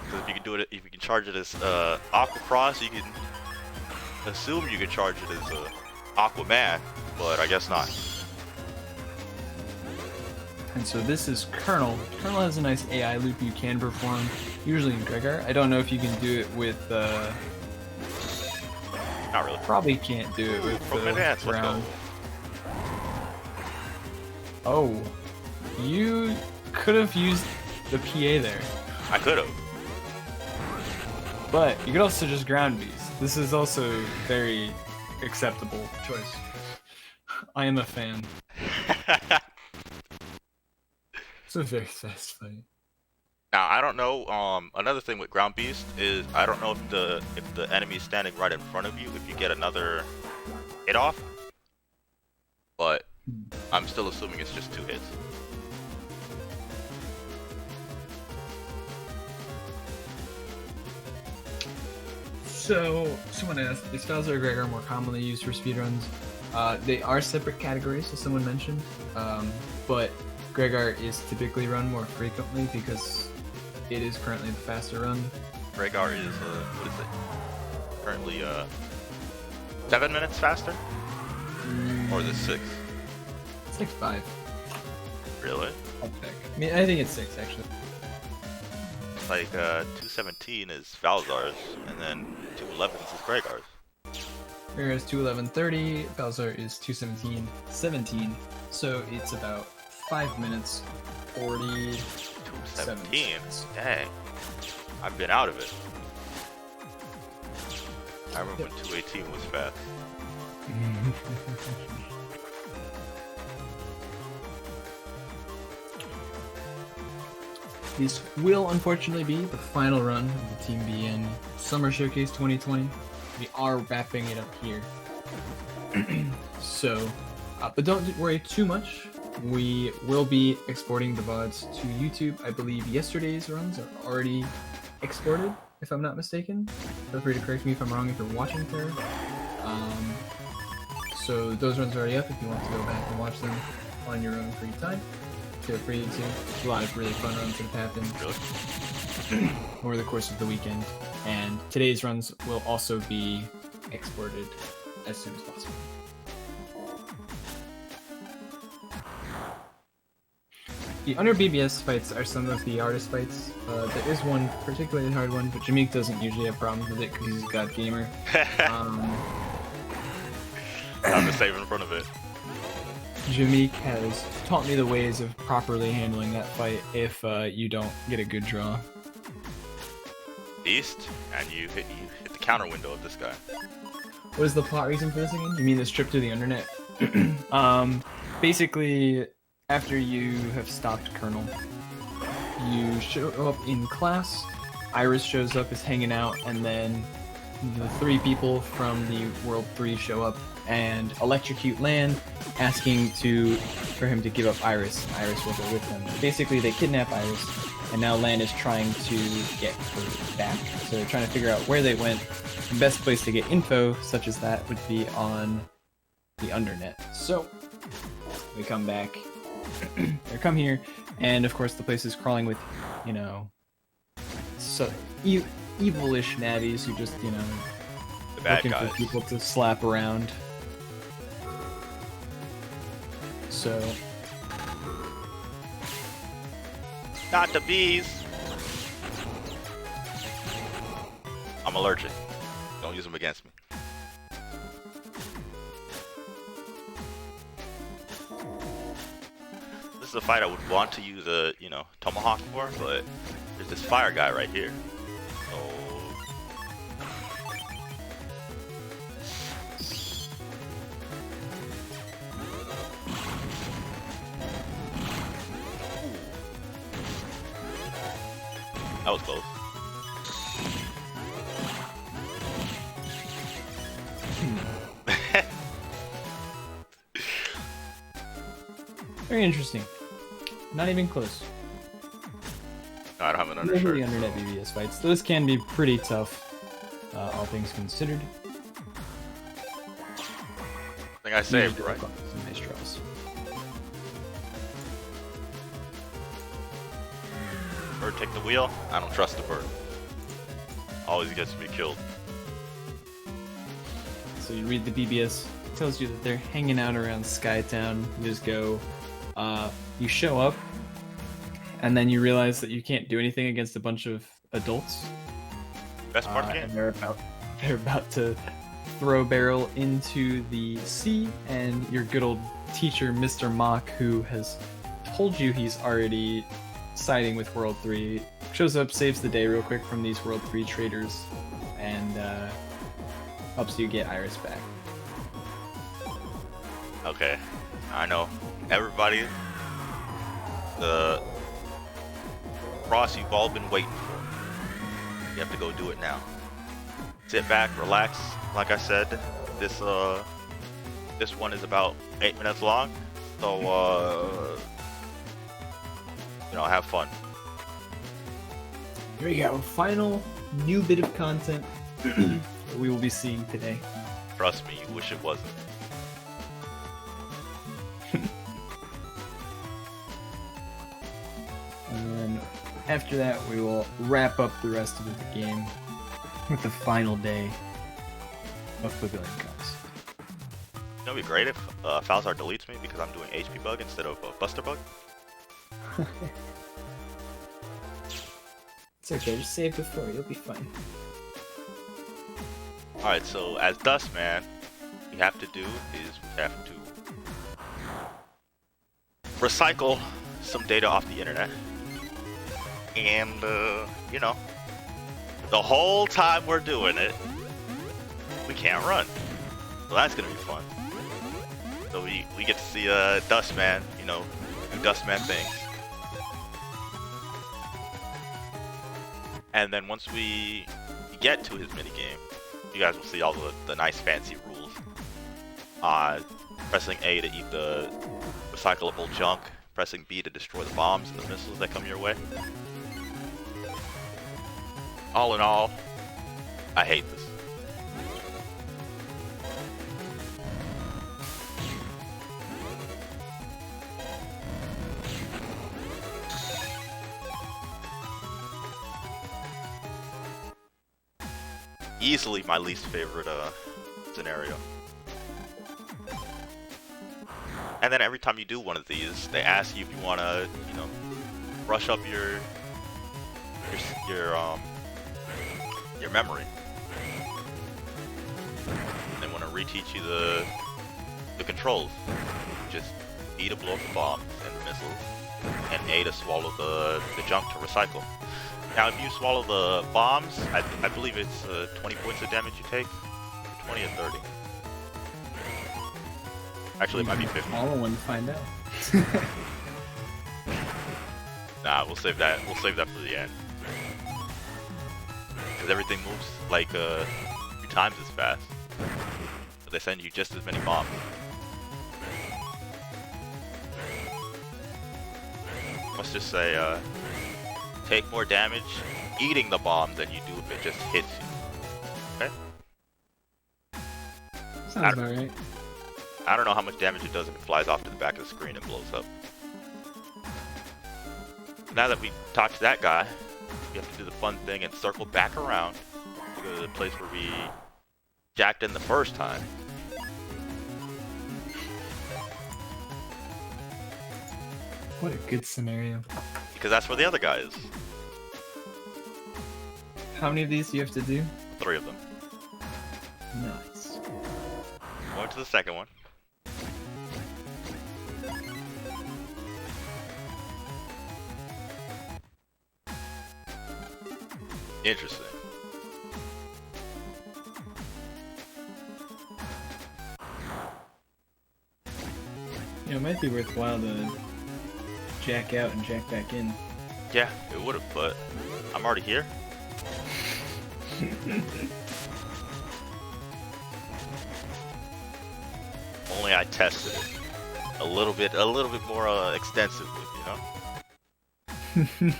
Because if you can do it, if you can charge it as Aquacross, you can assume you can charge it as Aquaman, but I guess not. And so this is Colonel. Colonel has a nice AI loop you can perform, usually in Gregor. I don't know if you can do it with, Not really. probably can't do it with From advance, let's go. round. Oh, you could have used the PA there, I could have. but you could also just ground beast. This is also very acceptable choice. I am a fan. It's a very fast fight. Now I don't know. Another thing with ground beast is I don't know if the enemy is standing right in front of you, if you get another hit off. But I'm still assuming it's just 2 hits. So, someone asked, is Bowser or Gregor more commonly used for speedruns? They are separate categories, as someone mentioned, but Gregor is typically run more frequently because it is currently the faster run. Rhaegar is what is it? Currently 7 minutes faster, or is it 6? It's like 5. Really? I'll check. I mean, I think it's 6 actually. Like 217 is Valzar's, and then 211 is Rhaegar's. Gregor is 2:11:30, Bowser is 2:17:17, so it's about 5 minutes 40. 217. Dang. I've been out of it. I remember when 218 was fast. This will unfortunately be the final run of the TeamBN Summer Showcase 2020. We are wrapping it up here. So, but don't worry too much. We will be exporting the VODs to YouTube. I believe yesterday's runs are already exported, if I'm not mistaken. Feel free to correct me if I'm wrong if you're watching there. So those runs are already up if you want to go back and watch them on your own free time. Feel free to. A lot of really fun runs that have happened over the course of the weekend. And today's runs will also be exported as soon as possible. The under BBS fights are some of the hardest fights. There is one particularly hard one, but Jameike doesn't usually have problems with it because he's a god gamer. I'm the save in front of it. Jameike has taught me the ways of properly handling that fight if you don't get a good draw. East, and you hit the counter window of this guy. What is the plot reason for this again? You mean this trip to the Undernet? Basically, after you have stopped Colonel, you show up in class, Iris shows up, is hanging out, and then the 3 people from the World 3 show up and electrocute Lan, asking for him to give up Iris. Iris will go with them. Basically, they kidnap Iris, and now Lan is trying to get her back. So they're trying to figure out where they went. The best place to get info such as that would be on the Undernet. So we come back. They come here, and of course the place is crawling with, you know, so evilish nabbies who just, you know, The bad looking guys. for people to slap around. So Not the bees. I'm allergic. Don't use them against me. This is a fight I would want to use a, Tomahawk for, but there's this fire guy right here. So That was close. Very interesting. Not even close. I don't have an Those are undershirt. the Undernet BBS fights. Those can be pretty tough, all things considered. I think I saved, right? Some nice draws. Bird take the wheel. I don't trust the bird. Always gets me killed. So you read the BBS, it tells you that they're hanging out around Skytown. You just go, you show up, and then you realize that you can't do anything against a bunch of adults. Best part of the And game. they're about to throw barrel into the sea, and your good old teacher, Mr. Mock, who has told you he's already siding with World 3, shows up, saves the day real quick from these World 3 traders, and helps you get Iris back. Okay, I know. Everybody, the cross you've all been waiting for. You have to go do it now. Sit back, relax. Like I said, this one is about 8 minutes long, so have fun. Here we go. Final new bit of content that we will be seeing today. Trust me, you wish it wasn't. And then after that, we will wrap up the rest of the game with the final day of Pavilion Cups. It'd be great if Falzar deletes me because I'm doing HP bug instead of Buster bug. It's okay, just save before, you'll be fine. Alright, so as Dust Man, what we have to do is we have to recycle some data off the internet. And, the whole time we're doing it, we can't run. So that's gonna be fun. So we get to see Dust Man, do Dust Man things. And then once we get to his minigame, you guys will see all the nice fancy rules. Pressing A to eat the recyclable junk, pressing B to destroy the bombs and the missiles that come your way. All in all, I hate this. Easily my least favorite scenario. And then every time you do one of these, they ask you if you want to, brush up your memory. They want to reteach you the controls. Just B to blow up the bombs and the missiles, and A to swallow the junk to recycle. Now, if you swallow the bombs, I believe it's 20 points of damage you take, 20 or 30. Actually, it might be 50. All in one to find out. Nah, we'll save that. We'll save that for the end. Because everything moves like 3 times as fast. But they send you just as many bombs. Let's just say, take more damage eating the bomb than you do if it just hits you. Okay? Sounds about right. I don't know how much damage it does if it flies off to the back of the screen and blows up. Now that we talked to that guy, we have to do the fun thing and circle back around to go to the place where we jacked in the first time. What a good scenario. Because that's where the other guy is. How many of these do you have to do? 3 of them. Nice. Going to the second one. Interesting. It might be worthwhile to jack out and jack back in Yeah, it would have, but I'm already here. Only I tested it a little bit more extensively, you know.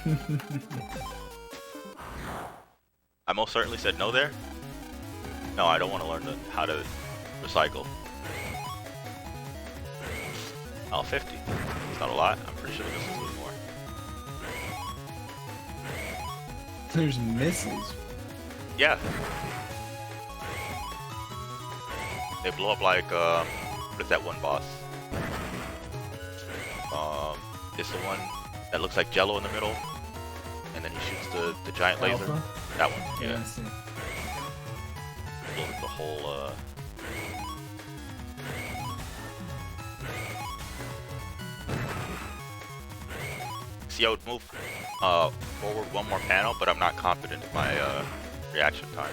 I most certainly said no there. No, I don't want to learn how to recycle. Oh, 50. It's not a lot. I'm pretty sure this is a little more. There's misses. Yeah. They blow up like, what is that one boss? It's the one that looks like Jello in the middle, and then he shoots the giant laser. Alpha? That one, Yeah, yeah. I see. Blows up the whole, See, I would move forward one more panel, but I'm not confident in my reaction time.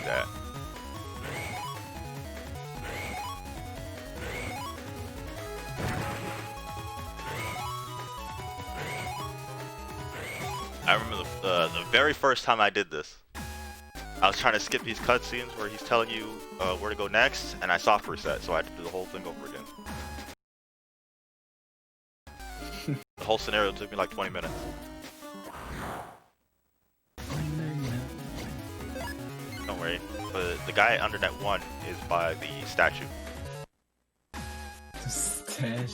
That. I remember the very first time I did this. I was trying to skip these cutscenes where he's telling you where to go next, and I soft reset, so I had to do the whole thing over again. The whole scenario took me like 20 minutes. Don't worry, but the guy at Undernet 1 is by the statue. The statue.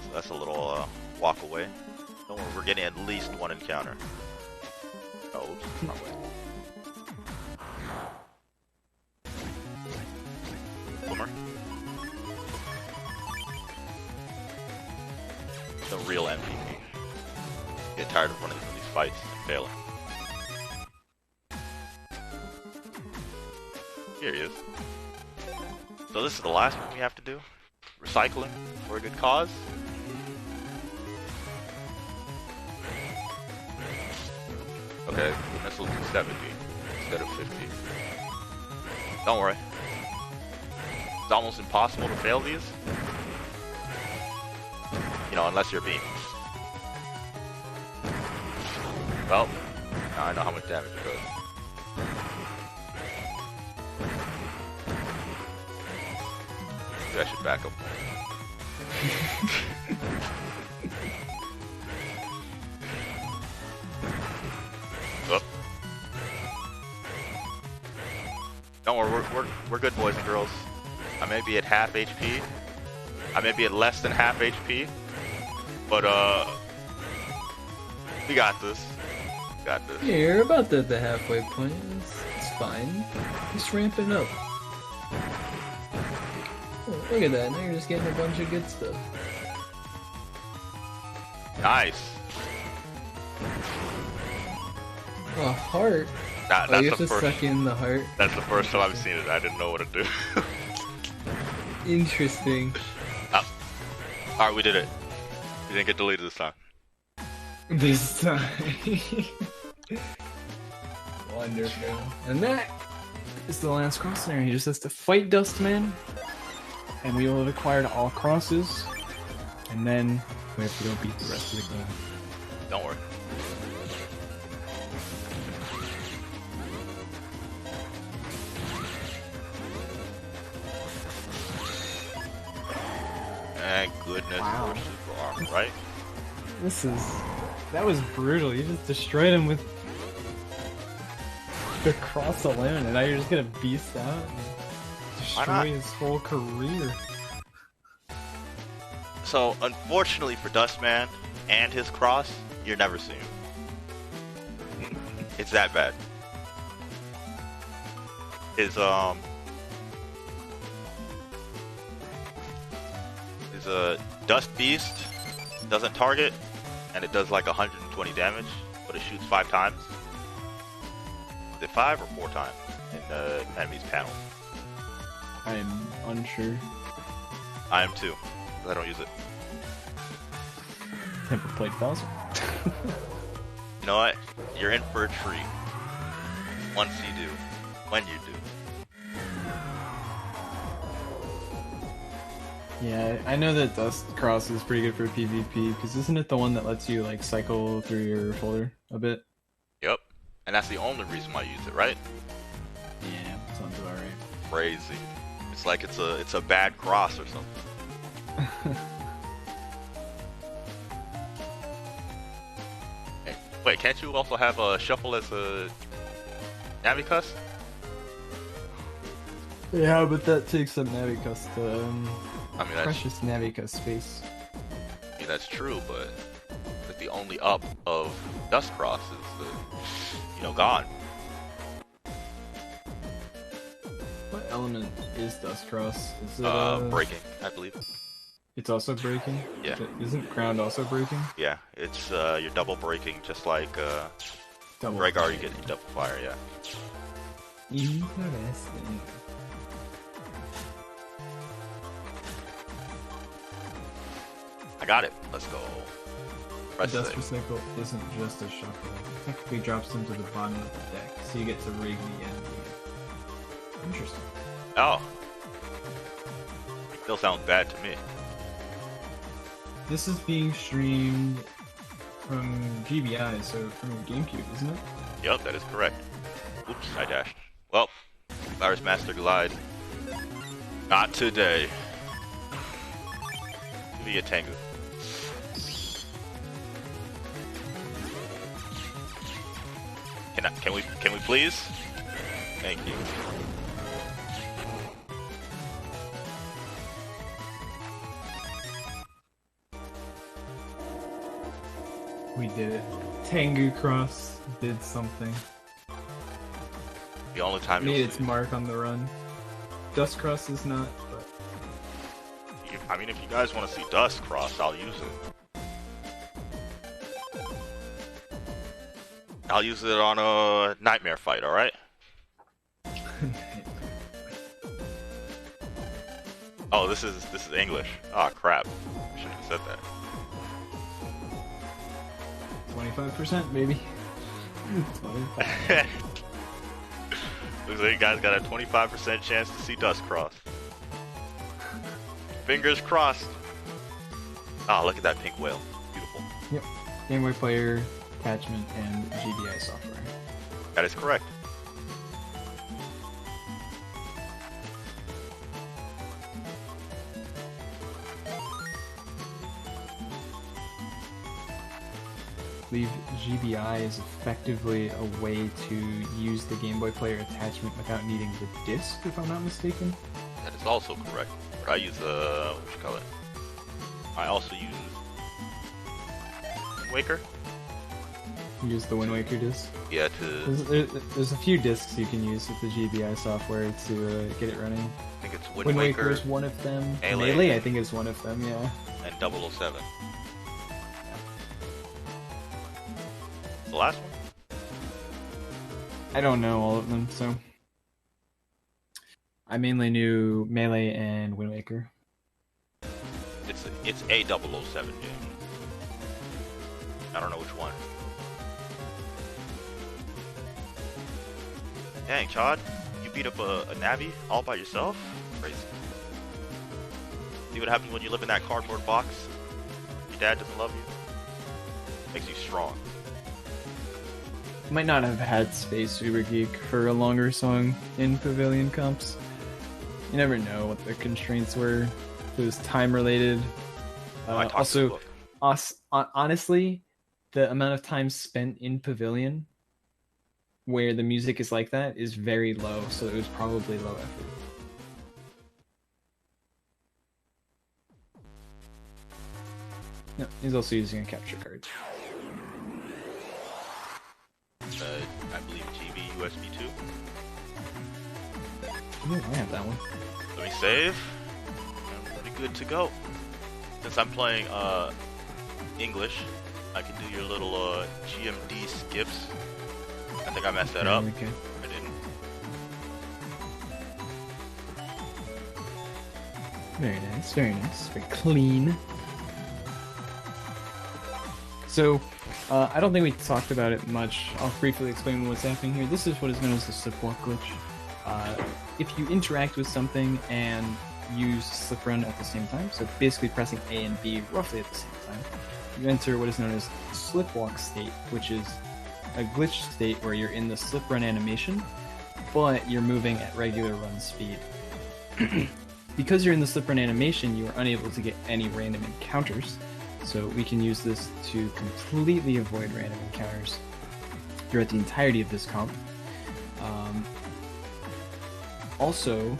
So that's a little walk away. Don't worry, we're getting at least one encounter. Oh, oops, wrong way. Boomer. The real MVP. Get tired of running from these fights and failing. Here he is. So this is the last one we have to do. Recycling for a good cause. Okay, the missile's 70 instead of 50. Don't worry. It's almost impossible to fail these. You know, unless you're beam. Well, now I know how much damage it does. Maybe I should back up. Oh. Don't worry, we're good boys and girls. I may be at half HP. I may be at less than half HP. But we got this. We got this. Yeah, you're about at the halfway point. It's fine. Just ramping up. Oh, look at that. Now you're just getting a bunch of good stuff. Nice. A heart. That's Oh, you have the to first. suck in the heart. That's the first time I've seen it. I didn't know what to do. Interesting. All right, we did it. We didn't get deleted this time. This time. Wonderful. And that is the last cross scenario. He just has to fight Dustman, and we will have acquired all crosses, and then we have to go beat the rest of the game. Don't worry. Thank goodness Wow. for super armor, right? That was brutal. You just destroyed him with the cross alone, and now you're just gonna beast out and Why not? destroy his whole career. So, unfortunately for Dustman and his cross, you're never seeing him. It's that bad. His Dust Beast doesn't target, and it does like 120 damage, but it shoots 5 times. Is it 5 or 4 times in the enemy's panel? I am unsure. I am too, because I don't use it. Never played Bowser. You know what? You're in for a treat. Once you do. When you do. Yeah, I know that Dust Cross is pretty good for PvP, because isn't it the one that lets you like cycle through your folder a bit? Yep. And that's the only reason why I use it, right? Yeah, sounds about right. Crazy. It's like it's a bad cross or something. Hey, wait, can't you also have a shuffle as a Navicuss? Yeah, but that takes some Navicuss I mean, that's, precious Navicuss space. I mean, that's true, but the only up of Dust Cross is, gone. What element is Dust Cross? Is it Breaking, I believe. It's also breaking? Yeah. Isn't Crowned also breaking? Yeah, it's you're double breaking, just like Double. Rhaegar, you get your double fire, yeah. Interesting. I got it. Let's go. Press Dust save. Recycle isn't just a shuffle. It technically drops them to the bottom of the deck, so you get to rig the end. Interesting. Oh. Still sounds bad to me. This is being streamed from GBI, so from GameCube, isn't it? Yep, that is correct. Oops, I dashed. Well, Virus Master lied. Not today. Give me a Tengu. Can we please? Thank you. We did it. Tengu Cross did something. The only time Made you'll its see. mark on the run. Dust Cross is not, but I mean, if you guys want to see Dust Cross, I'll use it. I'll use it on a nightmare fight, alright? Oh, this is English. Ah, crap. I shouldn't have said that. 25% maybe. 25. Looks like you guys got a 25% chance to see Dust Cross. Fingers crossed. Ah, look at that pink whale. Beautiful. Yep. Game Boy Player, attachment, and GBI software. That is correct. I believe GBI is effectively a way to use the Game Boy Player attachment without needing the disc, if I'm not mistaken. That is also correct. But I use what you call it? I also use Waker. You use the Wind Waker disc. Yeah, There's a few discs you can use with the GBI software to get it running. I think it's Wind Waker is one of them. Melee, I think, is one of them, yeah. And 007. The last one? I don't know all of them, so I mainly knew Melee and Wind Waker. It's a 007 game. I don't know which one. Dang, Chad, you beat up a Navi all by yourself? Crazy. See what happens when you live in that cardboard box? Your dad doesn't love you? Makes you strong. Might not have had Space Uber Geek for a longer song in Pavilion comps. You never know what the constraints were. If it was time related. Also, honestly, the amount of time spent in Pavilion where the music is like that is very low, so it was probably low effort. No, he's also using a capture card. I believe TV USB 2. Yeah, I have that one. Let me save. I'm pretty good to go. Since I'm playing English, I can do your little GMD skips. I think I messed that up. Okay. I didn't. Very nice, very nice. Very clean. So, I don't think we talked about it much. I'll briefly explain what's happening here. This is what is known as the support glitch. If you interact with something and use slip run at the same time. So basically pressing A and B roughly at the same time. You enter what is known as slipwalk state, which is a glitch state where you're in the slip run animation, but you're moving at regular run speed. Because you're in the slip run animation, you are unable to get any random encounters. So we can use this to completely avoid random encounters throughout the entirety of this comp. Also,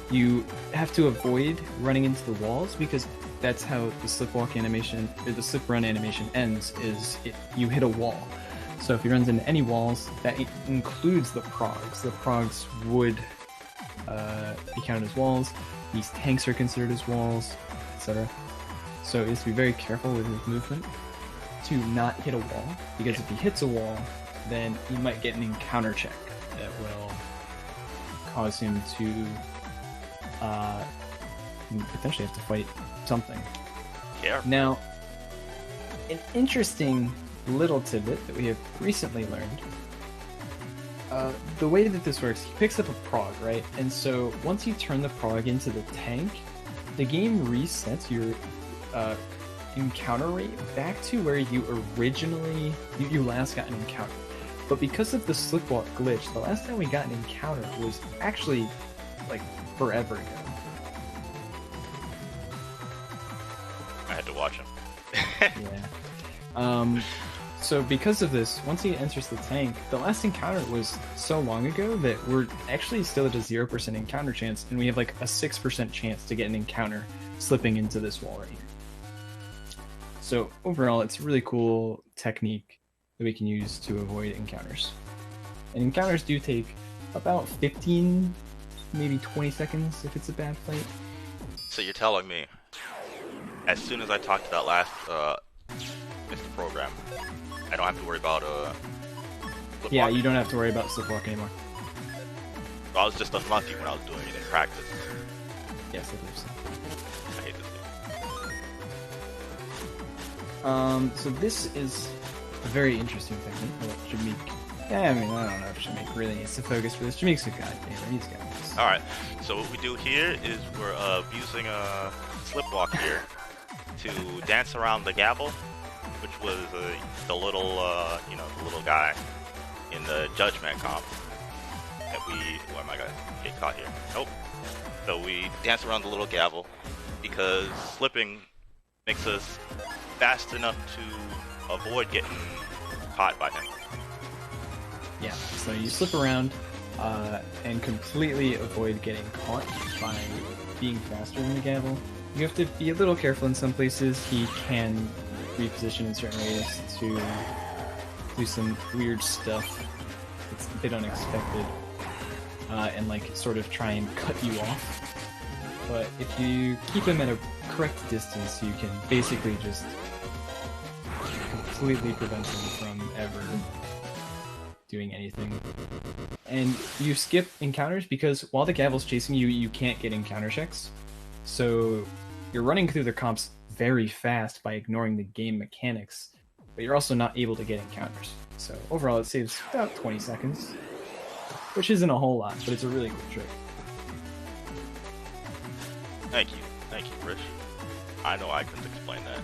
you have to avoid running into the walls because that's how the slipwalk animation, or the slip run animation ends, is you hit a wall. So if he runs into any walls, that includes the progs. The progs would be counted as walls. These tanks are considered as walls, etc. So he has to be very careful with his movement to not hit a wall, because if he hits a wall, then he might get an encounter check that will cause him to potentially have to fight something. Yeah. Now, an interesting little tidbit that we have recently learned, the way that this works, he picks up a prog, right? And so once you turn the prog into the tank, the game resets your encounter rate back to where you originally, you last got an encounter. But because of the slipwalk glitch, the last time we got an encounter was actually like forever ago. I had to watch him. Yeah. So because of this, once he enters the tank, the last encounter was so long ago that we're actually still at a 0% encounter chance, and we have like a 6% chance to get an encounter slipping into this wall right here. So overall, it's a really cool technique that we can use to avoid encounters. And encounters do take about 15, maybe 20 seconds if it's a bad fight. So you're telling me, as soon as I talk to that last Mr. Program, I don't have to worry about slipwalk? Yeah, you don't have to worry about slipwalk anymore. I was just unlucky when I was doing it in practice. Yes, I believe so. I hate this game. So this is a very interesting technique that Jameike. Yeah, I mean, I don't know if Jameike really needs to focus for this. Jameike's a goddamn, he's got this. Alright, so what we do here is we're using a slipwalk here to dance around the gavel, which was the little, the little guy in the judgment comp that we, why am I gonna get caught here? Nope. So we dance around the little gavel because slipping makes us fast enough to avoid getting caught by him. Yeah, so you slip around and completely avoid getting caught by being faster than the gavel. You have to be a little careful in some places. He can reposition in certain ways to do some weird stuff. It's a bit unexpected. And like sort of try and cut you off. But if you keep him at a correct distance, you can basically just completely prevent him from ever doing anything. And you skip encounters because while the gavel's chasing you, you can't get encounter checks. So you're running through the comps very fast by ignoring the game mechanics, but you're also not able to get encounters. So overall it saves about 20 seconds, which isn't a whole lot, but it's a really cool trick. Thank you, Rich. I know I couldn't explain that.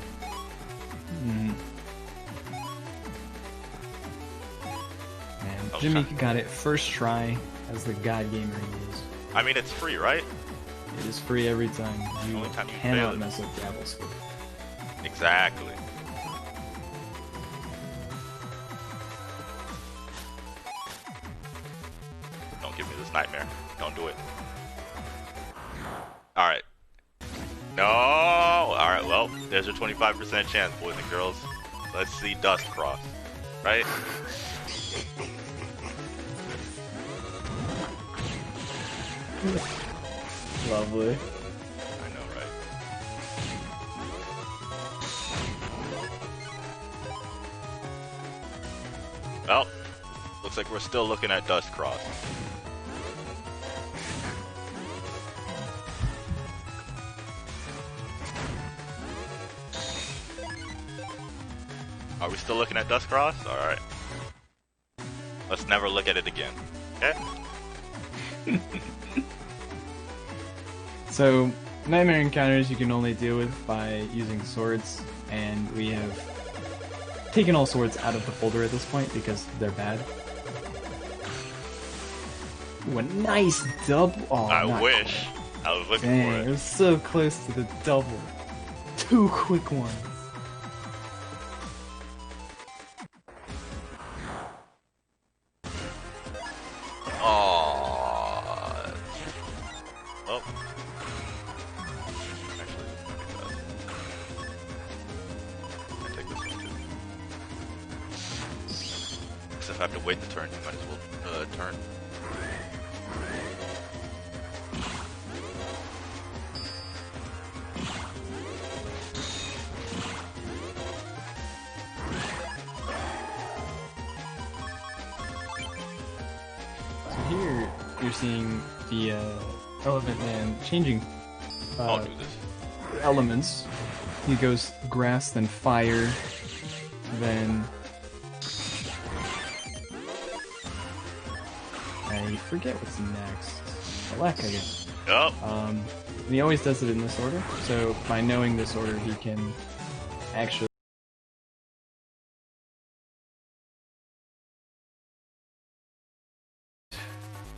Man, Oh, Jameike got it first try as the god gamer he is. I mean, it's free, right? It is free every time. You Only time you fail cannot it. mess up gavel skill. Exactly. Don't give me this nightmare. Don't do it. Alright. No! Alright, well, there's a 25% chance, boys and girls. Let's see dust cross. Right? Lovely. I know, right? Well, looks like we're still looking at dust cross. Are we still looking at dust cross? Alright. Let's never look at it again. Okay? So, nightmare encounters you can only deal with by using swords, and we have taken all swords out of the folder at this point because they're bad. Ooh, a nice double. Oh, I not wish. quite. I was looking Dang, for it it. was so close to the double. 2 quick ones. Oh. Oh. Actually, I take this one too. Because if I have to wait the turn, you might as well turn. So here you're seeing the Elephant Man changing I'll do this. elements. He goes grass, then fire, then I forget what's next. Elec, I guess. Yup. And he always does it in this order. So by knowing this order, he can actually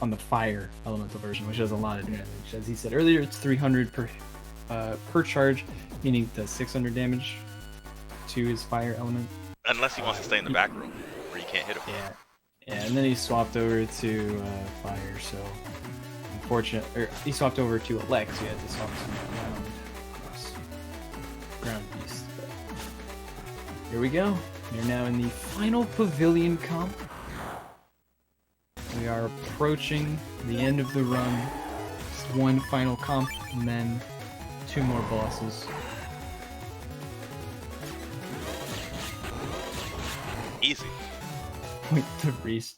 on the fire elemental version, which does a lot of damage. As he said earlier, it's 300 per charge, meaning it does 600 damage to his fire element. Unless he wants to stay in the back room, where you can't hit him. Yeah, and then he swapped over to fire. So he swapped over to Elec, so he had to swap some ground beast. But here we go. We're now in the final pavilion comp. We are approaching the end of the run. Just one final comp, and then 2 more bosses. Easy. Wait to reach.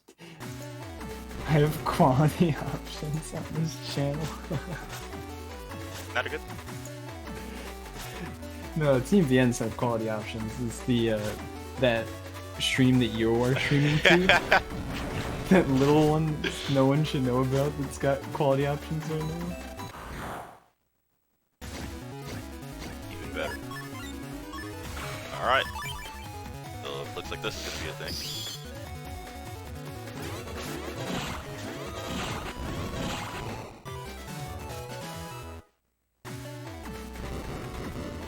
I have quality options on this channel. Not a good. No, TeamBN's have quality options. It's the that stream that you are streaming to. That little one no one should know about that's got quality options right now. Even better. Alright. So it looks like this is gonna be a thing.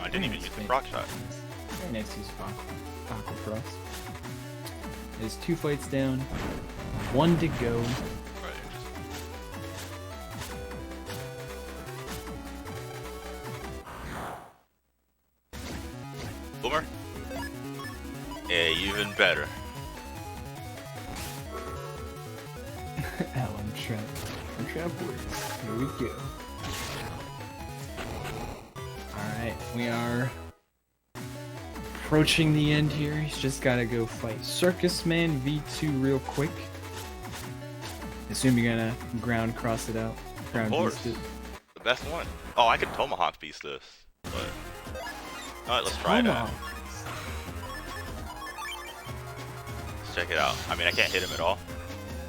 I didn't even use the proc shot. Very nice use of Aqua Frost. There's 2 fights down, 1 to go. Right, Boomer? Yeah, even better. Alan Trap. Trap works. Here we go. Alright, we are approaching the end here. He's just gotta go fight Circus Man V2 real quick. Assume you're gonna ground cross it out. Ground course. beast it. The best one. Oh, I could Tomahawk beast this. But alright, let's try that. Let's check it out. I mean, I can't hit him at all.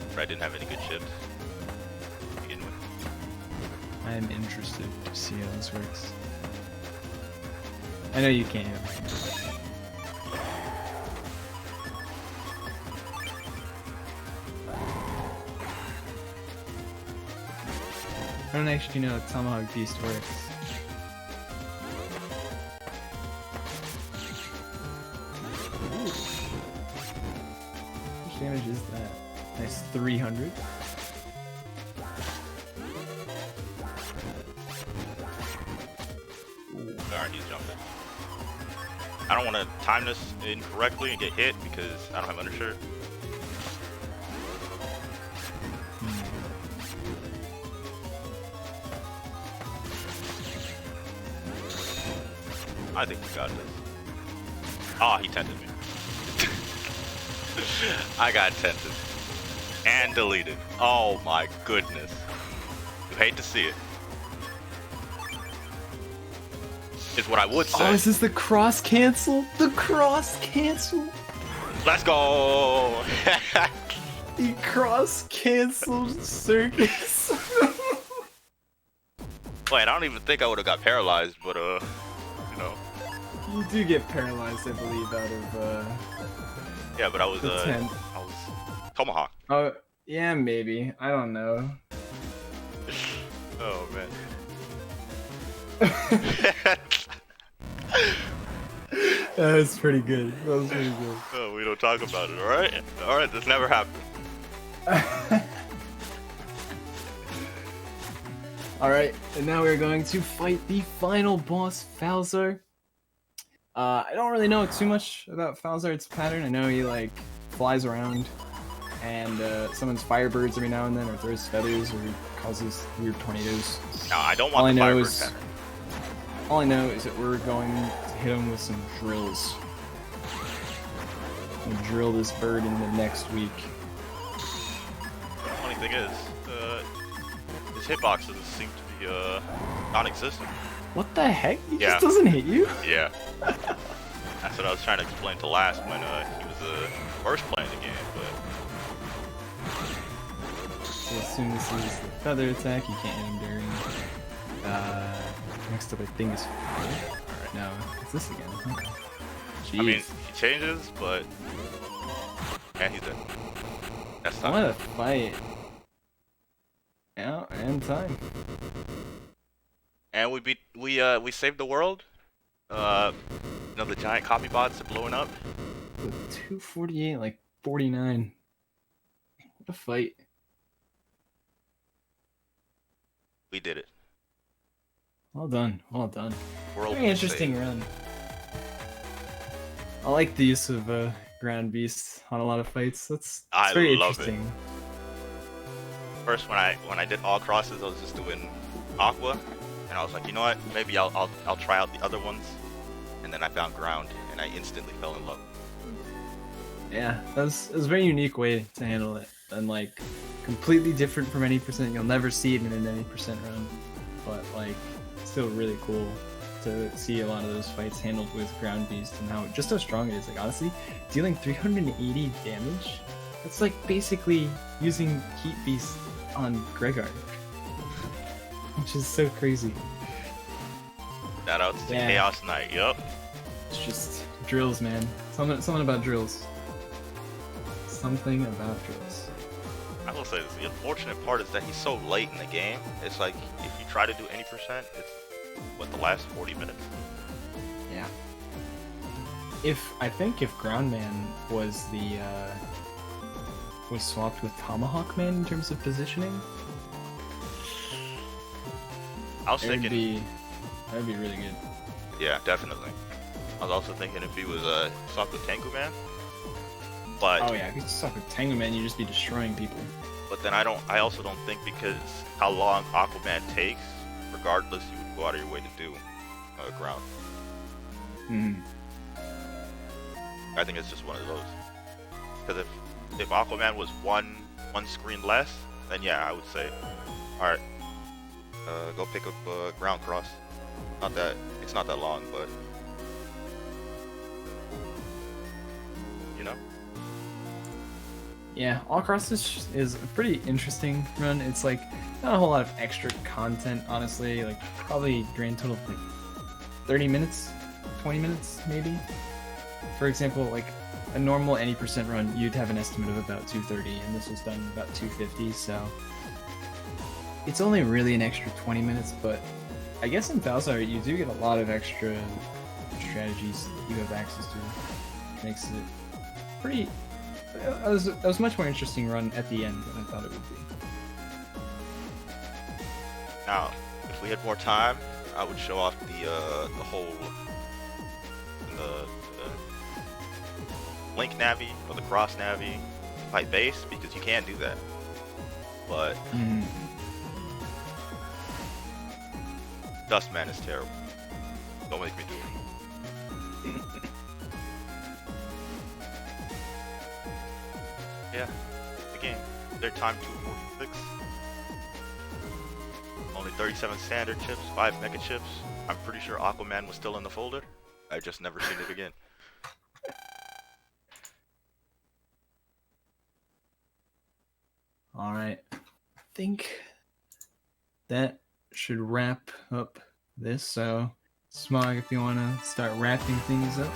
But I didn't have any good ships to begin with. I am interested to see how this works. I know you can't hit him right now. I don't actually know how Tomahawk Beast works. Ooh. How much damage is that? Nice 300. Darn, he's jumping. I don't want to time this incorrectly and get hit because I don't have undershirt. I think we got this. Oh, he tented me. I got tented. And deleted. Oh my goodness. You hate to see it. Is what I would say. Oh, is this the cross cancel? The cross cancel? Let's go! He cross canceled Circus. Wait, I don't even think I would have got paralyzed, but you know. You do get paralyzed, I believe, out of Yeah, but I was the 10. I was Tomahawk. Oh, yeah, maybe. I don't know. Oh man. That was pretty good. That was pretty good. Oh, we don't talk about it, alright? Alright, this never happened. Alright, and now we're going to fight the final boss, Falzar. I don't really know too much about Falzar's pattern. I know he, like, flies around and summons firebirds every now and then, or throws feathers, or causes weird tornadoes. No, I don't All want I the know firebird is- pattern. All I know is that we're going to hit him with some drills. We'll drill this bird in the next week. Funny thing is, his hitbox doesn't seem to be non-existent. What the heck? He Yeah. just doesn't hit you? Yeah. That's what I was trying to explain to last when he was first playing the game, but So as soon as he's the feather attack, you can't hit him during. Next up I think is Alright, no, it's this again. Okay. Jeez. I mean, he changes, but yeah, he's dead. That's I not. want to fight. Yeah, and time. And we saved the world. You know, the giant copy bots are blowing up. With 248, like 49. What a fight. We did it. Well done, well done. World Very interesting saved. run. I like the use of ground beasts on a lot of fights. That's I very love it. interesting. First, when I did all crosses, I was just doing aqua, and I was like, you know what? Maybe I'll try out the other ones. And then I found ground, and I instantly fell in love. Yeah, it was a very unique way to handle it, and like completely different from any percent. You'll never see it in an any percent run, but like still really cool to see a lot of those fights handled with ground beast and how strong it is. Like honestly, dealing 380 damage, that's like basically using heat beast on Gregor, which is so crazy. Shout out to Yeah. Chaos Knight. Yup. It's just drills, man. Something about drills. Something about drills. I will say this, the unfortunate part is that he's so late in the game. It's like, if you try to do any percent, it's, what, the last 40 minutes? Yeah. I think if Groundman was was swapped with Tomahawk Man in terms of positioning, I was that'd thinking, be really good. yeah, definitely. I was also thinking if he was swapped with Tengu Man. But, Oh yeah, if you suck with Tengu Man, you'd just be destroying people. but then I also don't think, because how long Aquaman takes, regardless, you would go out of your way to do ground. Hmm. I think it's just one of those. Because if Aquaman was one screen less, then yeah, I would say, alright, go pick up ground cross. It's not that long, but you know. Yeah, All Cross is a pretty interesting run. It's like not a whole lot of extra content, honestly. Like probably grand total of like 30 minutes, 20 minutes maybe. For example, like a normal any percent run, you'd have an estimate of about 230, and this was done about 250. So it's only really an extra 20 minutes, but I guess in Falzar you do get a lot of extra strategies that you have access to. Makes it pretty. It was a much more interesting run at the end than I thought it would be. Now, if we had more time, I would show off the whole the link navi or the cross navi by base, because you can do that. But Dustman is terrible. Don't make me do it. Yeah, the game. Their time 246. Only 37 standard chips, 5 mega chips. I'm pretty sure Aquaman was still in the folder. I just never seen it again. All right, I think that should wrap up this. So, Smog, if you want to start wrapping things up.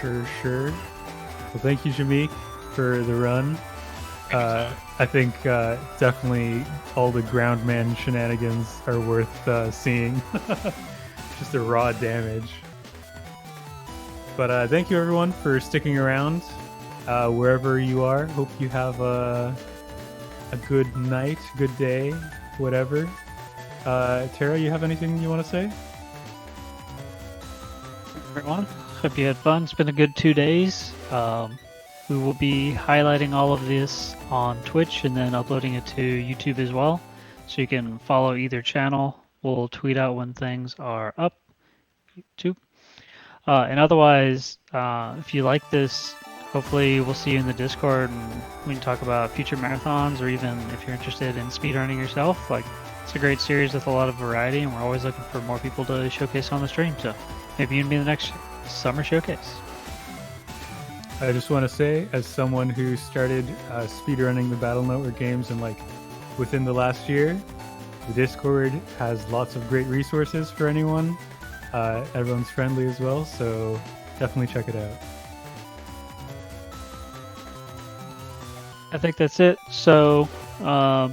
Sure. Well, thank you, Jameike, for the run. I think definitely all the ground man shenanigans are worth seeing. Just the raw damage. But thank you, everyone, for sticking around wherever you are. Hope you have a good night, good day, whatever. Tara, you have anything you want to say? Everyone, hope you had fun. It's been a good 2 days. We will be highlighting all of this on Twitch and then uploading it to YouTube as well. So you can follow either channel. We'll tweet out when things are up. YouTube. And otherwise, if you like this, hopefully we'll see you in the Discord and we can talk about future marathons, or even if you're interested in speedrunning yourself. Like, it's a great series with a lot of variety, and we're always looking for more people to showcase on the stream. So maybe you can be the next summer showcase. I just want to say, as someone who started speedrunning the Battle Network games and within the last year, the Discord has lots of great resources for anyone. Everyone's friendly as well, so definitely check it out. I think that's it. So,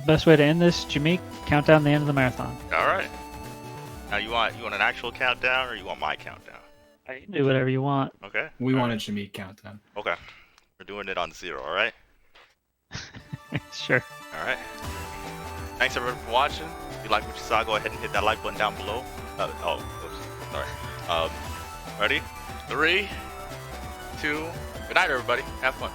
best way to end this, Jameike, count down the end of the marathon. All right. Now you want an actual countdown, or you want my countdown? You can do whatever you want. Okay. We All want right. a Jameike countdown. Okay. We're doing it on 0. All right. Sure. All right. Thanks everyone for watching. If you like what you saw, go ahead and hit that like button down below. Oops. Sorry. Ready? 3, 2. Good night, everybody. Have fun.